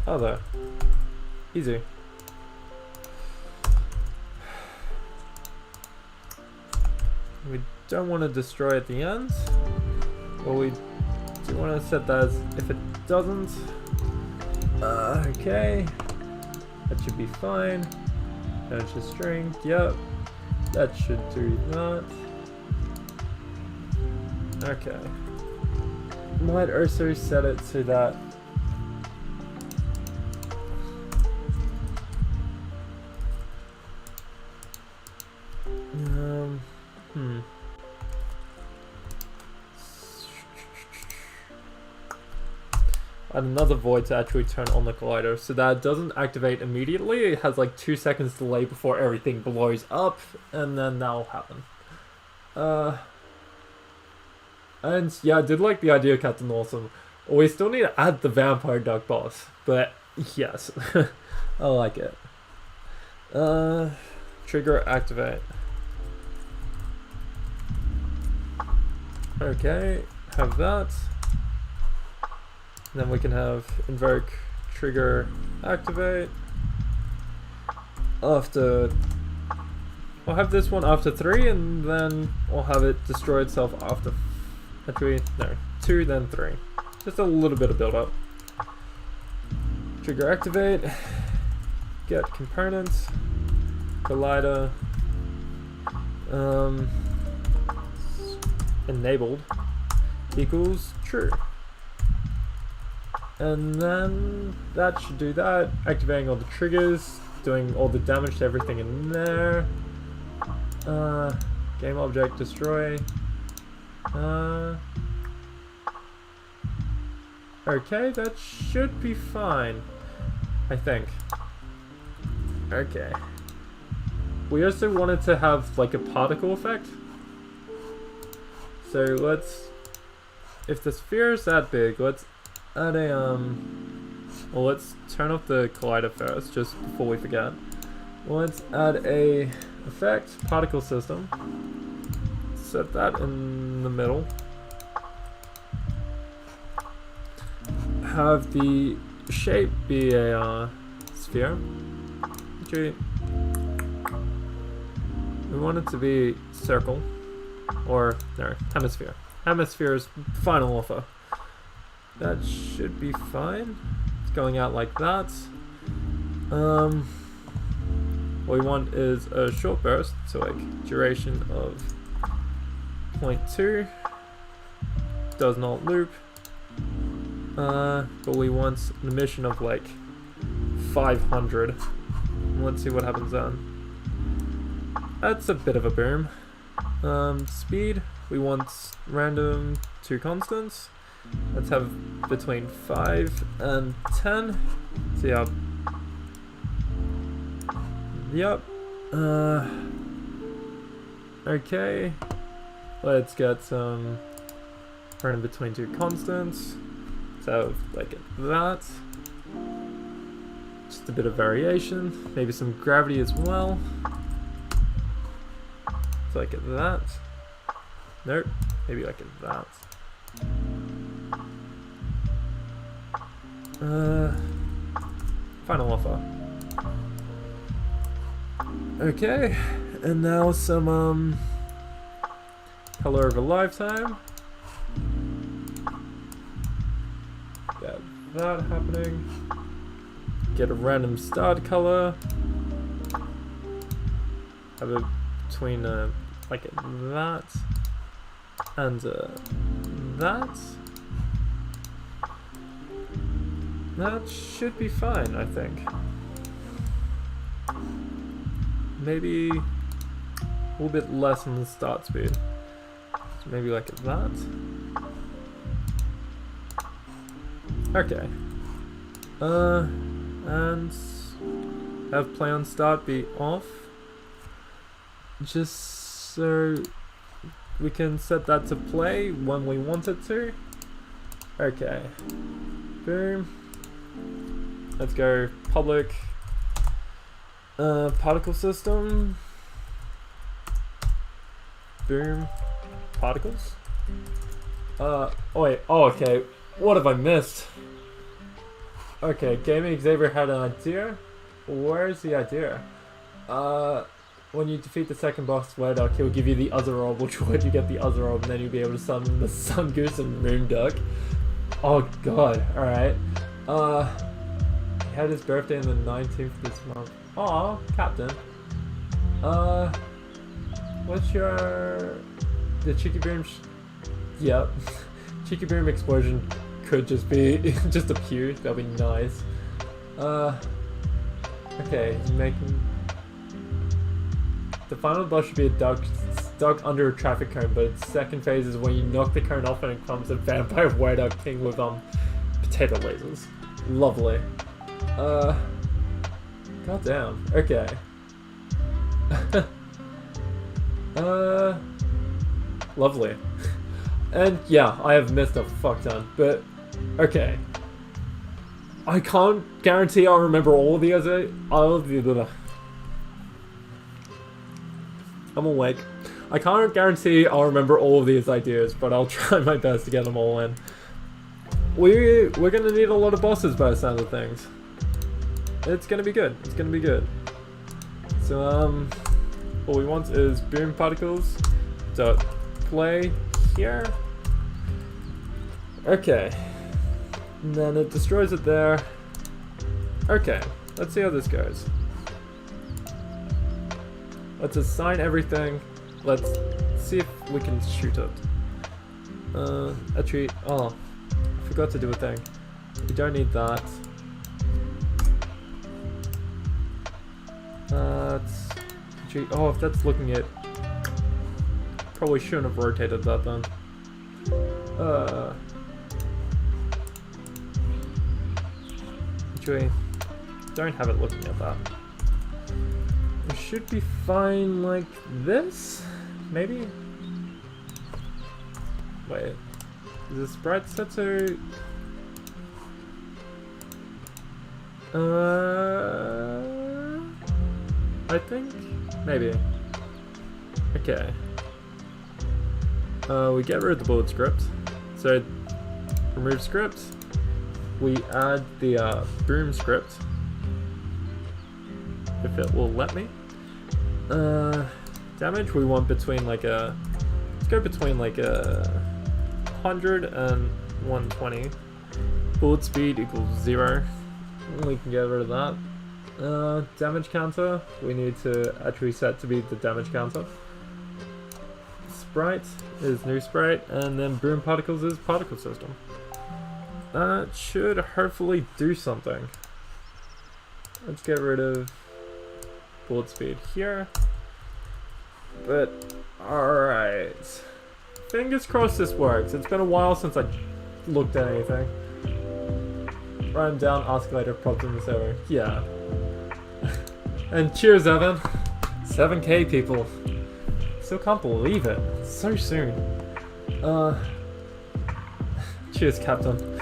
other. Easy. We don't want to destroy at the end. Well, we do want to set that as if it doesn't. Okay. That should be fine. That's just string. Yep. That should do that. Okay. Might also set it to that. Add another void to actually turn on the collider so that it doesn't activate immediately. It has like 2 seconds delay before everything blows up, and then that'll happen. And yeah, I did like the idea, Captain Awesome. We still need to add the vampire duck boss, but yes, I like it. Trigger activate. Okay, have that. Then we can have invoke trigger activate after. We'll have this one after 3, and then we'll have it destroy itself after. Actually, no, 2, then 3. Just a little bit of build up. Trigger activate. Get components. Collider. Enabled equals true. And then that should do that, activating all the triggers, doing all the damage to everything in there. Game object destroy. Okay, that should be fine, I think. Okay. We also wanted to have like a particle effect. So let's, if the sphere is that big, let's add a, well, let's turn off the collider first, just before we forget. Let's add a effect, particle system. Set that in the middle. Have the shape be a sphere. Okay. We want it to be circle, or no, hemisphere. Hemisphere is final offer. That should be fine. It's going out like that. What we want is a short burst, so like duration of 0.2. Does not loop. But we want an emission of like 500. Let's see what happens then. That's a bit of a boom. Speed, we want random 2 constants. Let's have between 5 and 10. So yeah. Yep. Okay. Let's get some running between two constants. So like that. Just a bit of variation. Maybe some gravity as well. So like that. Nope. Maybe like that. Final offer. Okay, and now some color over lifetime. Got that happening. Get a random start color. Have it between like that and that. That should be fine, I think. Maybe a little bit less on the start speed. So maybe like that. Okay. And have play on start be off. Just so we can set that to play when we want it to. Okay. Boom. Let's go public particle system. Boom. Particles. Oh wait. Oh, okay. What have I missed? Okay, Gaming Xavier had an idea. Where's the idea? When you defeat the second boss Weirduck, he'll give you the other orb, which would you get the other orb, and then you'll be able to summon the Sun Goose and Moon Duck. Oh god, alright. He had his birthday on the 19th this month. Aw, Captain. What's your... The Cheeky Boom... Yep. Cheeky Boom explosion could just be just a pew. That'd be nice. Okay, he's making... The final boss should be a duck stuck under a traffic cone, but its second phase is when you knock the cone off and it becomes a vampire Weirduck king with potato lasers. Lovely. Goddamn. Okay. Lovely. And yeah, I have missed a fuck ton, but okay. I can't guarantee I'll remember all of the other. I'm awake. I can't guarantee I'll remember all of these ideas, but I'll try my best to get them all in. We're gonna need a lot of bosses by the sound of things. It's gonna be good. It's gonna be good. So all we want is boom particles. Dot play here. Okay. And then it destroys it there. Okay. Let's see how this goes. Let's assign everything. Let's see if we can shoot it. Actually, oh, I forgot to do a thing. We don't need that. Actually, oh, if that's looking at... Probably shouldn't have rotated that then. Actually, don't have it looking at that. It should be fine like this? Maybe? Wait. Is the sprite set to... I think? Maybe. Okay. We get rid of the bullet script. So, remove script. We add the boom script. If it will let me. Damage we want between like a... Let's go between like a 100 and 120. Bullet speed equals 0. We can get rid of that. Damage counter, we need to actually set to be the damage counter. Sprite is new sprite, and then boom particles is particle system. That should hopefully do something. Let's get rid of bullet speed here. But, alright. Fingers crossed this works. It's been a while since I looked at anything. Write down, ask later, props in the server. Yeah. And cheers, Evan. 7K people. Still can't believe it. It's so soon. Cheers, Captain.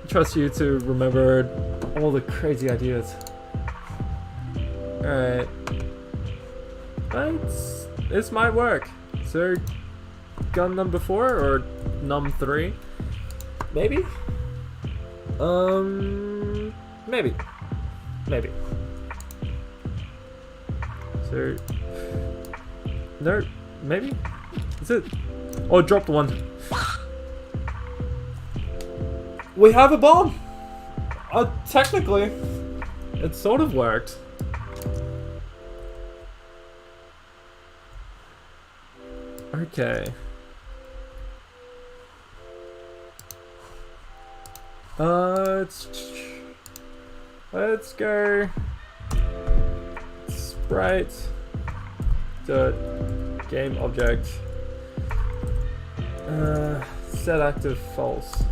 Trust you to remember all the crazy ideas. Alright. This might work. So, gun number 4 or num 3? Maybe? Maybe. Maybe. So, no, maybe? Is it? Oh, dropped one. We have a bomb! Technically, it sort of worked. Okay. Let's go. Sprite. Dirt. Game object. Set active false.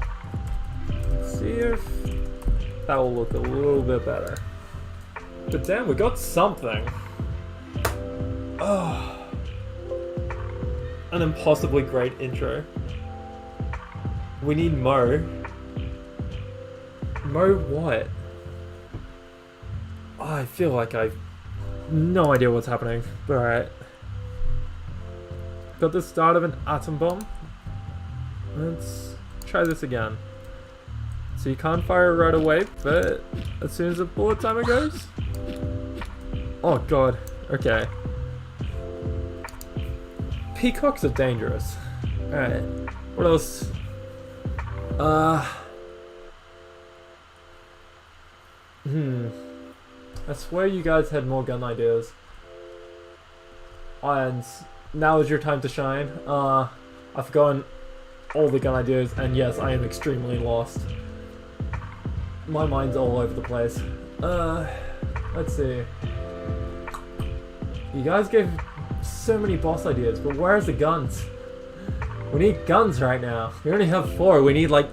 Let's see if that will look a little bit better. But damn, we got something. Oh. An impossibly great intro. We need Mo. Mo what? Oh, I feel like I've no idea what's happening. But alright. Got the start of an atom bomb. Let's try this again. So you can't fire right away, but as soon as the bullet timer goes. Oh god. Okay. Peacocks are dangerous. Alright. What else? I swear you guys had more gun ideas. And now is your time to shine. I've forgotten all the gun ideas, and yes, I am extremely lost. My mind's all over the place. Let's see. You guys gave so many boss ideas, but where's the guns? We need guns right now. We only have 4. We need like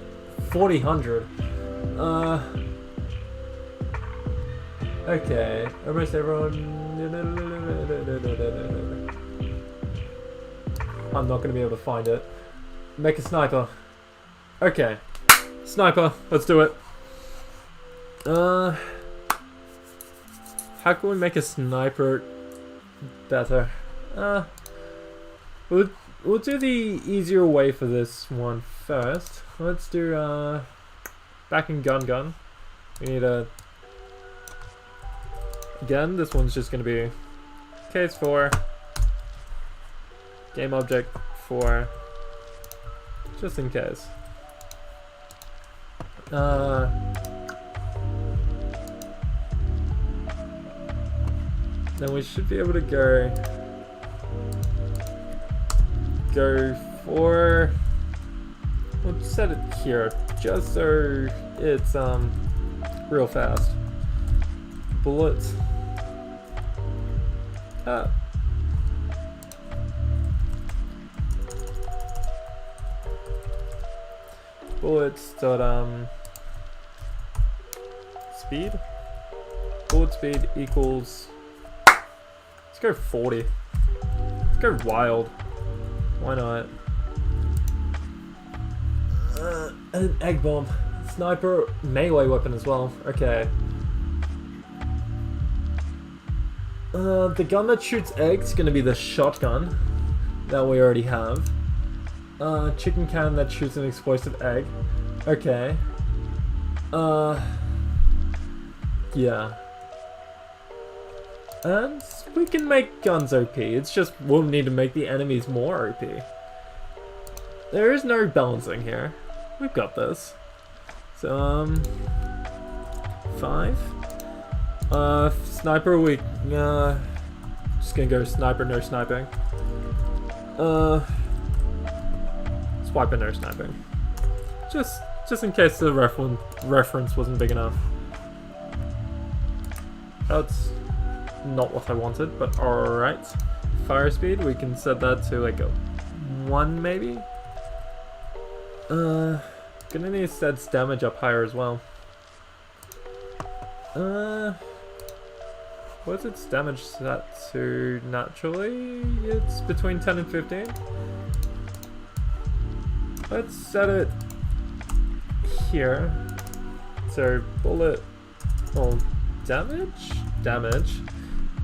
4,000. Okay. Almost everyone. I'm not gonna be able to find it. Make a sniper. Okay. Sniper. Let's do it. How can we make a sniper better? We'll do the easier way for this one first. Let's do back in gun. We need a again. This one's just gonna be case 4, game object 4, just in case. Then we should be able to go for. We'll set it here just so it's real fast. Bullets. Bullets dot speed. Bullet speed equals. Let's go 40. Let's go wild. Why not? And an egg bomb. Sniper melee weapon as well. Okay. The gun that shoots eggs is gonna be the shotgun that we already have. Chicken cannon that shoots an explosive egg. Okay. Yeah. And we can make guns OP, it's just we'll need to make the enemies more OP. There is no balancing here. We've got this. So, 5. Sniper, we, just gonna go sniper, no sniping. Swiper, no sniping. Just in case the reference wasn't big enough. That's not what I wanted, but alright. Fire speed, we can set that to like a 1 maybe? Gonna need to set damage up higher as well. What's its damage set to naturally? It's between 10 and 15. Let's set it here. So bullet, oh, damage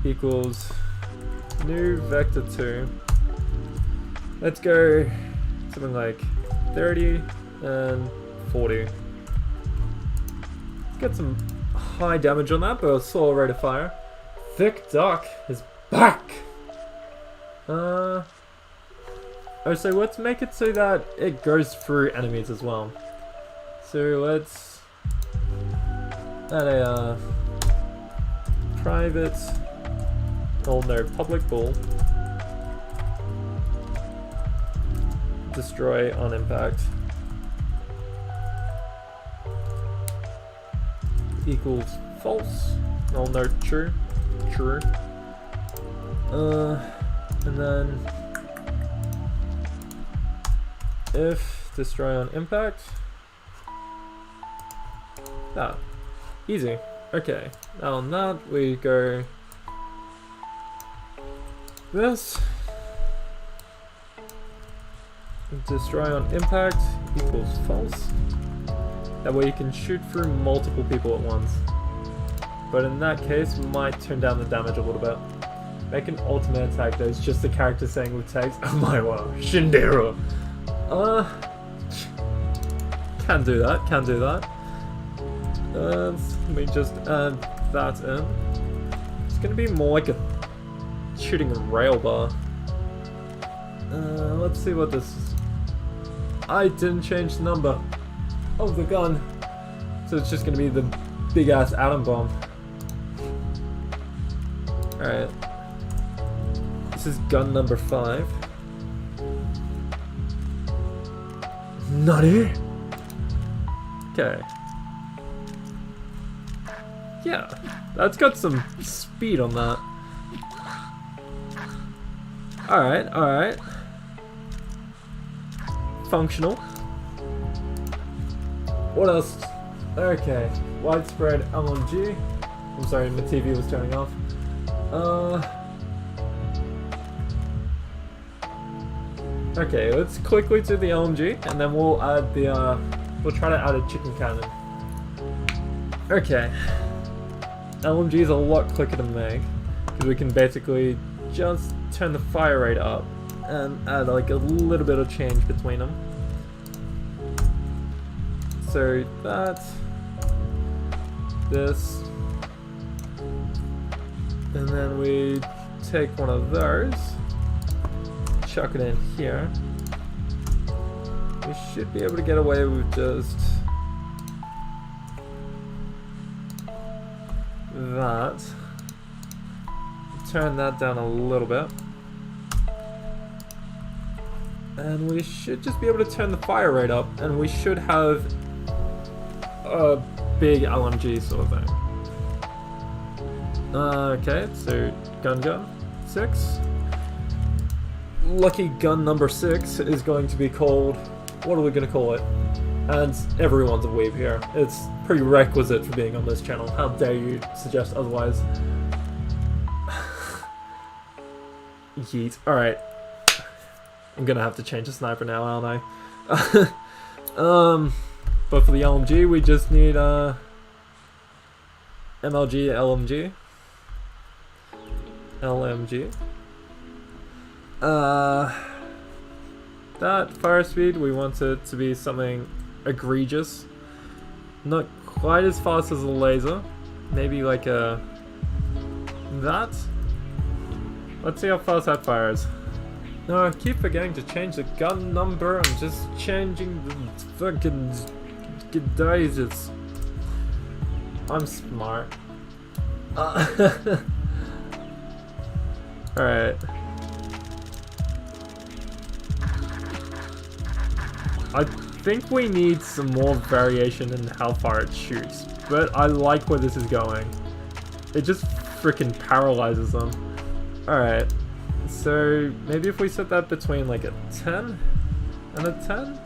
equals new vector 2. Let's go something like 30 and 40. Get some high damage on that, but a slower rate of fire. Thick Duck is back! Oh, so let's make it so that it goes through enemies as well. So let's add a private, oh no, public ball. Destroy on impact. Equals false. Oh no, true. True. And then if destroy on impact. Ah, easy. Okay. Now on that we go this. Destroy on impact equals false. That way you can shoot through multiple people at once. But in that case, we might turn down the damage a little bit. Make an ultimate attack that is just the character saying with text, oh my wow, Shindero. Can do that, can do that. Let me just add that in. It's gonna be more like a shooting a rail bar. Let's see what this is. I didn't change the number of the gun, so it's just gonna be the big ass atom bomb. Alright, this is gun number 5. Nutty. Okay. Yeah, that's got some speed on that. Alright, alright. Functional. What else? Okay, widespread LMG. I'm sorry, my TV was turning off. Okay, let's quickly do the LMG, and then we'll add the, we'll try to add a chicken cannon. Okay. LMG is a lot quicker to make, because we can basically just turn the fire rate up and add like a little bit of change between them. So that, this, and then we take one of those, chuck it in here. We should be able to get away with just that. Turn that down a little bit. And we should just be able to turn the fire rate up, and we should have a big LMG sort of thing. Okay, so gun 6. Lucky gun number 6 is going to be called, what are we going to call it? And everyone's a weeb here. It's prerequisite for being on this channel. How dare you suggest otherwise? Yeet. Alright. I'm gonna have to change the sniper now, aren't I? But for the LMG, we just need MLG, LMG. That fire speed, we want it to be something egregious. Not quite as fast as a laser. Maybe like a... that? Let's see how fast that fires. No, I keep forgetting to change the gun number. I'm just changing the fucking daisies. I'm smart. Alright. I think we need some more variation in how far it shoots, but I like where this is going. It just freaking paralyzes them. Alright, so maybe if we set that between like a 10 and a 10?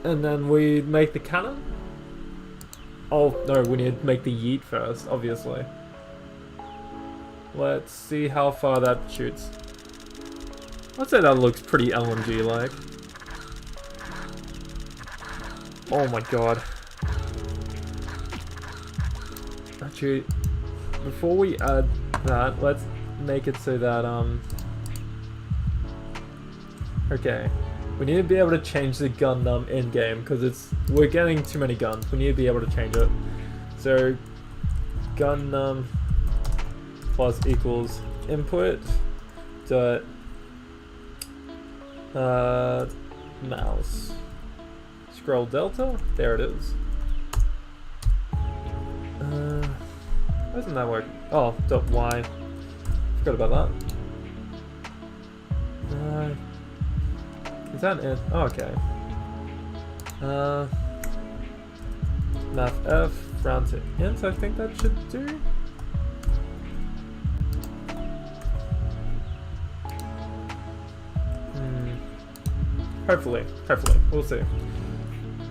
And then we make the cannon? Oh, no, we need to make the yeet first, obviously. Let's see how far that shoots. I'd say that looks pretty LMG-like. Oh my god. Actually, before we add that, let's make it so that, okay. We need to be able to change the gun num in-game, because we're getting too many guns. We need to be able to change it. So, gun num plus equals input dot mouse scroll delta. There it is. Why doesn't that work? Oh, dot y. Forgot about that. Is that it? Oh, okay. Math F, round to int, I think that should do. Hopefully, we'll see.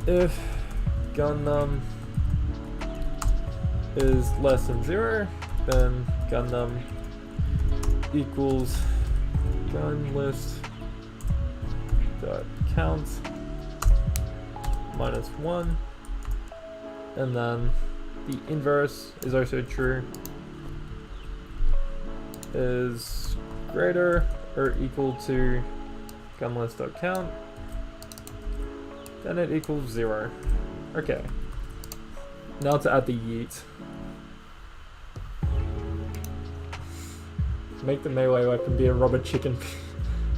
If gun num is less than 0, then gun num equals gun list dot count minus 1, and then the inverse is also true, is greater or equal to gun list dot count, then it equals 0. Okay, now to add the yeet. Make the melee weapon be a rubber chicken.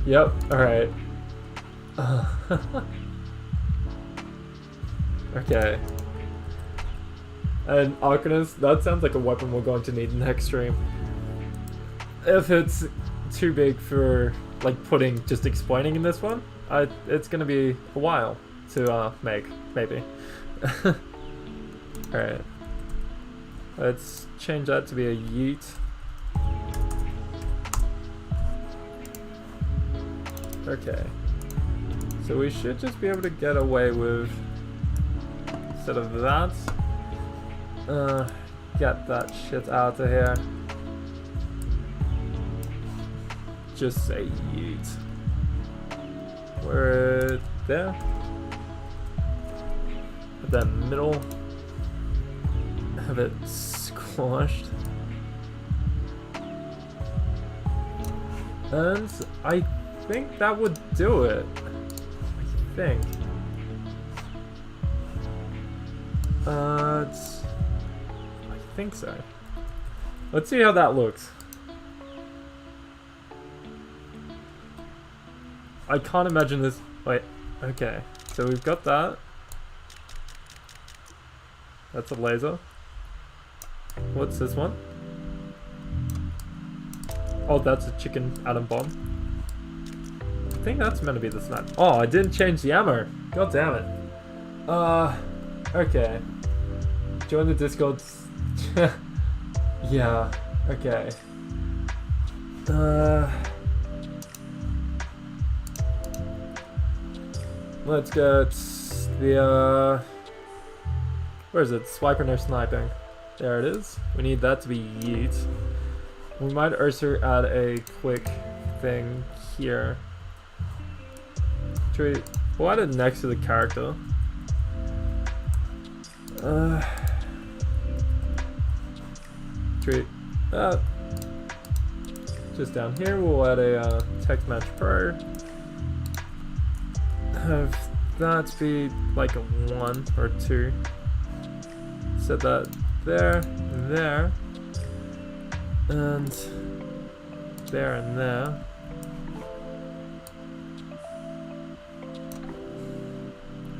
Yep, alright. Okay. And Arcanist, that sounds like a weapon we're going to need next stream. If it's too big for like just explaining in this one, it's gonna be a while to make, maybe. Alright. Let's change that to be a yeet. Okay. So we should just be able to get away with, instead of that, get that shit out of here. Just say yeet. We're there. Put that middle. Have it squashed. And I think that would do it. I think. I think so. Let's see how that looks. I can't imagine this. Wait, okay. So we've got that. That's a laser. What's this one? Oh, that's a chicken atom bomb. I think that's meant to be the snap. Oh, I didn't change the ammo. God damn it. Okay. Join the Discord. Yeah, okay. Let's get the, where is it? Swiping or sniping? There it is. We need that to be yeet. We might also add a quick thing here. We'll add it next to the character. Just down here, we'll add a text match pro. Have that be like a 1 or 2. Set that there, there, and there and there.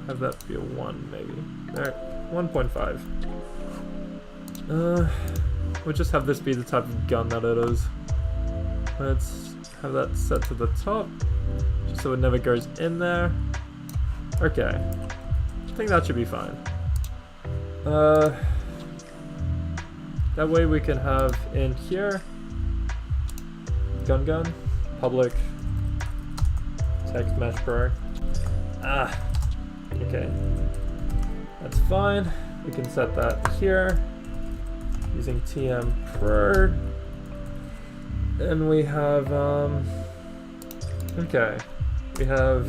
Have that be a 1 maybe. There, 1.5. We'll just have this be the type of gun that it is. Let's have that set to the top, just so it never goes in there. Okay, I think that should be fine. That way we can have in here, gun, public, text mesh pro. Okay, that's fine. We can set that here using TM per. And we have, okay, we have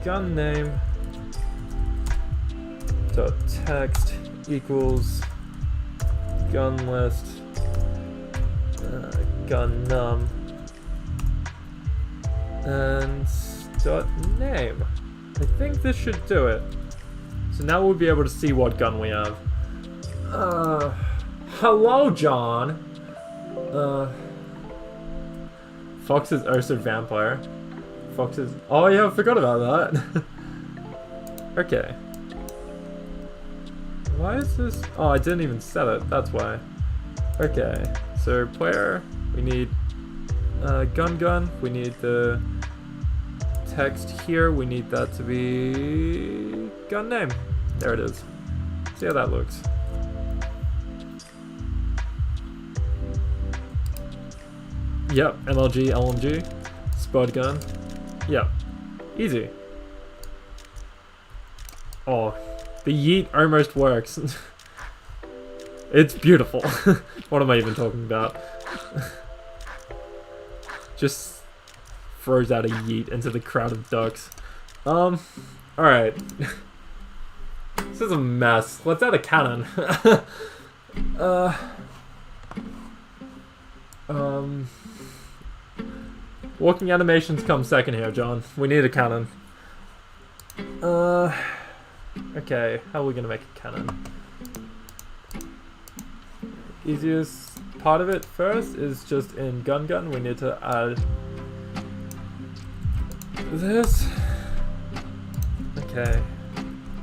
gun name dot text equals gun list gun num and dot name. I think this should do it. So now we'll be able to see what gun we have. Hello, John. Fox is also vampire. Fox is. Oh yeah, I forgot about that. Okay. Why is this? Oh, I didn't even set it. That's why. Okay. So player, we need gun. We need the text here. We need that to be gun name. There it is. See how that looks. Yep, MLG, LMG, spud gun. Yep, easy. Oh, the yeet almost works. It's beautiful. What am I even talking about? Just throws out a yeet into the crowd of ducks. Alright. This is a mess. Let's add a cannon. Walking animations come second here, John. We need a cannon. Okay, how are we gonna make a cannon? Easiest part of it first is just in gun. We need to add this. Okay,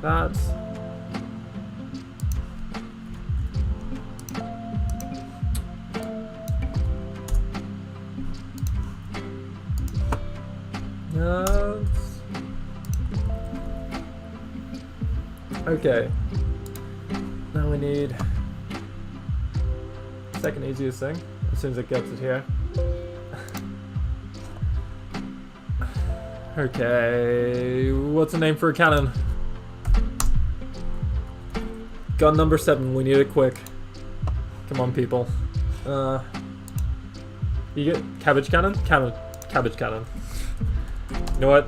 that. Okay. Now we need second easiest thing as soon as it gets it here. Okay, what's the name for a cannon? Gun number 7. We need it quick. Come on, people. You get cabbage cannon? Cabbage cannon. You know what?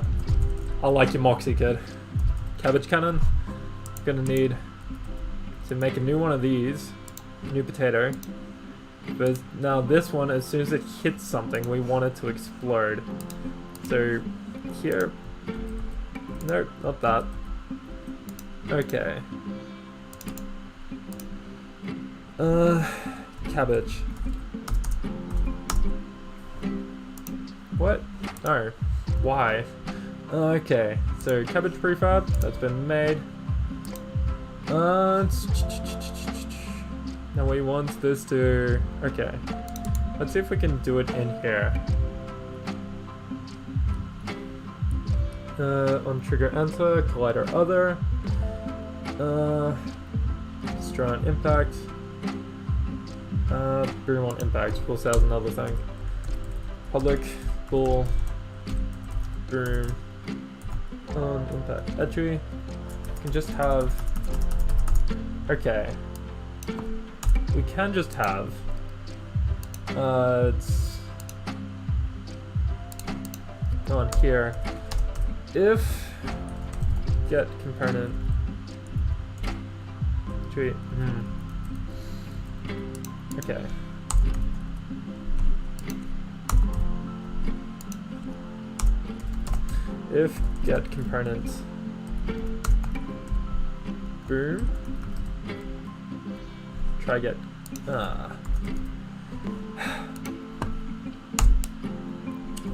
I like your moxie, kid. Cabbage cannon. Gonna need to make a new one of these. New potato. But now this one, as soon as it hits something, we want it to explode. So here. Nope, not that. Okay. Cabbage. What? No. Why? Okay, so cabbage prefab, that's been made. Now we want this to... Okay. Let's see if we can do it in here. On trigger enter, collider other. Destroy on impact. Boom on impact. We'll say as another thing. Public, bull, boom, on impact. Entry. You can just have... Okay. We can just have... it's... on here. If... get component... Treat... Okay. If get component boom, try get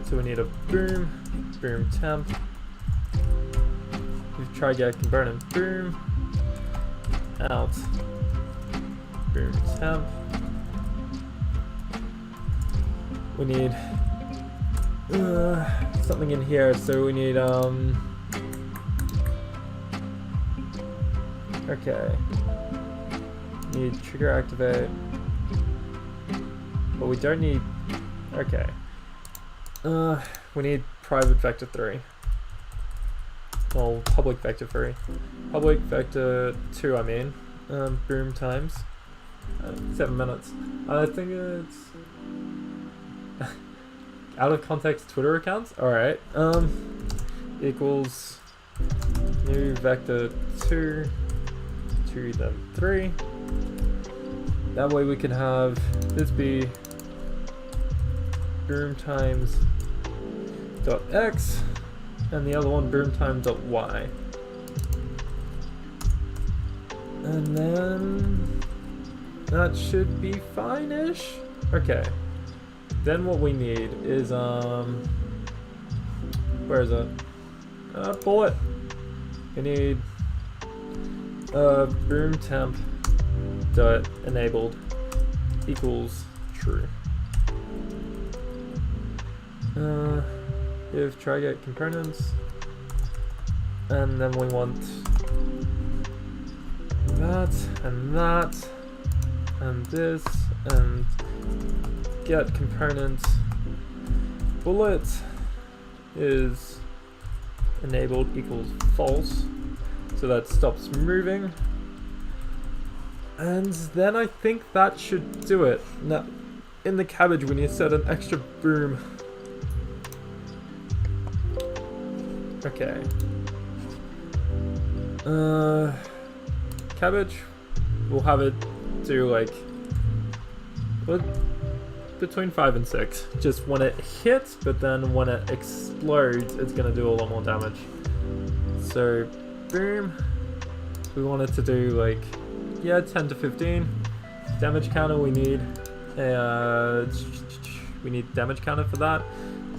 so we need a boom temp. We try get component boom out boom temp. We need something in here, so we need okay. Need trigger activate. But we don't need okay. We need private vector 3. well, public vector 3. Public vector 2, I mean. Boom times 7 minutes. I think it's out of context Twitter accounts. Alright. Equals new vector 2 to then 3. That way we can have this be boom times dot x and the other one boom time dot y. And then that should be fine-ish. Okay. Then what we need is where is it? Bullet. We need boom temp dot enabled equals true. If try get components, and then we want that and this and get component bullet is enabled equals false, so that stops moving. And then I think that should do it. Now, in the cabbage we need to set an extra boom. Okay. Cabbage, we'll have it do like between 5 and 6. Just when it hits, but then when it explodes, it's gonna do a lot more damage. So, boom. We want it to do like, yeah, 10 to 15. Damage counter, we need damage counter for that.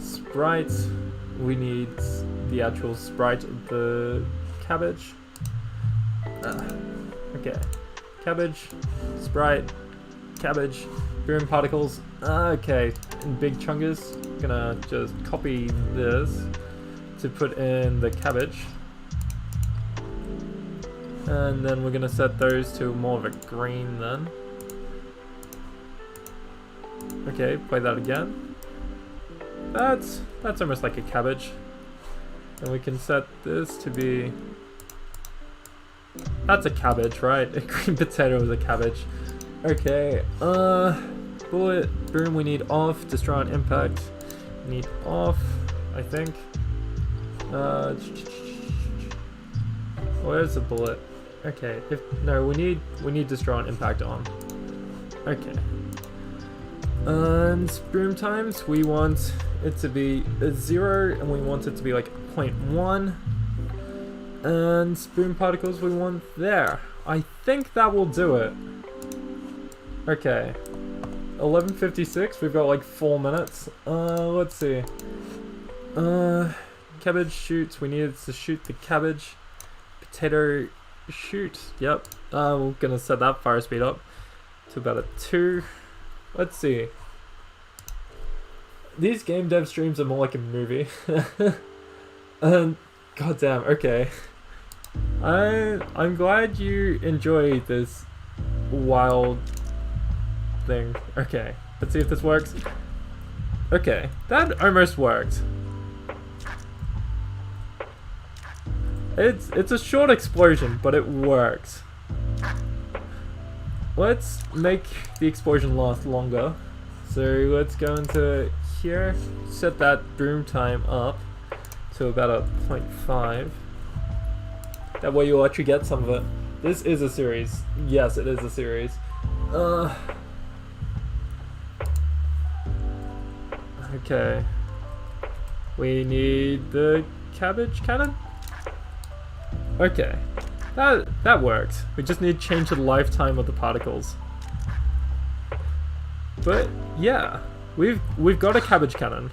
Sprites, we need the actual sprite of the cabbage. Okay, cabbage, sprite, cabbage, boom particles. Okay, in big chungus, gonna just copy this to put in the cabbage. And then we're gonna set those to more of a green then. Okay, play that again. That's almost like a cabbage. And we can set this to be, that's a cabbage, right? A green potato is a cabbage. Okay, bullet, boom, we need off, destroy on impact. We need off, I think. Where's the bullet? Okay, no, we need destroy on impact on. Okay. And boom times, we want it to be a 0, and we want it to be like 0.1. And boom particles we want there. I think that will do it. Okay. 11:56, we've got like 4 minutes. Let's see. Cabbage shoots, we needed to shoot the cabbage. Potato shoot, yep. We're gonna set that fire speed up to about a 2. Let's see. These game dev streams are more like a movie. Goddamn, okay. I'm glad you enjoy this wild thing. Okay, let's see if this works. Okay, that almost worked. It's a short explosion, but it works. Let's make the explosion last longer. So let's go into here, set that boom time up to about a 0.5. That way you'll actually get some of it. This is a series. Yes, it is a series. Okay. We need the cabbage cannon? Okay. That worked. We just need to change the lifetime of the particles. But yeah, we've got a cabbage cannon.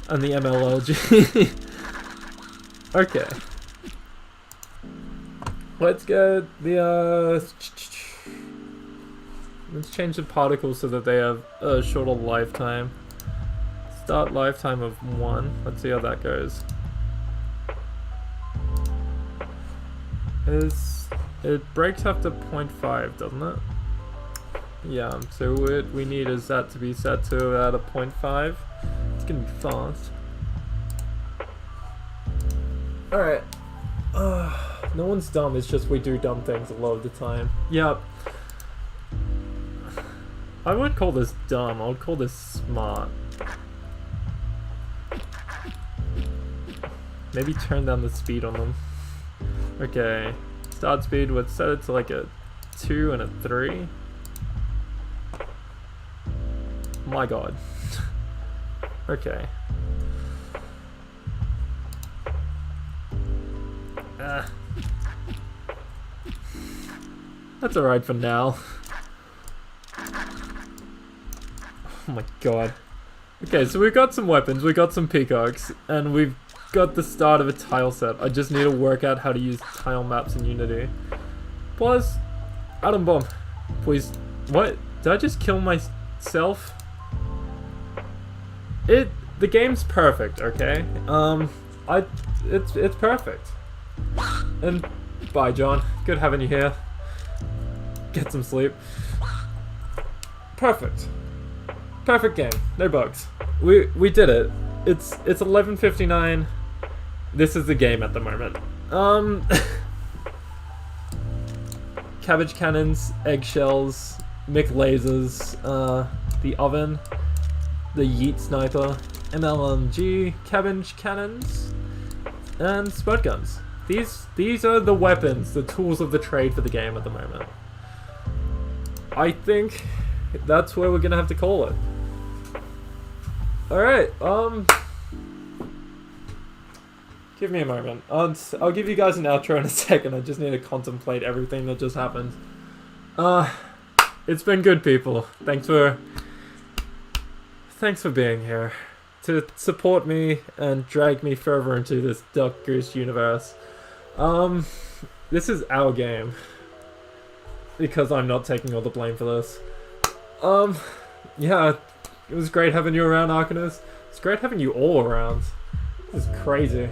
And the MLLG. Okay. Let's get the let's change the particles so that they have a shorter lifetime. Start lifetime of 1. Let's see how that goes. It breaks after 0.5, doesn't it? Yeah, so what we need is that to be set to at a 0.5. It's gonna be fast. Alright. No one's dumb, it's just we do dumb things a lot of the time. Yep. I wouldn't call this dumb, I would call this smart. Maybe turn down the speed on them. Okay. Start speed, let's set it to like a 2 and a 3. My god. Okay. That's alright for now. Oh my god. Okay, so we've got some weapons, we've got some peacocks, and we've got the start of a tile set. I just need to work out how to use tile maps in Unity. Plus, atom bomb. Please. What? Did I just kill myself? The game's perfect, okay? It's perfect. And bye, John. Good having you here. Get some sleep. Perfect. Perfect game. No bugs. We did it. It's 11:59. This is the game at the moment. Cabbage cannons, eggshells, Mick lasers, the oven, the yeet sniper, MLMG, cabbage cannons, and spud guns. These are the weapons, the tools of the trade for the game at the moment. I think that's where we're gonna have to call it. Alright, give me a moment. I'll give you guys an outro in a second. I just need to contemplate everything that just happened. It's been good, people. Thanks for being here to support me and drag me further into this Duck Goose universe. This is our game because I'm not taking all the blame for this. Yeah, it was great having you around, Arcanus. It's great having you all around. This is crazy.